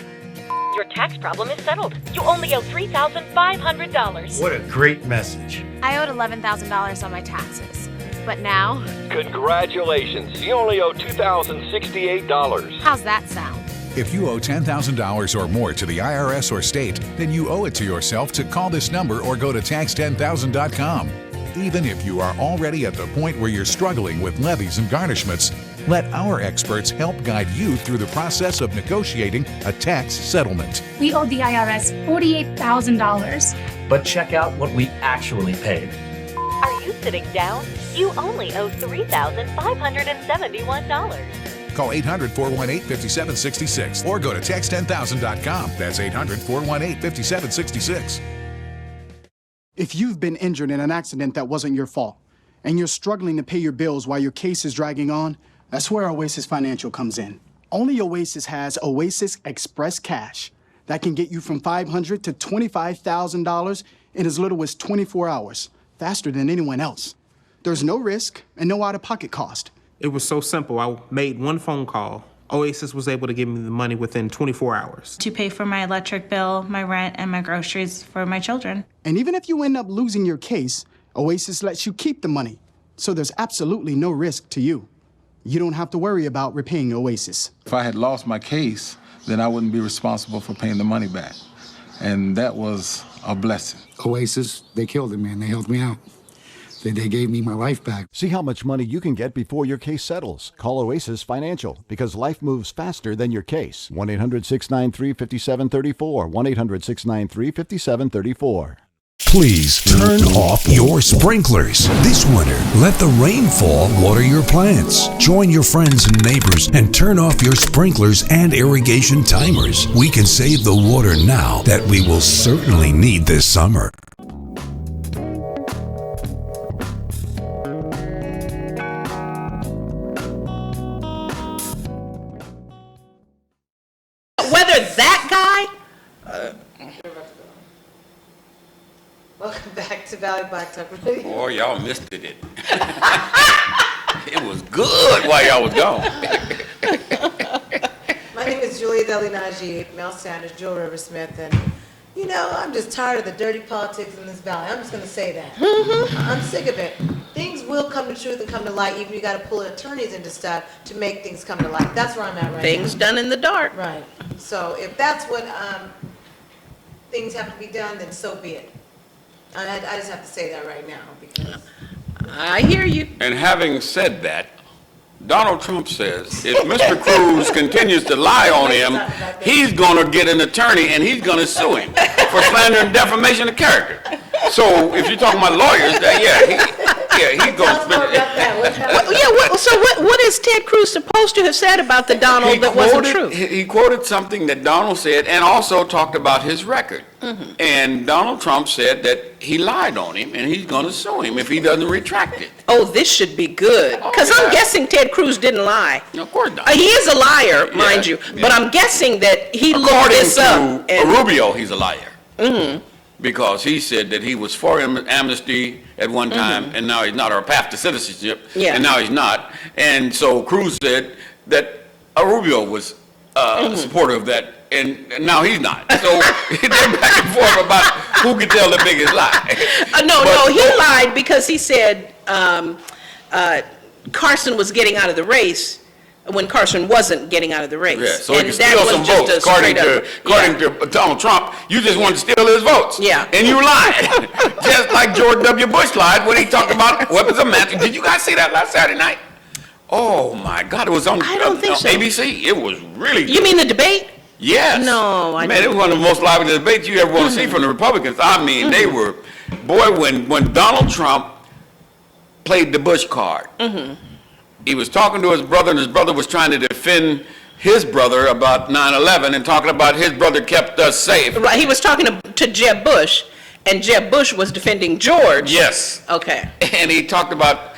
[SPEAKER 11] Your tax problem is settled. You only owe $3,500.
[SPEAKER 13] What a great message.
[SPEAKER 14] I owed $11,000 on my taxes. But now,
[SPEAKER 15] Congratulations, you only owe $2,068.
[SPEAKER 14] how's that sound?
[SPEAKER 24] If you owe $10,000 or more to the IRS or state, then you owe it to yourself to call this number or go to tax10000.com. Even if you are already at the point where you're struggling with levies and garnishments, let our experts help guide you through the process of negotiating a tax settlement.
[SPEAKER 16] We owed the IRS $48,000.
[SPEAKER 25] But check out what we actually paid.
[SPEAKER 11] Are you sitting down, you only owe $3,571.
[SPEAKER 24] Call 800-418-5766 or go to tax10000.com. That's 800-418-5766.
[SPEAKER 17] If you've been injured in an accident that wasn't your fault, and you're struggling to pay your bills while your case is dragging on, that's where Oasis Financial comes in. Only Oasis has Oasis Express Cash that can get you from $500 to $25,000 in as little as 24 hours, faster than anyone else. There's no risk and no out-of-pocket cost.
[SPEAKER 18] It was so simple. I made one phone call. Oasis was able to give me the money within 24 hours.
[SPEAKER 19] To pay for my electric bill, my rent, and my groceries for my children.
[SPEAKER 17] And even if you end up losing your case, Oasis lets you keep the money. So there's absolutely no risk to you. You don't have to worry about repaying Oasis.
[SPEAKER 20] If I had lost my case, then I wouldn't be responsible for paying the money back. And that was a blessing.
[SPEAKER 21] Oasis, they killed it, man. They helped me out. They gave me my life back.
[SPEAKER 22] See how much money you can get before your case settles. Call Oasis Financial, because life moves faster than your case. 1-800-693-5734. 1-800-693-5734.
[SPEAKER 4] Please turn off your sprinklers. This winter, let the rainfall water your plants. Join your friends and neighbors and turn off your sprinklers and irrigation timers. We can save the water now that we will certainly need this summer.
[SPEAKER 1] Whether that guy
[SPEAKER 3] Welcome back to Valley Black Talk Radio.
[SPEAKER 2] Boy, y'all missed it. It was good while y'all was gone.
[SPEAKER 3] My name is Julia Deli Najee, Mel Sanders, Joe Riversmith, and you know, I'm just tired of the dirty politics in this valley. I'm just going to say that. I'm sick of it. Things will come to truth and come to light, even if you got to pull attorneys into stuff to make things come to light. That's where I'm at right
[SPEAKER 1] Things
[SPEAKER 3] now.
[SPEAKER 1] done in the dark.
[SPEAKER 3] Right. So if that's what things have to be done, then so be it. I just have to say that right now because
[SPEAKER 1] I hear you.
[SPEAKER 2] And having said that, Donald Trump says if Mr. Cruz continues to lie on him, he's going to get an attorney and he's going to sue him for slander and defamation of character. So if you're talking about lawyers, he's going to spend it.
[SPEAKER 1] What is Ted Cruz supposed to have said about the Donald that wasn't true?
[SPEAKER 2] He quoted something that Donald said and also talked about his record. Mm-hmm. And Donald Trump said that he lied on him and he's going to sue him if he doesn't retract it.
[SPEAKER 1] Oh, this should be good. Because I'm guessing Ted Cruz didn't lie.
[SPEAKER 2] No, of course not.
[SPEAKER 1] He is a liar, mind you. Yeah. But I'm guessing that he looked this up.
[SPEAKER 2] According to Rubio, he's a liar. Mm-hmm. Because he said that he was for amnesty at one time, and now he's not, or a path to citizenship, and now he's not. And so Cruz said that Rubio was a supporter of that, and now he's not. So they're back and forth about who can tell the biggest lie.
[SPEAKER 1] No, he lied because he said Carson was getting out of the race when Carson wasn't getting out of the race.
[SPEAKER 2] Yeah, so he could steal some votes, according to Donald Trump. You just wanted to steal his votes.
[SPEAKER 1] Yeah.
[SPEAKER 2] And you lied. Just like George W. Bush lied when he talked about weapons of mass. Did you guys see that last Saturday night? Oh, my God. It was on ABC. It was really good.
[SPEAKER 1] You mean the debate?
[SPEAKER 2] Yes.
[SPEAKER 1] No,
[SPEAKER 2] Man, it was one of the most lively debates you ever want to see from the Republicans. I mean, they were, boy, when Donald Trump played the Bush card, he was talking to his brother, and his brother was trying to defend his brother about 9/11 and talking about his brother kept us safe.
[SPEAKER 1] Right, he was talking to Jeb Bush, and Jeb Bush was defending George.
[SPEAKER 2] Yes.
[SPEAKER 1] Okay.
[SPEAKER 2] And he talked about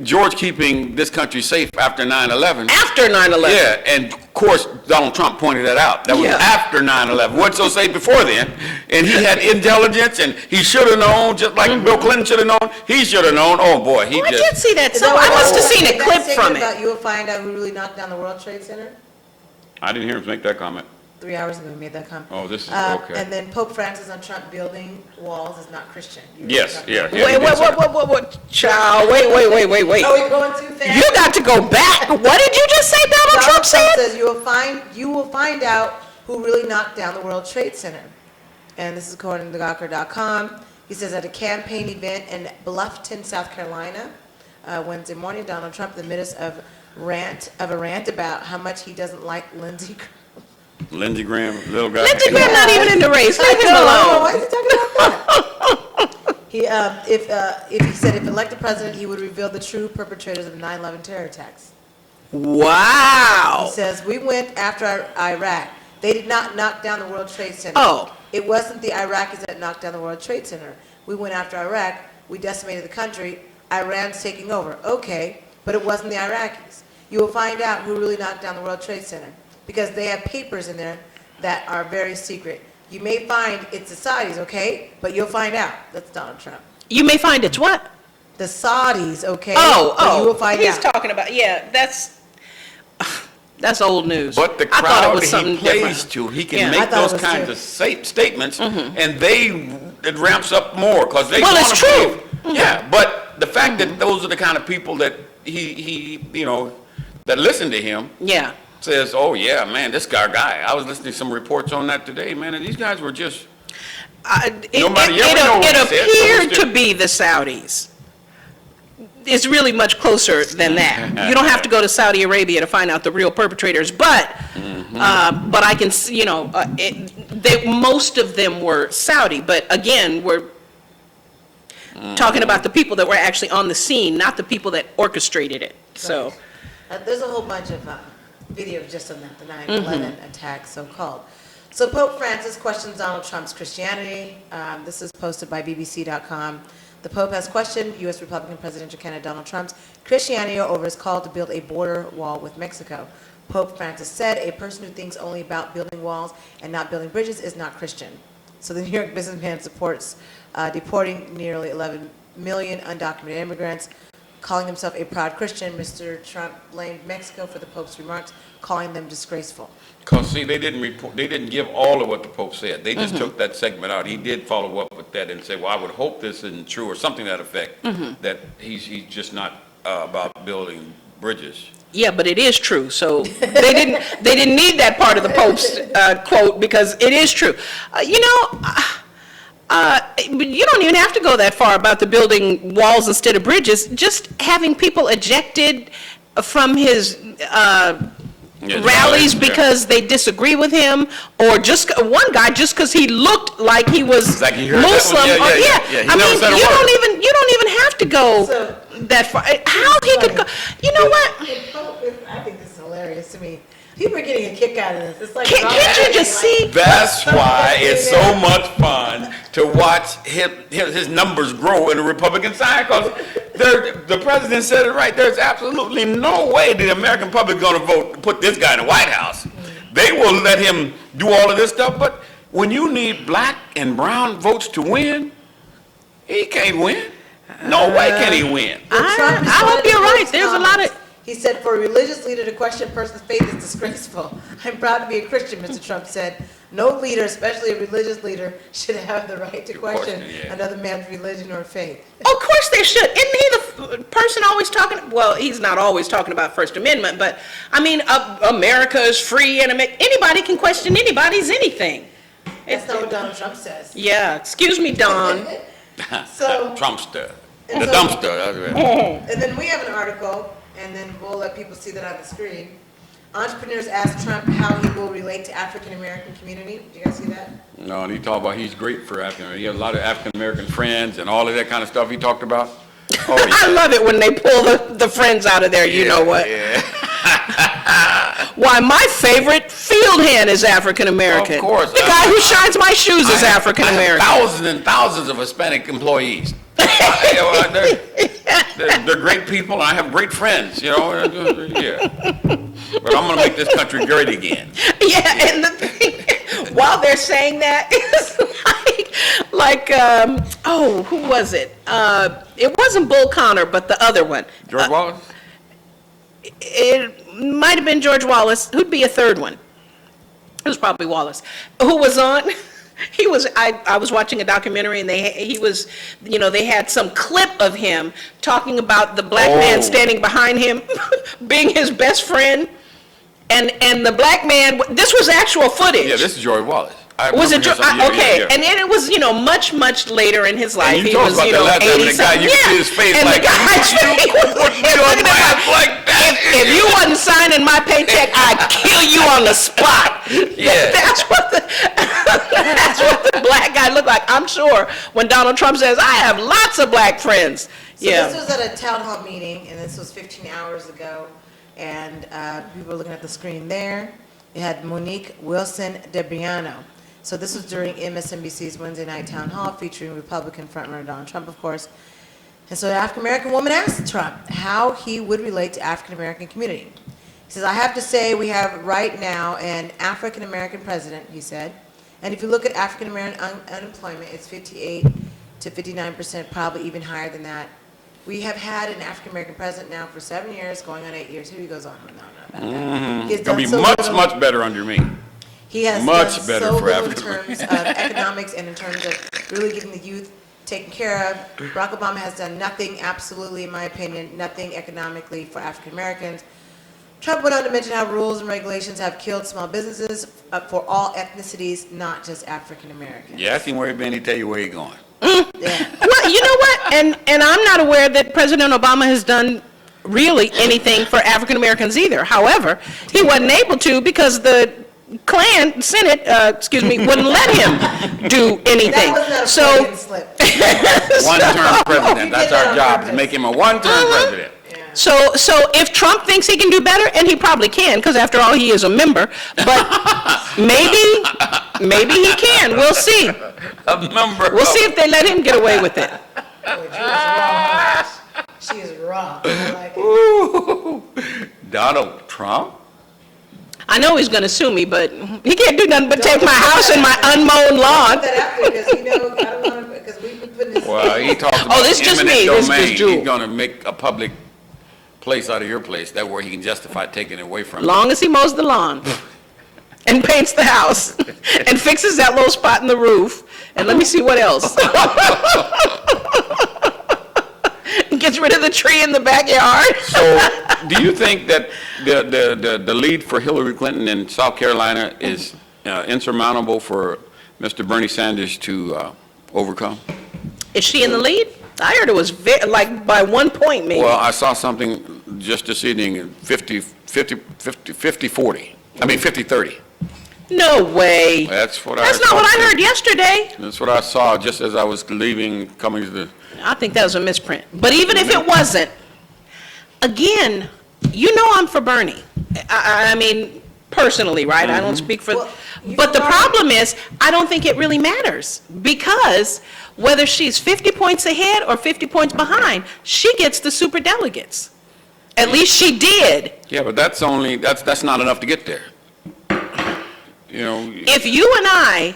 [SPEAKER 2] George keeping this country safe after 9/11.
[SPEAKER 1] After 9/11.
[SPEAKER 2] Yeah, and of course Donald Trump pointed that out. That was after 9/11. Wasn't so safe before then. And he had intelligence, and he should have known, just like Bill Clinton should have known. He should have known. Oh boy,
[SPEAKER 1] I did see that. So I must have seen a clip from it.
[SPEAKER 3] You will find out who really knocked down the World Trade Center.
[SPEAKER 2] I didn't hear him make that comment.
[SPEAKER 3] 3 hours ago, he made that comment.
[SPEAKER 2] Oh, this is okay.
[SPEAKER 3] And then Pope Francis on Trump building walls is not Christian.
[SPEAKER 2] Yes, yeah.
[SPEAKER 1] Wait, child, wait.
[SPEAKER 3] Oh, we're going too fast.
[SPEAKER 1] You got to go back. What did you just say Donald Trump said?
[SPEAKER 3] Says you will find out who really knocked down the World Trade Center. And this is according to Gawker.com. He says at a campaign event in Bluffton, South Carolina, Wednesday morning, Donald Trump, in the midst of a rant about how much he doesn't like Lindsey Graham.
[SPEAKER 2] Lindsey Graham, little guy.
[SPEAKER 1] Lindsey Graham not even in the race. Leave him alone.
[SPEAKER 3] Why is he talking about that? If he said if elected president, he would reveal the true perpetrators of the 9/11 terror attacks.
[SPEAKER 1] Wow.
[SPEAKER 3] He says, we went after Iraq. They did not knock down the World Trade Center.
[SPEAKER 1] Oh.
[SPEAKER 3] It wasn't the Iraqis that knocked down the World Trade Center. We went after Iraq. We decimated the country. Iran's taking over. Okay, but it wasn't the Iraqis. You will find out who really knocked down the World Trade Center because they have papers in there that are very secret. You may find it's the Saudis, okay, but you'll find out. That's Donald Trump.
[SPEAKER 1] You may find it's what?
[SPEAKER 3] The Saudis, okay?
[SPEAKER 1] Oh,
[SPEAKER 3] you will find
[SPEAKER 1] he's
[SPEAKER 3] out.
[SPEAKER 1] talking about, yeah, that's old news.
[SPEAKER 2] But the
[SPEAKER 1] I thought it
[SPEAKER 2] crowd
[SPEAKER 1] was
[SPEAKER 2] he
[SPEAKER 1] something
[SPEAKER 2] plays
[SPEAKER 1] different.
[SPEAKER 2] to, he can
[SPEAKER 1] Yeah. I
[SPEAKER 2] make
[SPEAKER 3] thought
[SPEAKER 2] those
[SPEAKER 3] it was
[SPEAKER 2] kinds
[SPEAKER 3] too.
[SPEAKER 2] of statements, and it ramps up more because they
[SPEAKER 1] Well,
[SPEAKER 2] want
[SPEAKER 1] it's
[SPEAKER 2] to
[SPEAKER 1] true.
[SPEAKER 2] believe. Yeah, but the fact that those are the kind of people that he that listen to him.
[SPEAKER 1] Yeah.
[SPEAKER 2] Says, oh yeah, man, this guy. I was listening to some reports on that today, man, and these guys were just. Nobody ever know what
[SPEAKER 1] It
[SPEAKER 2] he said,
[SPEAKER 1] appeared
[SPEAKER 2] so
[SPEAKER 1] to be the Saudis. It's really much closer than that. You don't have to go to Saudi Arabia to find out the real perpetrators, but I can, most of them were Saudi. But again, we're talking about the people that were actually on the scene, not the people that orchestrated it. So,
[SPEAKER 3] There's a whole bunch of videos just on that, the 9/11 attack, so-called. So Pope Francis questions Donald Trump's Christianity. This is posted by BBC.com. The Pope has questioned U.S. Republican presidential candidate Donald Trump's Christianity over his call to build a border wall with Mexico. Pope Francis said, a person who thinks only about building walls and not building bridges is not Christian. So the New York businessman supports deporting nearly 11 million undocumented immigrants. Calling himself a proud Christian, Mr. Trump blamed Mexico for the Pope's remarks, calling them disgraceful.
[SPEAKER 2] Because see, they didn't give all of what the Pope said. They just took that segment out. He did follow up with that and say, well, I would hope this isn't true, or something to that effect, that he's just not about building bridges.
[SPEAKER 1] yeah, but it is true. So they didn't need that part of the Pope's quote because it is true. But you don't even have to go that far about the building walls instead of bridges. Just having people ejected from his rallies because they disagree with him, or just one guy just because he looked like he was
[SPEAKER 2] Like you heard
[SPEAKER 1] Muslim.
[SPEAKER 2] that one? Yeah. He
[SPEAKER 1] I
[SPEAKER 2] never
[SPEAKER 1] mean,
[SPEAKER 2] said a
[SPEAKER 1] you
[SPEAKER 2] word.
[SPEAKER 1] don't even have to go that far. How he could go? You know what?
[SPEAKER 3] I think this is hilarious to me. People are getting a kick out of this. It's like
[SPEAKER 1] Can't you just see?
[SPEAKER 2] That's why it's so much fun to watch his numbers grow in the Republican side, because the president said it right. There's absolutely no way the American public is going to vote to put this guy in the White House. They will let him do all of this stuff, but when you need black and brown votes to win, he can't win. No way can he win.
[SPEAKER 1] I hope you're right. There's a lot of...
[SPEAKER 3] He said, for a religious leader to question a person's faith is disgraceful. I'm proud to be a Christian, Mr. Trump said. No leader, especially a religious leader, should have the right to question another man's religion or faith.
[SPEAKER 1] Of course they should. Isn't he the person always talking? Well, he's not always talking about First Amendment, but I mean, America is free and anybody can question anybody's anything.
[SPEAKER 3] That's not what Donald Trump says.
[SPEAKER 1] Yeah, excuse me, Don.
[SPEAKER 3] So,
[SPEAKER 2] Trumpster.
[SPEAKER 3] And
[SPEAKER 2] The
[SPEAKER 3] so-
[SPEAKER 2] dumpster.
[SPEAKER 3] And then we have an article, and then we'll let people see that on the screen. Entrepreneurs ask Trump how he will relate to African American community. Do you guys see that?
[SPEAKER 2] No, and he talked about he's great for African. He has a lot of African American friends and all of that kind of stuff he talked about. Oh, yeah.
[SPEAKER 1] I love it when they pull the friends out of there. You know what?
[SPEAKER 2] Yeah.
[SPEAKER 1] Why, my favorite field hand is African American.
[SPEAKER 2] Of course.
[SPEAKER 1] The guy who shines my shoes is African American.
[SPEAKER 2] Thousands and thousands of Hispanic employees. They're great people, and I have great friends, yeah. But I'm going to make this country great again.
[SPEAKER 1] Yeah, and the thing, while they're saying that, it's who was it? It wasn't Bull Connor, but the other one.
[SPEAKER 2] George Wallace?
[SPEAKER 1] It might have been George Wallace. Who'd be a third one? It was probably Wallace. Who was on? I was watching a documentary, and they had some clip of him talking about the black man standing behind him, being his best friend, and the black man. This was actual footage.
[SPEAKER 2] Yeah, this is George Wallace.
[SPEAKER 1] Was it? Okay,
[SPEAKER 2] yeah.
[SPEAKER 1] and then it was much later in his life.
[SPEAKER 2] And you told about that last time, the guy, you could see his face like,
[SPEAKER 1] if you wasn't signing my paycheck, I'd kill you on the spot.
[SPEAKER 2] Yeah.
[SPEAKER 1] That's what the black guy looked like. I'm sure when Donald Trump says, I have lots of black friends,
[SPEAKER 3] So
[SPEAKER 1] Yeah.
[SPEAKER 3] this was at a town hall meeting, and this was 15 hours ago, and people were looking at the screen there. It had Monique Wilson DeBriano. So this was during MSNBC's Wednesday night town hall featuring Republican frontrunner Donald Trump, of course. And so the African-American woman asked Trump how he would relate to African-American community. He says, I have to say we have right now an African-American president, he said. And if you look at African-American unemployment, it's 58 to 59%, probably even higher than that. We have had an African-American president now for 7 years, going on 8 years. Here he goes on and on about that.
[SPEAKER 2] It's going to be much better under me.
[SPEAKER 3] He has
[SPEAKER 2] much
[SPEAKER 3] done
[SPEAKER 2] better
[SPEAKER 3] so
[SPEAKER 2] for
[SPEAKER 3] little in
[SPEAKER 2] African
[SPEAKER 3] terms of economics and in terms of really getting the youth taken care of. Barack Obama has done nothing, absolutely, in my opinion, nothing economically for African Americans. Trump went on to mention how rules and regulations have killed small businesses for all ethnicities, not just African Americans.
[SPEAKER 2] You ask him where he been, he tell you where he going.
[SPEAKER 1] Well, you know what? And I'm not aware that President Obama has done really anything for African Americans either. However, he wasn't able to because the Senate, wouldn't let him do anything. So,
[SPEAKER 2] one-term president. That's our job, to make him a one-term president.
[SPEAKER 1] So if Trump thinks he can do better, and he probably can, because after all, he is a member, but maybe he can. We'll see.
[SPEAKER 2] A member.
[SPEAKER 1] We'll see if they let him get away with it.
[SPEAKER 3] She is raw. I like it.
[SPEAKER 2] Donald Trump?
[SPEAKER 3] I know he's going to sue me, but he can't do nothing but take my house and my unmown lawn.
[SPEAKER 2] Well, he talks about
[SPEAKER 3] this just
[SPEAKER 2] eminent
[SPEAKER 3] me. This
[SPEAKER 2] domain.
[SPEAKER 3] is Jewel.
[SPEAKER 2] He's going to make a public place out of your place. That way he can justify taking it away from you.
[SPEAKER 1] Long as he mows the lawn and paints the house and fixes that little spot in the roof. And let me see what else. Gets rid of the tree in the backyard.
[SPEAKER 2] So, do you think that the lead for Hillary Clinton in South Carolina is insurmountable for Mr. Bernie Sanders to overcome?
[SPEAKER 1] Is she in the lead? I heard it was by 1 point maybe.
[SPEAKER 2] Well, I saw something just this evening, 50-40. I mean 50-30.
[SPEAKER 1] No way.
[SPEAKER 2] That's not
[SPEAKER 1] what I heard yesterday.
[SPEAKER 2] That's what I saw just as I was leaving, coming to the...
[SPEAKER 1] I think that was a misprint. But even if it wasn't, again, you know I'm for Bernie. I mean, personally, right? I don't speak for... But the problem is, I don't think it really matters. Because whether she's 50 points ahead or 50 points behind, she gets the superdelegates. At least she did.
[SPEAKER 2] Yeah, but that's not enough to get there. You know...
[SPEAKER 1] If you and I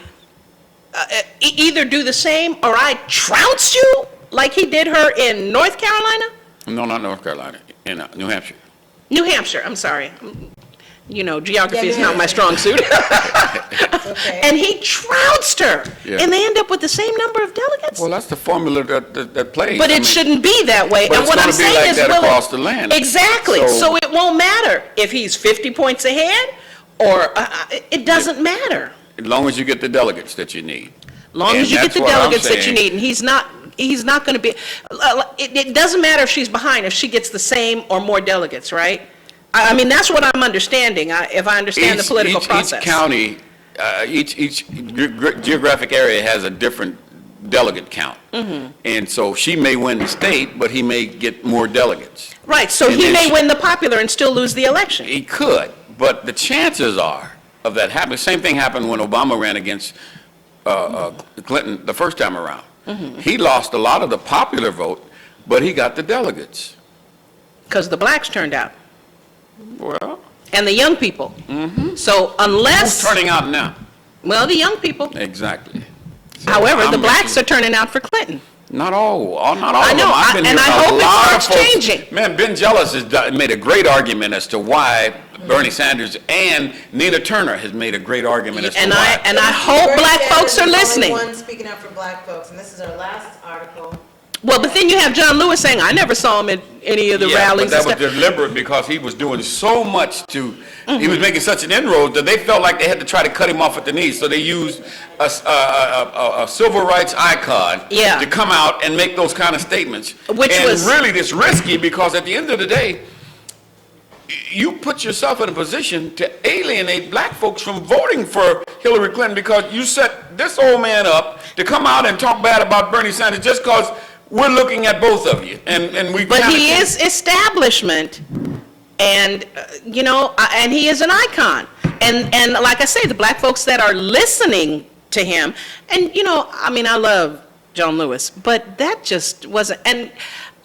[SPEAKER 1] either do the same or I trounce you, like he did her in North Carolina?
[SPEAKER 2] No, not North Carolina, in New Hampshire.
[SPEAKER 1] New Hampshire, I'm sorry. You know, geography is not my strong suit. And he trounced her.
[SPEAKER 2] Yeah.
[SPEAKER 1] And they end up with the same number of delegates?
[SPEAKER 2] Well, that's the formula that plays.
[SPEAKER 1] But it shouldn't be that way.
[SPEAKER 2] But
[SPEAKER 1] and
[SPEAKER 2] it's
[SPEAKER 1] what I'm
[SPEAKER 2] gonna be
[SPEAKER 1] saying
[SPEAKER 2] like
[SPEAKER 1] is,
[SPEAKER 2] that across the land.
[SPEAKER 1] Exactly. So it won't matter if he's 50 points ahead or it doesn't matter.
[SPEAKER 2] As long as you get the delegates that you need.
[SPEAKER 1] Long as you get the delegates that you need, and he's not going to be, it doesn't matter if she's behind, if she gets the same or more delegates, right? I mean, that's what I'm understanding, if I understand the political process.
[SPEAKER 2] Each county, each geographic area has a different delegate count.
[SPEAKER 1] Mm-hmm.
[SPEAKER 2] And so she may win the state, but he may get more delegates.
[SPEAKER 1] Right, so he may win the popular and still lose the election.
[SPEAKER 2] He could, but the chances are of that happening, same thing happened when Obama ran against Clinton the first time around.
[SPEAKER 1] Mm-hmm.
[SPEAKER 2] He lost a lot of the popular vote, but he got the delegates.
[SPEAKER 1] Because the blacks turned out.
[SPEAKER 2] Well.
[SPEAKER 1] And the young people.
[SPEAKER 2] Mm-hmm.
[SPEAKER 1] So unless...
[SPEAKER 2] Who's turning out now?
[SPEAKER 1] Well, the young people.
[SPEAKER 2] Exactly. So
[SPEAKER 1] However, the blacks are turning out for Clinton.
[SPEAKER 2] Not all of them.
[SPEAKER 1] I know, and I hope it starts changing.
[SPEAKER 2] Man, Ben Jealous has made a great argument as to why Bernie Sanders and Nina Turner has made a great argument as to why.
[SPEAKER 1] And I hope black folks are listening.
[SPEAKER 3] One speaking out for black folks, and this is our last article.
[SPEAKER 1] Well, but then you have John Lewis saying, I never saw him at any of the rallies.
[SPEAKER 2] But that was deliberate because he was doing so much to, he was making such an inroad that they felt like they had to try to cut him off at the knees. So they used a civil rights icon to come out and make those kind of statements.
[SPEAKER 1] Which was
[SPEAKER 2] really this risky because at the end of the day, you put yourself in a position to alienate black folks from voting for Hillary Clinton because you set this old man up to come out and talk bad about Bernie Sanders just because we're looking at both of you, and we.
[SPEAKER 1] But he is establishment, and and he is an icon. And like I say, the black folks that are listening to him, and I love John Lewis, but that just wasn't. And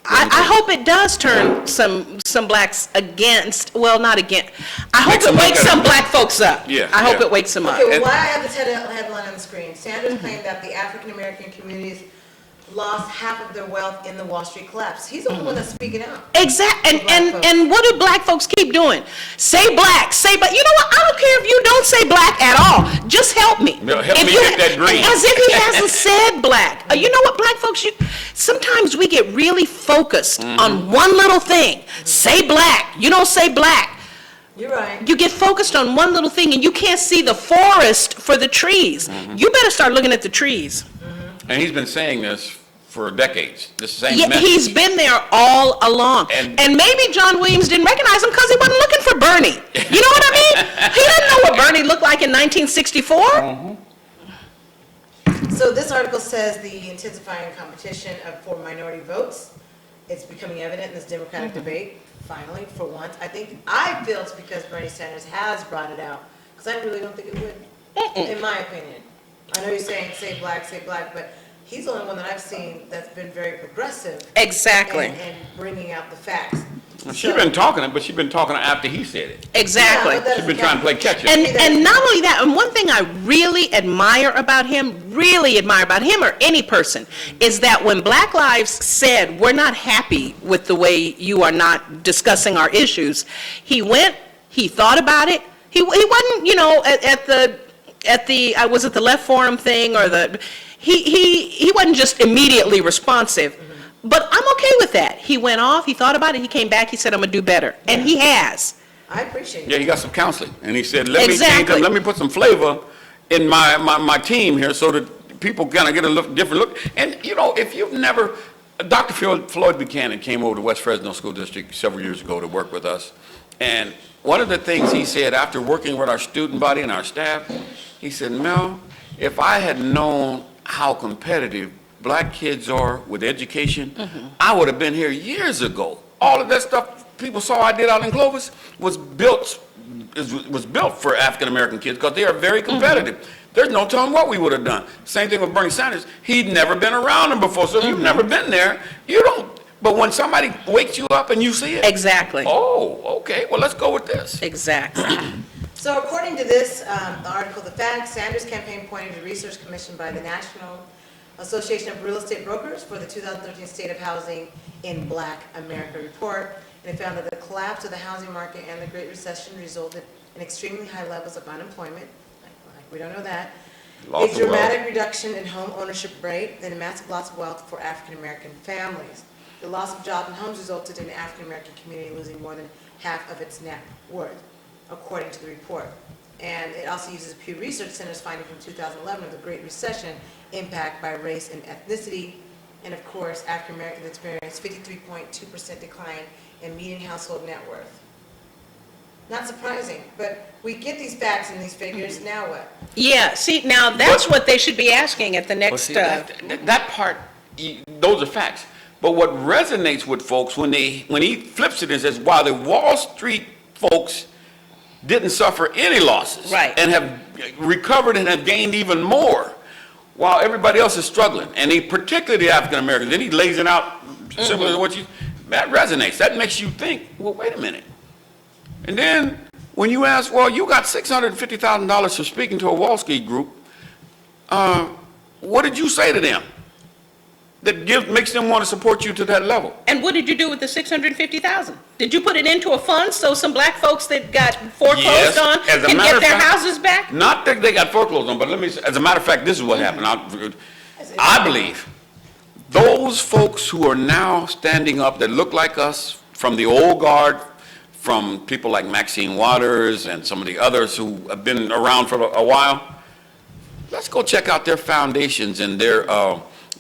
[SPEAKER 1] I hope it does turn some blacks against. Well, not against. I hope it wakes some black folks up.
[SPEAKER 2] Yeah.
[SPEAKER 1] I hope it wakes them up.
[SPEAKER 3] Okay, well, why I have this headline on the screen. Sanders claimed that the African American communities lost half of their wealth in the Wall Street collapse. He's the only one that's speaking out.
[SPEAKER 1] Exactly. And what do black folks keep doing? Say black, say black. You know what? I don't care if you don't say black at all. Just help me.
[SPEAKER 2] No, help me get that green.
[SPEAKER 1] As if he hasn't said black. You know what, black folks, sometimes we get really focused on one little thing. Say black. You don't say black.
[SPEAKER 3] You're right.
[SPEAKER 1] You get focused on one little thing and you can't see the forest for the trees. You better start looking at the trees.
[SPEAKER 2] And he's been saying this for decades, the same
[SPEAKER 1] Yeah,
[SPEAKER 2] message.
[SPEAKER 1] he's been there all along. And maybe John Williams didn't recognize him because he wasn't looking for Bernie. You know what I mean? He didn't know what Bernie looked like in 1964.
[SPEAKER 3] So this article says the intensifying competition for minority votes, it's becoming evident in this Democratic debate, finally, for once. I feel it's because Bernie Sanders has brought it out, because I really don't think it would, in my opinion. I know you're saying say black, but he's the only one that I've seen that's been very progressive.
[SPEAKER 1] Exactly.
[SPEAKER 3] And bringing out the facts.
[SPEAKER 2] She's been talking it, but she's been talking after he said it.
[SPEAKER 1] Exactly.
[SPEAKER 3] Yeah,
[SPEAKER 2] She's been trying to play catch up.
[SPEAKER 1] And not only that, and one thing I really admire about him, or any person, is that when Black Lives said, we're not happy with the way you are not discussing our issues, he went, he thought about it, he wasn't, I was at the Left Forum thing or he wasn't just immediately responsive, but I'm okay with that. He went off, he thought about it, he came back, he said, I'm gonna do better, and he has.
[SPEAKER 3] I appreciate it.
[SPEAKER 2] Yeah, he got some counseling, and he said, let me put some flavor in my team here so that people kind of get a different look. And if you've never, Dr. Floyd Buchanan came over to West Fresno School District several years ago to work with us, and one of the things he said after working with our student body and our staff, he said, Mel, if I had known how competitive black kids are with education, I would have been here years ago. All of that stuff people saw I did out in Clovis was built for African American kids because they are very competitive. There's no telling what we would have done. Same thing with Bernie Sanders. He'd never been around him before, so if you've never been there, you don't. But when somebody wakes you up and you see it.
[SPEAKER 1] Exactly.
[SPEAKER 2] Oh, okay, well, let's go with this.
[SPEAKER 1] Exactly.
[SPEAKER 3] So according to this, the article, the fact, Sanders' campaign pointed to research commissioned by the National Association of Real Estate Brokers for the 2013 State of Housing in Black America report, and it found that the collapse of the housing market and the Great Recession resulted in extremely high levels of unemployment, like we don't know that, a dramatic reduction in home ownership rate, and a massive loss of wealth for African American families. The loss of jobs and homes resulted in the African American community losing more than half of its net worth, according to the report. And it also uses Pew Research Center's finding from 2011 of the Great Recession impact by race and ethnicity. And of course, African Americans experienced 53.2% decline in median household net worth. Not surprising, but we get these facts and these figures, now what?
[SPEAKER 1] Yeah, see, now that's what they should be asking at the next.
[SPEAKER 2] That part, those are facts. But what resonates with folks when he flips it and says, while the Wall Street folks didn't suffer any losses, and have recovered and have gained even more, while everybody else is struggling, and particularly the African Americans, then he lays it out similar to what that resonates. That makes you think, well, wait a minute. And then when you ask, well, you got $650,000 for speaking to a Wall Street group, what did you say to them that makes them want to support you to that level?
[SPEAKER 1] And what did you do with the $650,000? Did you put it into a fund so some black folks that got foreclosed on can get their houses back?
[SPEAKER 2] Not that they got foreclosed on, but as a matter of fact, this is what happened. I believe those folks who are now standing up that look like us, from the old guard, from people like Maxine Waters and some of the others who have been around for a while, let's go check out their foundations and their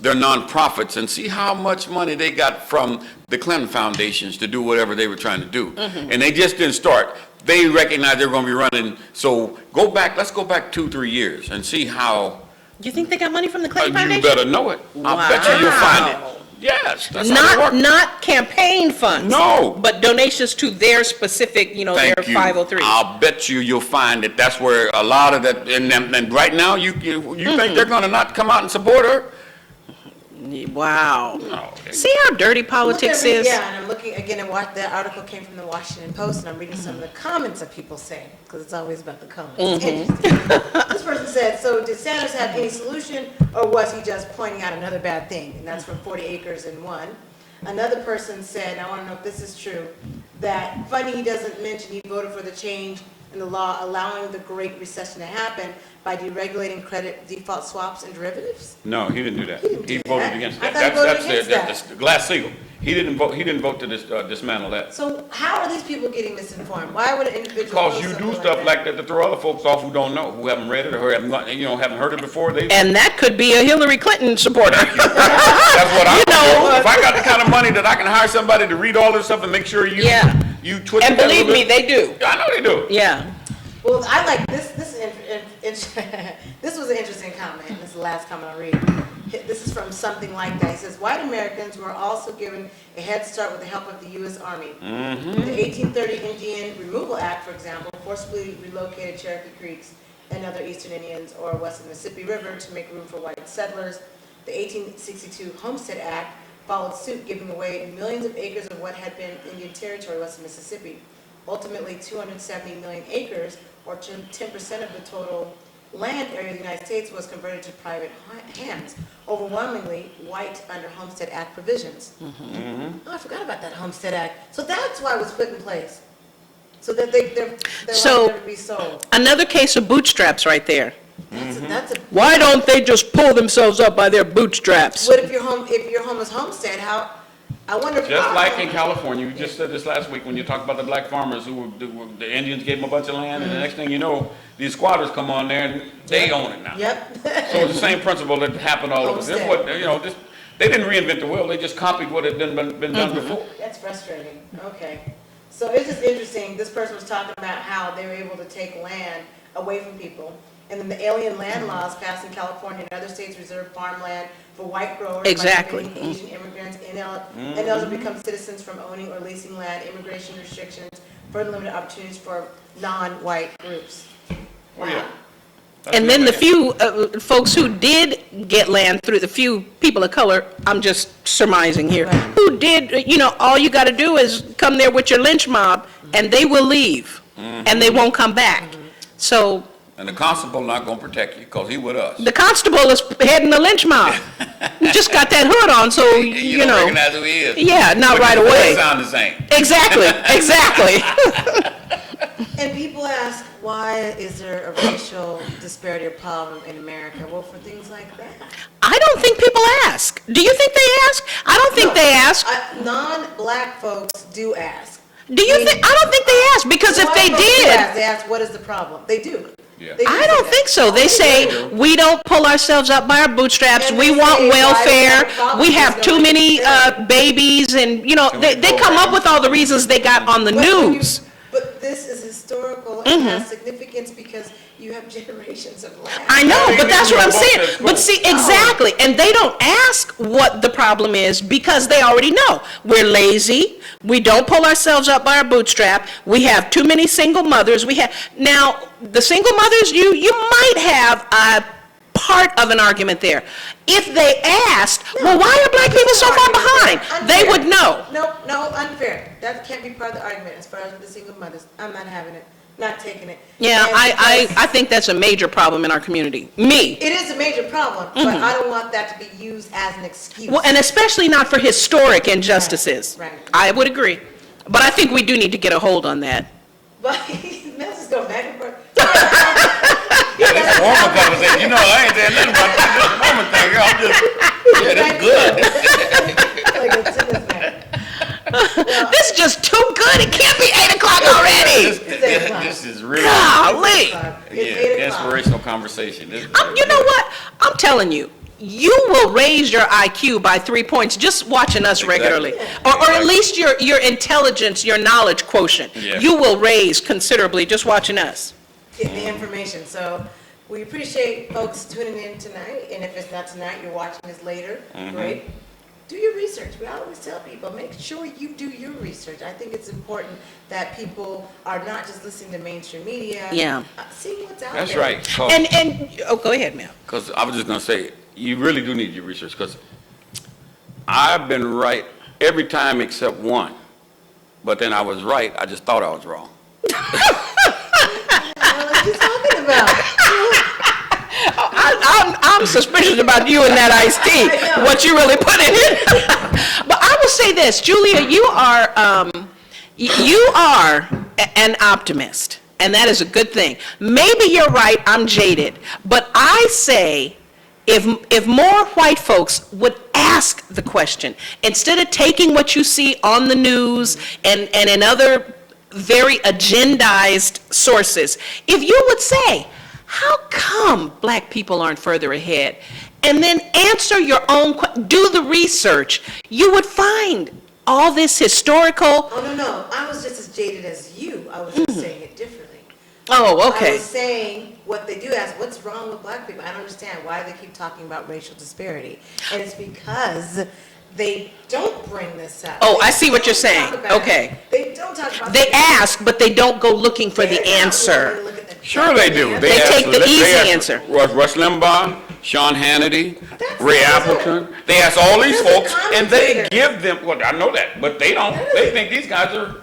[SPEAKER 2] nonprofits and see how much money they got from the Clinton foundations to do whatever they were trying to do. And they just didn't start. They recognized they were going to be running. So let's go back 2-3 years and see how.
[SPEAKER 1] You think they got money from the Clinton foundation?
[SPEAKER 2] You better know it. I bet you'll find it. Yes, that's how it works.
[SPEAKER 1] Not campaign funds.
[SPEAKER 2] No.
[SPEAKER 1] But donations to their specific, their
[SPEAKER 2] Thank you.
[SPEAKER 1] 503.
[SPEAKER 2] I'll bet you'll find that that's where a lot of that, and right now, you think they're gonna not come out and support her?
[SPEAKER 1] Wow.
[SPEAKER 2] No.
[SPEAKER 1] See how dirty politics is?
[SPEAKER 3] Yeah, and I'm looking, again, and the article came from the Washington Post, and I'm reading some of the comments that people say, because it's always about the comments. It's interesting. This person said, so did Sanders have any solution, or was he just pointing out another bad thing? And that's from 40 Acres and One. Another person said, I want to know if this is true, that funny he doesn't mention he voted for the change in the law allowing the Great Recession to happen by deregulating credit default swaps and derivatives.
[SPEAKER 2] No, he didn't do that. He voted
[SPEAKER 3] that.
[SPEAKER 2] against
[SPEAKER 3] I
[SPEAKER 2] that.
[SPEAKER 3] thought he voted against
[SPEAKER 2] That's the Glass-Steagall. He didn't vote to dismantle that.
[SPEAKER 3] So how are these people getting misinformed? Why would an individual?
[SPEAKER 2] Because you do stuff like that to throw other folks off who don't know, who haven't read it or haven't heard it before.
[SPEAKER 1] And that could be a Hillary Clinton supporter.
[SPEAKER 2] That's what I know. If I got the kind of money that I can hire somebody to read all this stuff and make sure you twist
[SPEAKER 1] And
[SPEAKER 2] it a
[SPEAKER 1] believe
[SPEAKER 2] little
[SPEAKER 1] me,
[SPEAKER 2] bit.
[SPEAKER 1] they do.
[SPEAKER 2] I know they do.
[SPEAKER 1] Yeah.
[SPEAKER 3] Well, I like this. This was an interesting comment. This is the last comment I'll read. This is from something like that. He says, white Americans were also given a head start with the help of the U.S. Army.
[SPEAKER 2] Mm-hmm.
[SPEAKER 3] The 1830 Indian Removal Act, for example, forcibly relocated Cherokee Creeks and other eastern Indians or western Mississippi River to make room for white settlers. The 1862 Homestead Act followed suit, giving away millions of acres of what had been Indian territory west of Mississippi. Ultimately, 270 million acres, or 10% of the total land area of the United States, was converted to private hands, overwhelmingly white under Homestead Act provisions. Oh, I forgot about that Homestead Act. So that's why it was put in place, so that their land never be sold.
[SPEAKER 1] Another case of bootstraps right there.
[SPEAKER 3] That's a.
[SPEAKER 1] Why don't they just pull themselves up by their bootstraps?
[SPEAKER 3] What if your home is homestead? How? I wonder if
[SPEAKER 2] Just like in California, you just said this last week when you talked about the black farmers who the Indians gave them a bunch of land, and the next thing you know, these squatters come on there and they own it now.
[SPEAKER 3] Yep.
[SPEAKER 2] So it's the same principle that happened all over. This what they didn't reinvent the wheel; they just copied what had been done before.
[SPEAKER 3] That's frustrating. Okay. So it's just interesting. This person was talking about how they were able to take land away from people. And then the alien land laws passed in California and other states reserve farmland for white growers.
[SPEAKER 1] Exactly.
[SPEAKER 3] By giving Asian immigrants ineligible to become citizens from owning or leasing land, immigration restrictions, further limited opportunities for non-white groups.
[SPEAKER 2] Oh, yeah.
[SPEAKER 1] And then the few folks who did get land through the few people of color, I'm just surmising here, who did, all you got to do is come there with your lynch mob and they will leave and they won't come back. So.
[SPEAKER 2] And the constable not going to protect you because he with us.
[SPEAKER 1] The constable is heading the lynch mob. You just got that hood on, so
[SPEAKER 2] you don't recognize who he is.
[SPEAKER 1] Yeah, not
[SPEAKER 2] but
[SPEAKER 1] right away.
[SPEAKER 2] Sound the same.
[SPEAKER 1] Exactly.
[SPEAKER 3] And people ask, why is there a racial disparity or problem in America? Well, for things like that.
[SPEAKER 1] I don't think people ask. Do you think they ask? I don't think they ask.
[SPEAKER 3] Non-black folks do ask.
[SPEAKER 1] Do you think? I don't think they ask, because if they did,
[SPEAKER 3] they ask, what is the problem? They do.
[SPEAKER 2] Yeah.
[SPEAKER 1] I don't think so. They say, we don't pull ourselves up by our bootstraps. We want welfare. We have too many babies, and they come up with all the reasons they got on the news.
[SPEAKER 3] But this is historical and has significance because you have generations of land.
[SPEAKER 1] I know, but that's what I'm saying. But see, exactly, and they don't ask what the problem is because they already know. We're lazy. We don't pull ourselves up by our bootstrap. We have too many single mothers. Now, the single mothers, you might have a part of an argument there. If they asked, well, why are black people so far behind?
[SPEAKER 3] Unfair.
[SPEAKER 1] They would know.
[SPEAKER 3] No, unfair. That can't be part of the argument as far as the single mothers. I'm not having it. Not taking it.
[SPEAKER 1] Yeah, I think that's a major problem in our community. Me.
[SPEAKER 3] It is a major problem, but I don't want that to be used as an excuse.
[SPEAKER 1] Well, and especially not for historic injustices.
[SPEAKER 3] Right.
[SPEAKER 1] I would agree. But I think we do need to get a hold on that.
[SPEAKER 3] But let's just go back and forth.
[SPEAKER 2] This woman conversation, I ain't saying nothing about this woman thing. I'm just, this good.
[SPEAKER 1] This is just too good. It can't be 8 o'clock already.
[SPEAKER 2] This is really
[SPEAKER 1] golly.
[SPEAKER 2] Inspirational conversation.
[SPEAKER 1] You know what? I'm telling you. You will raise your IQ by 3 points just watching us regularly, or at least your intelligence, your knowledge quotient.
[SPEAKER 2] Yeah.
[SPEAKER 1] You will raise considerably just watching us.
[SPEAKER 3] Get the information. So we appreciate folks tuning in tonight, and if it's not tonight, you're watching this later. Great. do your research. We always tell people, make sure you do your research. I think it's important that people are not just listening to mainstream media.
[SPEAKER 1] Yeah.
[SPEAKER 3] See what's out
[SPEAKER 2] That's
[SPEAKER 3] there.
[SPEAKER 2] right.
[SPEAKER 1] And go ahead, Mel.
[SPEAKER 2] Because I was just going to say, you really do need your research, because I've been right every time except one. But then I was right, I just thought I was wrong.
[SPEAKER 3] What are you talking about?
[SPEAKER 1] I'm suspicious about you and that iced tea, what you really put in it. But I will say this, Julia, you are an optimist, and that is a good thing. Maybe you're right, I'm jaded, but I say if more white folks would ask the question, instead of taking what you see on the news and in other very agendized sources, if you would say, how come black people aren't further ahead? And then answer your own, do the research. You would find all this historical.
[SPEAKER 3] Oh, no. I was just as jaded as you. I was just saying it differently.
[SPEAKER 1] Oh, okay.
[SPEAKER 3] I was saying what they do ask, what's wrong with black people? I don't understand why they keep talking about racial disparity. And it's because they don't bring this up.
[SPEAKER 1] Oh, I see what you're saying. Okay.
[SPEAKER 3] They don't talk about
[SPEAKER 1] They ask, but they don't go looking for the answer.
[SPEAKER 2] Sure they do.
[SPEAKER 1] They take the easy answer.
[SPEAKER 2] Rush Limbaugh, Sean Hannity, Ray Appleton. They ask all these folks, and they give them, well, I know that, but they don't. They think these guys are,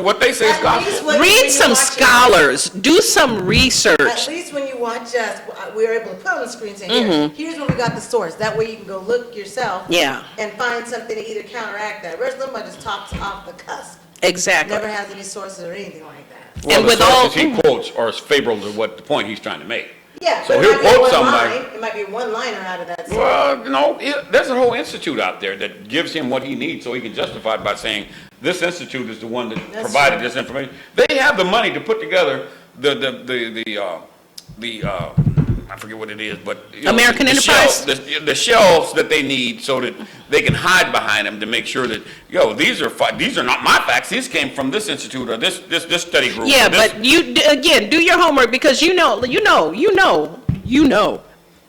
[SPEAKER 2] what they say is gospel.
[SPEAKER 1] Read some scholars. Do some research.
[SPEAKER 3] At least when you watch us, we're able to put on the screen saying, here's where we got the source. That way you can go look yourself and find something to either counteract that. Rush Limbaugh just talks off the cusp.
[SPEAKER 1] Exactly.
[SPEAKER 3] Never has any sources or anything like that.
[SPEAKER 2] Well, and the sources he quotes are favorable to what the point he's trying to make.
[SPEAKER 3] Yeah,
[SPEAKER 2] so he'll quote somebody.
[SPEAKER 3] It might be one liner out of that.
[SPEAKER 2] Well, no, there's a whole institute out there that gives him what he needs, so he can justify it by saying this institute is the one that provided this information. They have the money to put together I forget what it is, but
[SPEAKER 1] American Enterprise,
[SPEAKER 2] the shelves that they need, so that they can hide behind them to make sure that these are not my facts. These came from this institute or this study group.
[SPEAKER 1] Yeah, but you again do your homework, because you know.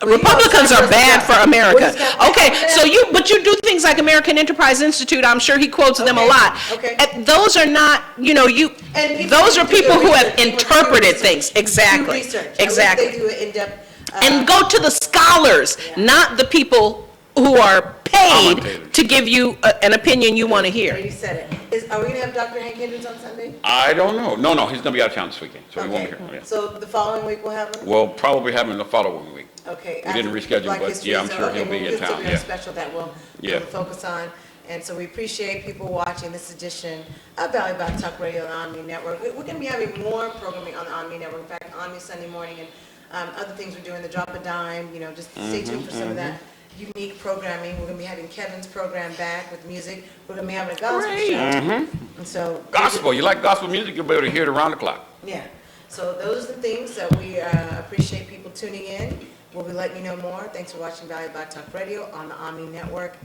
[SPEAKER 1] Republicans are bad for America. Okay, so you do things like American Enterprise Institute. I'm sure he quotes them a lot.
[SPEAKER 3] Okay.
[SPEAKER 1] Those are not, those are people who have interpreted things. Exactly. Exactly.
[SPEAKER 3] They do an in-depth.
[SPEAKER 1] And go to the scholars, not the people who are paid to give you an opinion you want to hear.
[SPEAKER 3] You said it. Are we going to have Dr. Hank Hendricks on Sunday?
[SPEAKER 2] I don't know. No, he's going to be out of town this weekend, so we won't be here. Yeah.
[SPEAKER 3] So the following week we'll have him?
[SPEAKER 2] We'll probably have him the following week.
[SPEAKER 3] Okay.
[SPEAKER 2] We didn't reschedule, but yeah, I'm sure he'll be in town.
[SPEAKER 3] Yeah. Special that we'll focus on. And so we appreciate people watching this edition of Valley Block Talk Radio on ONME Network. We're going to be having more programming on the ONME Network. In fact, ONME Sunday morning and other things we're doing, the Drop a Dime, just stay tuned for some of that unique programming. We're going to be having Kevin's program back with music. We're going to be having a gospel show. And so
[SPEAKER 2] gospel, you like gospel music, you'll be able to hear it around the clock.
[SPEAKER 3] Yeah. So those are the things that we appreciate people tuning in. We'll be letting you know more. Thanks for watching Valley Block Talk Radio on the ONME Network.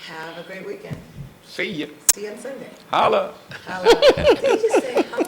[SPEAKER 3] Have a great weekend.
[SPEAKER 2] See you.
[SPEAKER 3] See you on Sunday.
[SPEAKER 2] Holla.
[SPEAKER 3] Holla. Did you say holla?